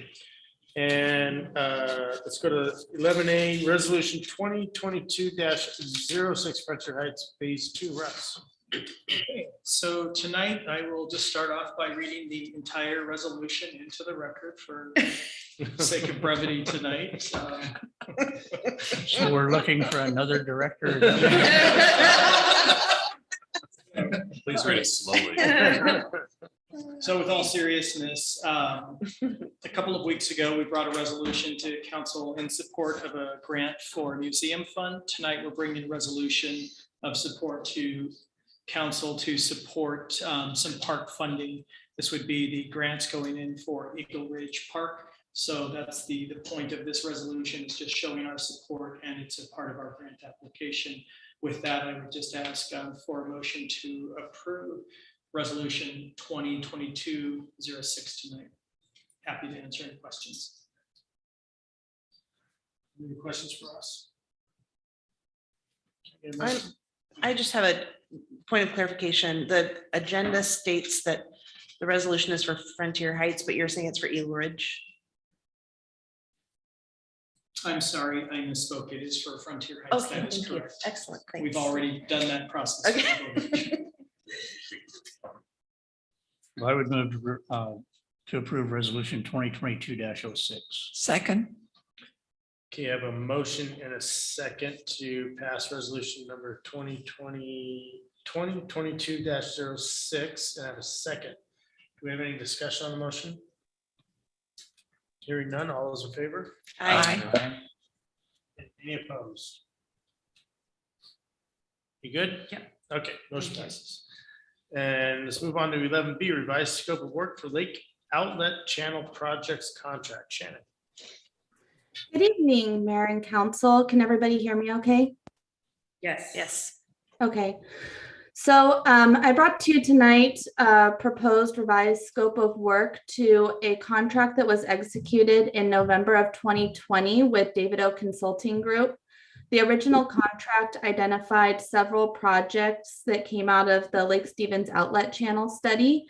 And let's go to 11A, resolution 2022-06, Frontier Heights Phase 2, Russ. Okay, so tonight I will just start off by reading the entire resolution into the record for sake of brevity tonight. So we're looking for another director. Please read it slowly. So with all seriousness, a couple of weeks ago, we brought a resolution to council in support of a grant for a museum fund. Tonight, we're bringing a resolution of support to council to support some park funding. This would be the grants going in for Eagle Ridge Park. So that's the point of this resolution, is just showing our support, and it's a part of our grant application. With that, I would just ask for a motion to approve resolution 2022-06 tonight. Happy to answer any questions. Any questions for us? I just have a point of clarification. The agenda states that the resolution is for Frontier Heights, but you're saying it's for Eagle Ridge. I'm sorry, I misspoke. It is for Frontier Heights. Okay, That is thank you. correct. Excellent. We've Thanks. already done that process. Okay. I would move to approve resolution 2022-06. Second. Okay, I have a motion and a second to pass resolution number 2022-06, and I have a second. Do we have any discussion on the motion? Hearing none, all those in favor? Aye. Any opposed? You good? Yeah. Okay, motion passes. And let's move on to 11B, revised scope of work for Lake Outlet Channel Projects Contract. Shannon. Good evening, Mayor and Council. Can everybody hear me okay? Yes. Yes. Okay. So I brought to you tonight a proposed revised scope of work to a contract that was executed in November of 2020 with David O Consulting Group. The original contract identified several projects that came out of the Lake Stevens Outlet Channel study.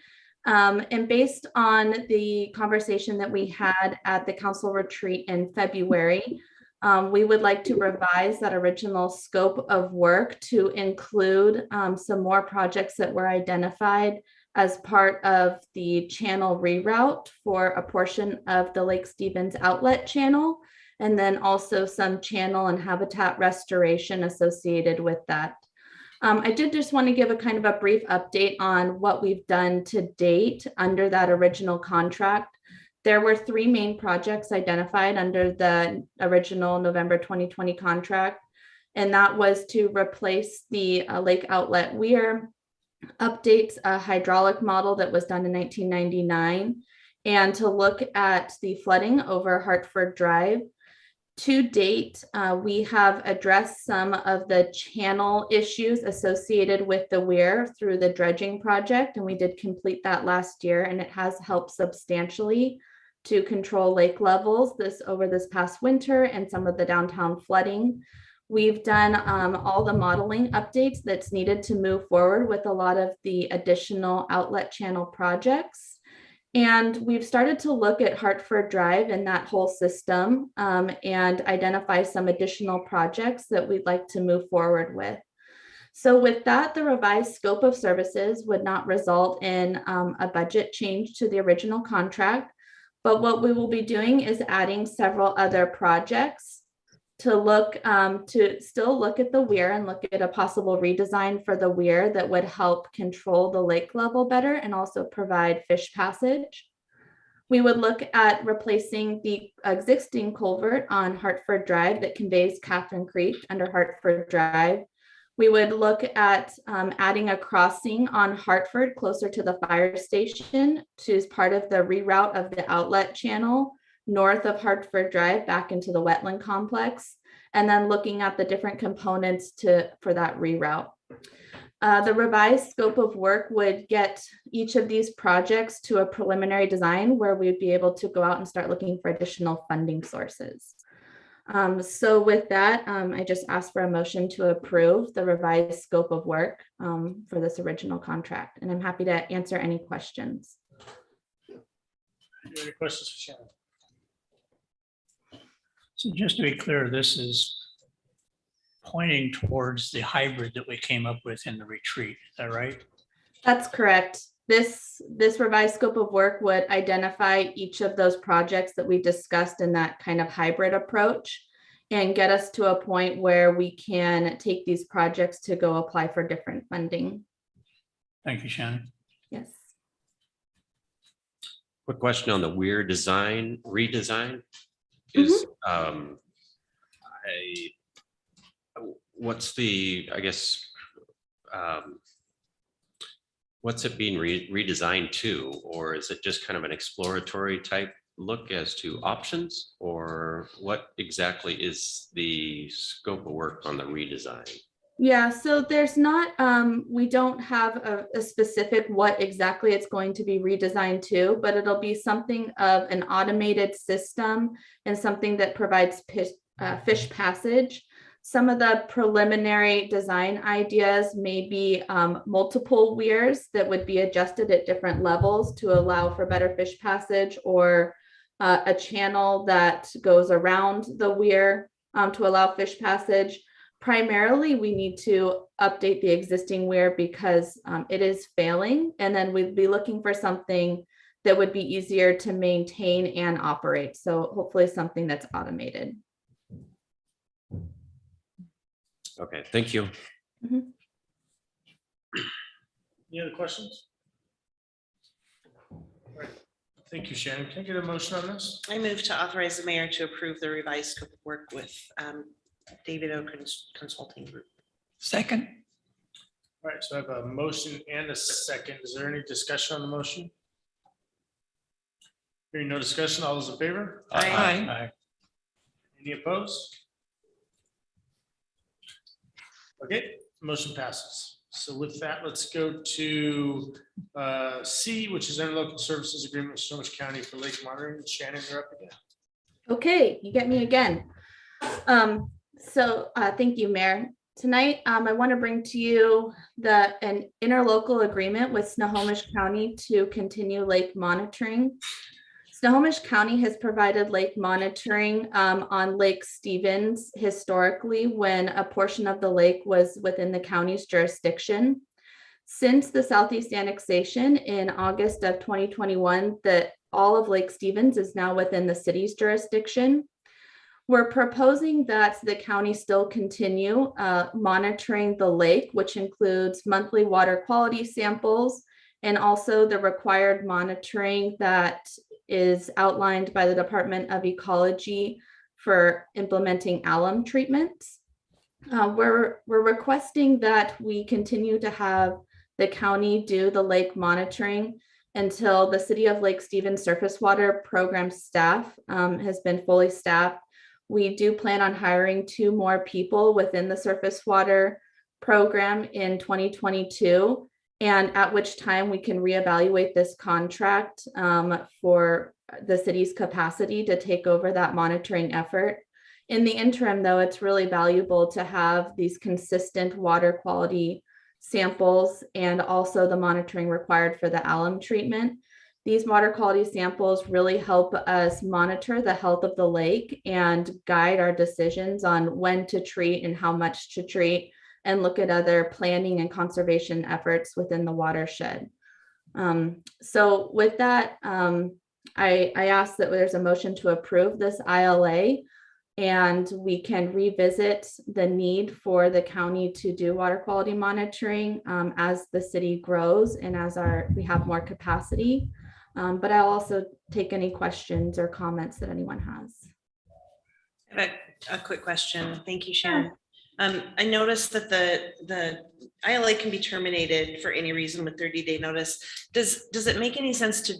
And based on the conversation that we had at the council retreat in February, we would like to revise that original scope of work to include some more projects that were identified as part of the channel reroute for a portion of the Lake Stevens Outlet Channel, and then also some channel and habitat restoration associated with that. I did just want to give a kind of a brief update on what we've done to date under that original contract. There were 3 main projects identified under the original November 2020 contract, and that was to replace the Lake Outlet Weir, updates a hydraulic model that was done in 1999, and to look at the flooding over Hartford Drive. To date, we have addressed some of the channel issues associated with the weir through the dredging project, and we did complete that last year, and it has helped substantially to control lake levels over this past winter and some of the downtown flooding. We've done all the modeling updates that's needed to move forward with a lot of the additional outlet channel projects. And we've started to look at Hartford Drive and that whole system and identify some additional projects that we'd like to move forward with. So with that, the revised scope of services would not result in a budget change to the original contract. But what we will be doing is adding several other projects to look to still look at the weir and look at a possible redesign for the weir that would help control the lake level better and also provide fish passage. We would look at replacing the existing culvert on Hartford Drive that conveys Catherine Creek under Hartford Drive. We would look at adding a crossing on Hartford closer to the fire station as part of the reroute of the outlet channel north of Hartford Drive back into the wetland complex, and then looking at the different components for that reroute. The revised scope of work would get each of these projects to a preliminary design where we'd be able to go out and start looking for additional funding sources. So with that, I just ask for a motion to approve the revised scope of work for this original contract, and I'm happy to answer any questions. Any questions for Shannon? So just to be clear, this is pointing towards the hybrid that we came up with in the retreat. Is that right? That's correct. This revised scope of work would identify each of those projects that we discussed in that kind of hybrid approach and get us to a point where we can take these projects to go apply for different funding. Thank you, Shannon. Yes. Quick question on the weir redesign is, what's the, I guess, what's it being redesigned to, or is it just kind of an exploratory type look as to options, or what exactly is the scope of work on the redesign? Yeah, so there's not, we don't have a specific what exactly it's going to be redesigned to, but it'll be something of an automated system and something that provides fish passage. Some of the preliminary design ideas may be multiple weirs that would be adjusted at different levels to allow for better fish passage, or a channel that goes around the weir to allow fish passage. Primarily, we need to update the existing weir because it is failing, and then we'd be looking for something that would be easier to maintain and operate. So hopefully something that's automated. Okay, thank you. Mhm. Any other questions? All right. Thank you, Shannon. Can I get a motion on this? I move to authorize the mayor to approve the revised scope of work with David O Consulting Group. Second. All right, so I have a motion and a second. Is there any discussion on the motion? Hearing no discussion, all those in favor? Aye. Any opposed? Okay, motion passes. So with that, let's go to C, which is interlocal services agreement with Snohomish County for lake monitoring. Shannon, you're up again. Okay, you get me again. Thank you, Mayor. Tonight, I want to bring to you an interlocal agreement with Snohomish County to continue lake monitoring. Snohomish County has provided lake monitoring on Lake Stevens historically when a portion of the lake was within the county's jurisdiction. Since the Southeast annexation in August of 2021, all of Lake Stevens is now within the city's jurisdiction. We're proposing that the county still continue monitoring the lake, which includes monthly water quality samples and also the required monitoring that is outlined by the Department of Ecology for implementing alum treatments. We're requesting that we continue to have the county do the lake monitoring until the City of Lake Stevens surface water program staff has been fully staffed. We do plan on hiring 2 more people within the surface water program in 2022, and at which time we can reevaluate this contract for the city's capacity to take over that monitoring effort. In the interim, though, it's really valuable to have these consistent water quality samples and also the monitoring required for the alum treatment. These water quality samples really help us monitor the health of the lake and guide our decisions on when to treat and how much to treat, and look at other planning and conservation efforts within the watershed. So with that, I ask that there's a motion to approve this ILA, and we can revisit the need for the county to do water quality monitoring as the city grows and as we have more capacity. But I'll also take any questions or comments that anyone has. I have a quick question. Thank you, Sharon. I noticed that the ILA can be terminated for any reason with 30-day notice. Does it make any sense to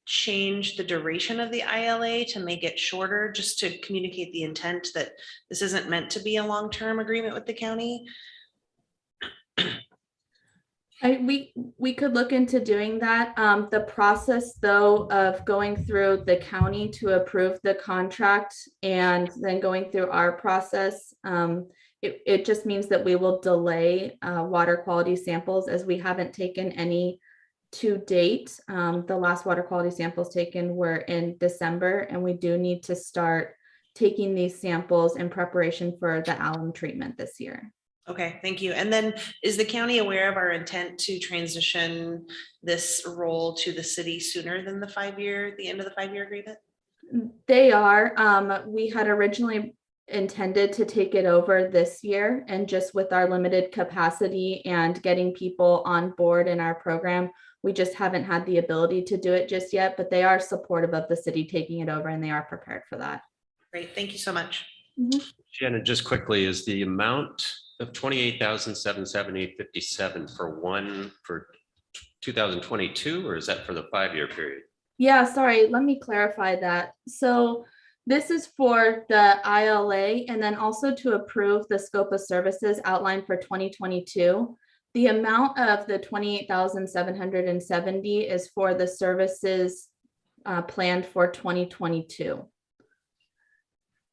change the duration of the ILA to make it shorter, just to communicate the intent that this isn't meant to be a long-term agreement with the county? We could look into doing that. The process, though, of going through the county to approve the contract and then going through our process, it just means that we will delay water quality samples, as we haven't taken any to date. The last water quality samples taken were in December, and we do need to start taking these samples in preparation for the alum treatment this year. Okay, thank you. And then is the county aware of our intent to transition this role to the city sooner than the end of the 5-year agreement? They are. We had originally intended to take it over this year, and just with our limited capacity and getting people on board in our program, we just haven't had the ability to do it just yet, but they are supportive of the city taking it over, and they are prepared for that. Great, thank you so much. Shannon, just quickly, is the amount of $28,778.57 for 2022, or is that for the 5-year period? Yeah, sorry, let me clarify that. So this is for the ILA, and then also to approve the scope of services outlined for 2022. The amount of the $28,770 is for the services planned for 2022.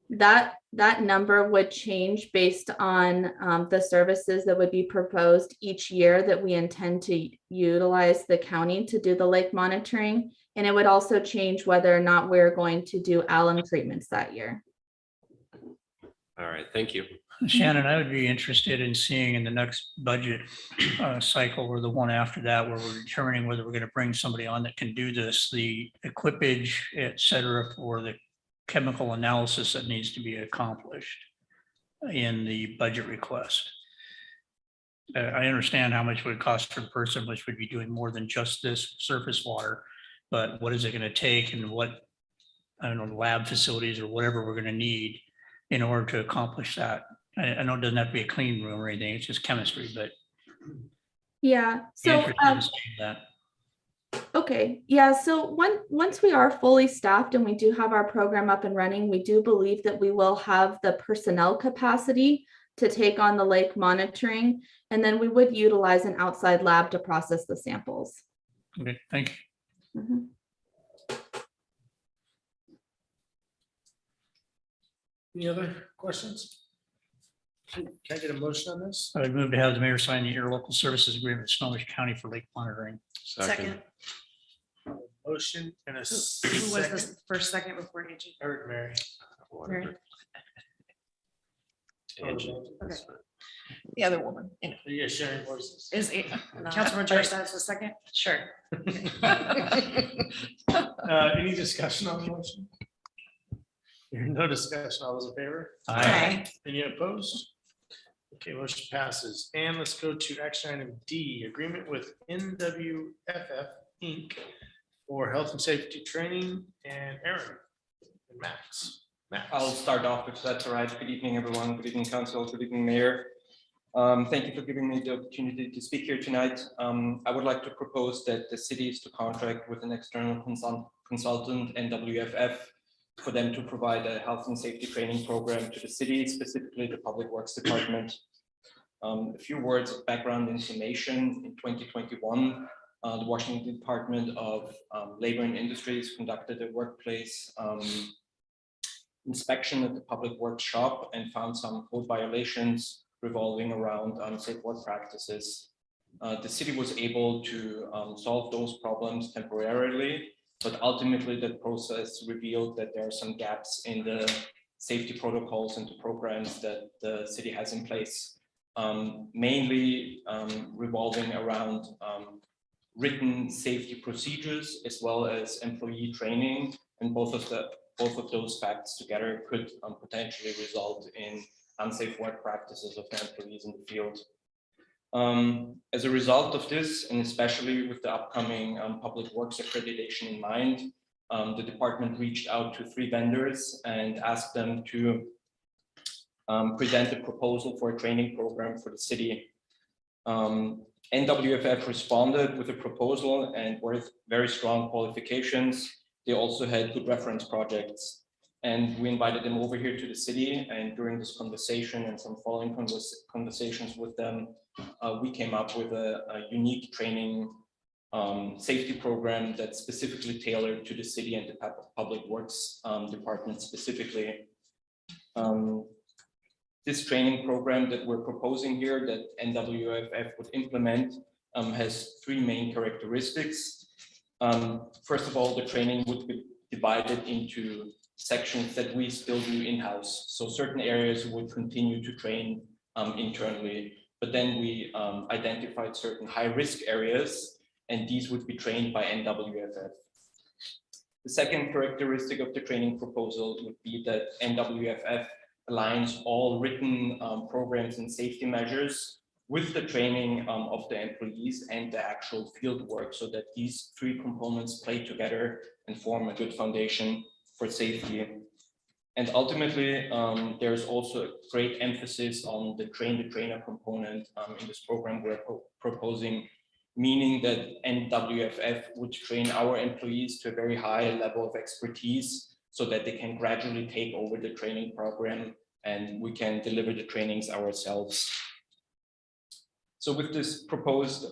That number would change based on the services that would be proposed each year that we intend to utilize the county to do the lake monitoring. And it would also change whether or not we're going to do alum treatments that year. All right, thank you. Shannon, I would be interested in seeing in the next budget cycle, or the one after that, where we're determining whether we're going to bring somebody on that can do this, the equipage, et cetera, for the chemical analysis that needs to be accomplished in the budget request. I understand how much it would cost per person, which would be doing more than just this surface water. but what is it gonna take and what, I don't know, lab facilities or whatever we're gonna need in order to accomplish that. I know it doesn't have to be a clean room or anything, it's just chemistry, but Yeah, so, interested in seeing that. okay, yeah, so once we are fully staffed and we do have our program up and running, we do believe that we will have the personnel capacity to take on the lake monitoring, and then we would utilize an outside lab to process the samples. Okay, thank you. Mhm. Any other questions? Can I get a motion on this? I would move to have the mayor sign the interlocal services agreement with Snohomish County for lake monitoring. Second. Motion and a Who was the second. first, second before Angie? Eric, Mary. Mary? Angie. Okay. The other woman. Are you guys sharing voices? Is Councilmember Joyce that's the second? Sure. Any discussion on the motion? Hearing no discussion, all those in favor? Aye. Any opposed? Okay, motion passes. And let's go to action item D, agreement with NWFF Inc. for health and safety training, and Aaron and Max. I'll start off if that's all right. Good evening, everyone. Good evening, council. Good evening, mayor. Thank you for giving me the opportunity to speak here tonight. I would like to propose that the city is to contract with an external consultant, NWFF, for them to provide a health and safety training program to the city, specifically the Public Works Department. A few words of background information. In 2021, the Washington Department of Labor and Industries conducted a workplace inspection at the Public Works shop and found some code violations revolving around unsafe work practices. The city was able to solve those problems temporarily, but ultimately the process revealed that there are some gaps in the safety protocols and the programs that the city has in place, mainly revolving around written safety procedures as well as employee training, and both of those facts together could potentially result in unsafe work practices of the employees in the field. As a result of this, and especially with the upcoming public works accreditation in mind, the department reached out to 3 vendors and asked them to present a proposal for a training program for the city. NWFF responded with a proposal and with very strong qualifications. They also had good reference projects, and we invited them over here to the city, and during this conversation and some following conversations with them, we came up with a unique training safety program that's specifically tailored to the city and the Public Works Department specifically. This training program that we're proposing here that NWFF would implement has 3 main characteristics. First of all, the training would be divided into sections that we still do in-house. So certain areas would continue to train internally, but then we identified certain high-risk areas, and these would be trained by NWFF. The second characteristic of the training proposal would be that NWFF aligns all written programs and safety measures with the training of the employees and the actual field work, so that these 3 components play together and form a good foundation for safety. And ultimately, there's also a great emphasis on the train-the-trainer component in this program we're proposing, meaning that NWFF would train our employees to a very high level of expertise so that they can gradually take over the training program and we can deliver the trainings ourselves. So with this proposed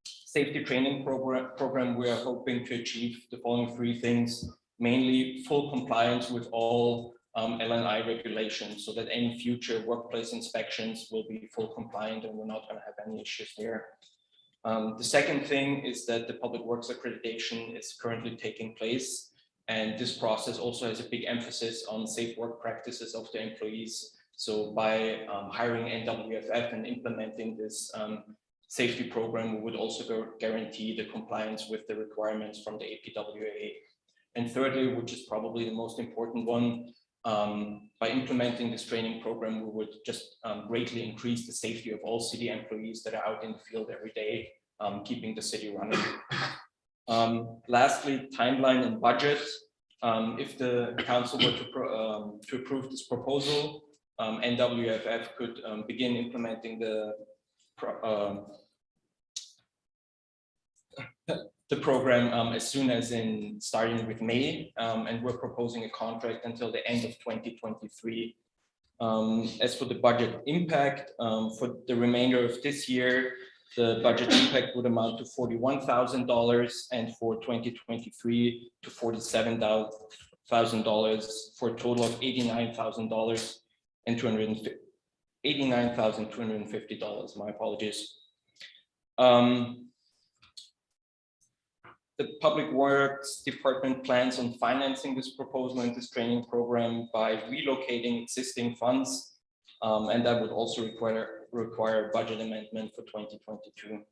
safety training program, we are hoping to achieve the following 3 things, mainly full compliance with all L&I regulations, so that any future workplace inspections will be full compliant and we're not going to have any issues there. The second thing is that the Public Works accreditation is currently taking place, and this process also has a big emphasis on safe work practices of the employees. So by hiring NWFF and implementing this safety program, we would also guarantee the compliance with the requirements from the APWA. And thirdly, which is probably the most important one, by implementing this training program, we would just greatly increase the safety of all city employees that are out in the field every day, keeping the city running. Lastly, timeline and budget. If the council were to approve this proposal, NWFF could begin implementing the program as soon as in starting with May, and we're proposing a contract until the end of 2023. As for the budget impact, for the remainder of this year, the budget impact would amount to $41,000, and for 2023 to $47,000, for a total of $89,000 and $89,250. My apologies. The Public Works Department plans on financing this proposal and this training program by relocating existing funds, and that would also require a budget amendment for 2022.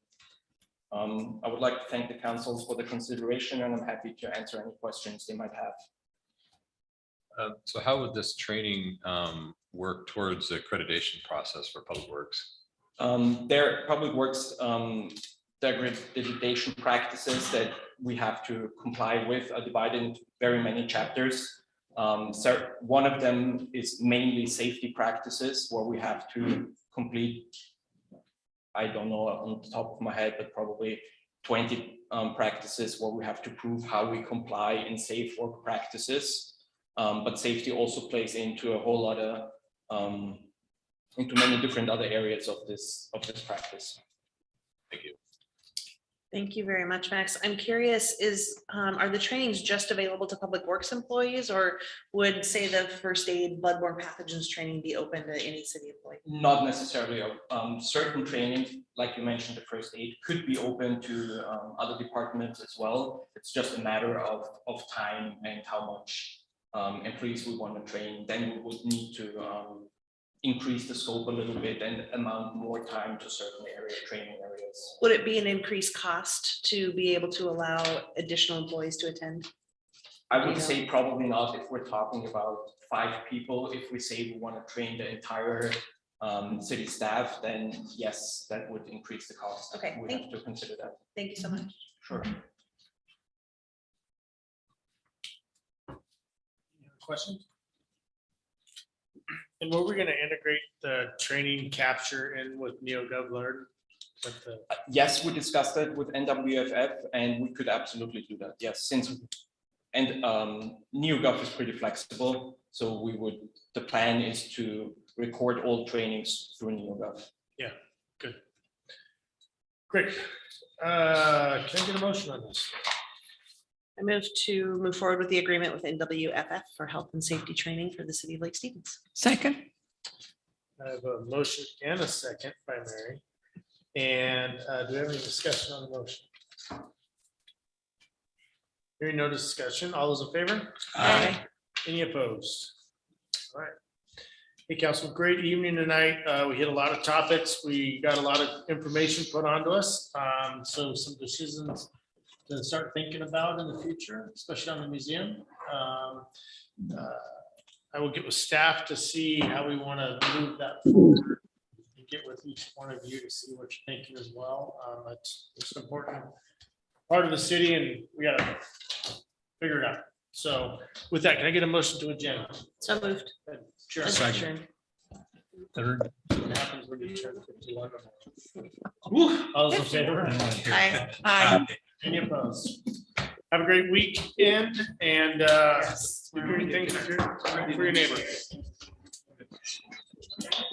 I would like to thank the council for the consideration, and I'm happy to answer any questions they might have. So how would this training work towards the accreditation process for Public Works? Their Public Works degradation practices that we have to comply with are divided into very many chapters. So one of them is mainly safety practices, where we have to complete, I don't know on the top of my head, but probably 20 practices where we have to prove how we comply in safe work practices. But safety also plays into a whole lot of into many different other areas of this practice. Thank you. Thank you very much, Max. I'm curious, are the trainings just available to Public Works employees, or would, say, the first aid bloodborne pathogens training be open to any city employee? Not necessarily. Certain training, like you mentioned, the first aid could be open to other departments as well. It's just a matter of time and how much employees we want to train. Then we would need to increase the scope a little bit and amount more time to certain training areas. Would it be an increased cost to be able to allow additional employees to attend? I would say probably not. If we're talking about 5 people, if we say we want to train the entire city staff, then yes, that would increase the cost. Okay, we have to consider that. Thank you so much. Sure. Questions? And were we going to integrate the training capture in with NeoGov Learn? Yes, we discussed that with NWFF, and we could absolutely do that. Yes, NeoGov is pretty flexible, so the plan is to record all trainings through NeoGov. Yeah, good. Great. Can I get a motion on this? I move to move forward with the agreement with NWFF for health and safety training for the city of Lake Stevens. Second. I have a motion and a second by Mary. And do we have any discussion on the motion? Hearing no discussion, all those in favor? Aye. Any opposed? All right. Hey, Council, great evening tonight. We hit a lot of topics. We got a lot of information put onto us. So some decisions to start thinking about in the future, especially on the museum. I will get with staff to see how we want to move that forward and get with each one of you to see what you're thinking as well. It's an important part of the city, and we got to figure it out. So with that, can I get a motion to adjourn? So moved. Sure. Second. Third. What happens when you turn 51? Woo, all those in favor? Aye. Aye. Any opposed? Have a great weekend and do great things for your neighborhood.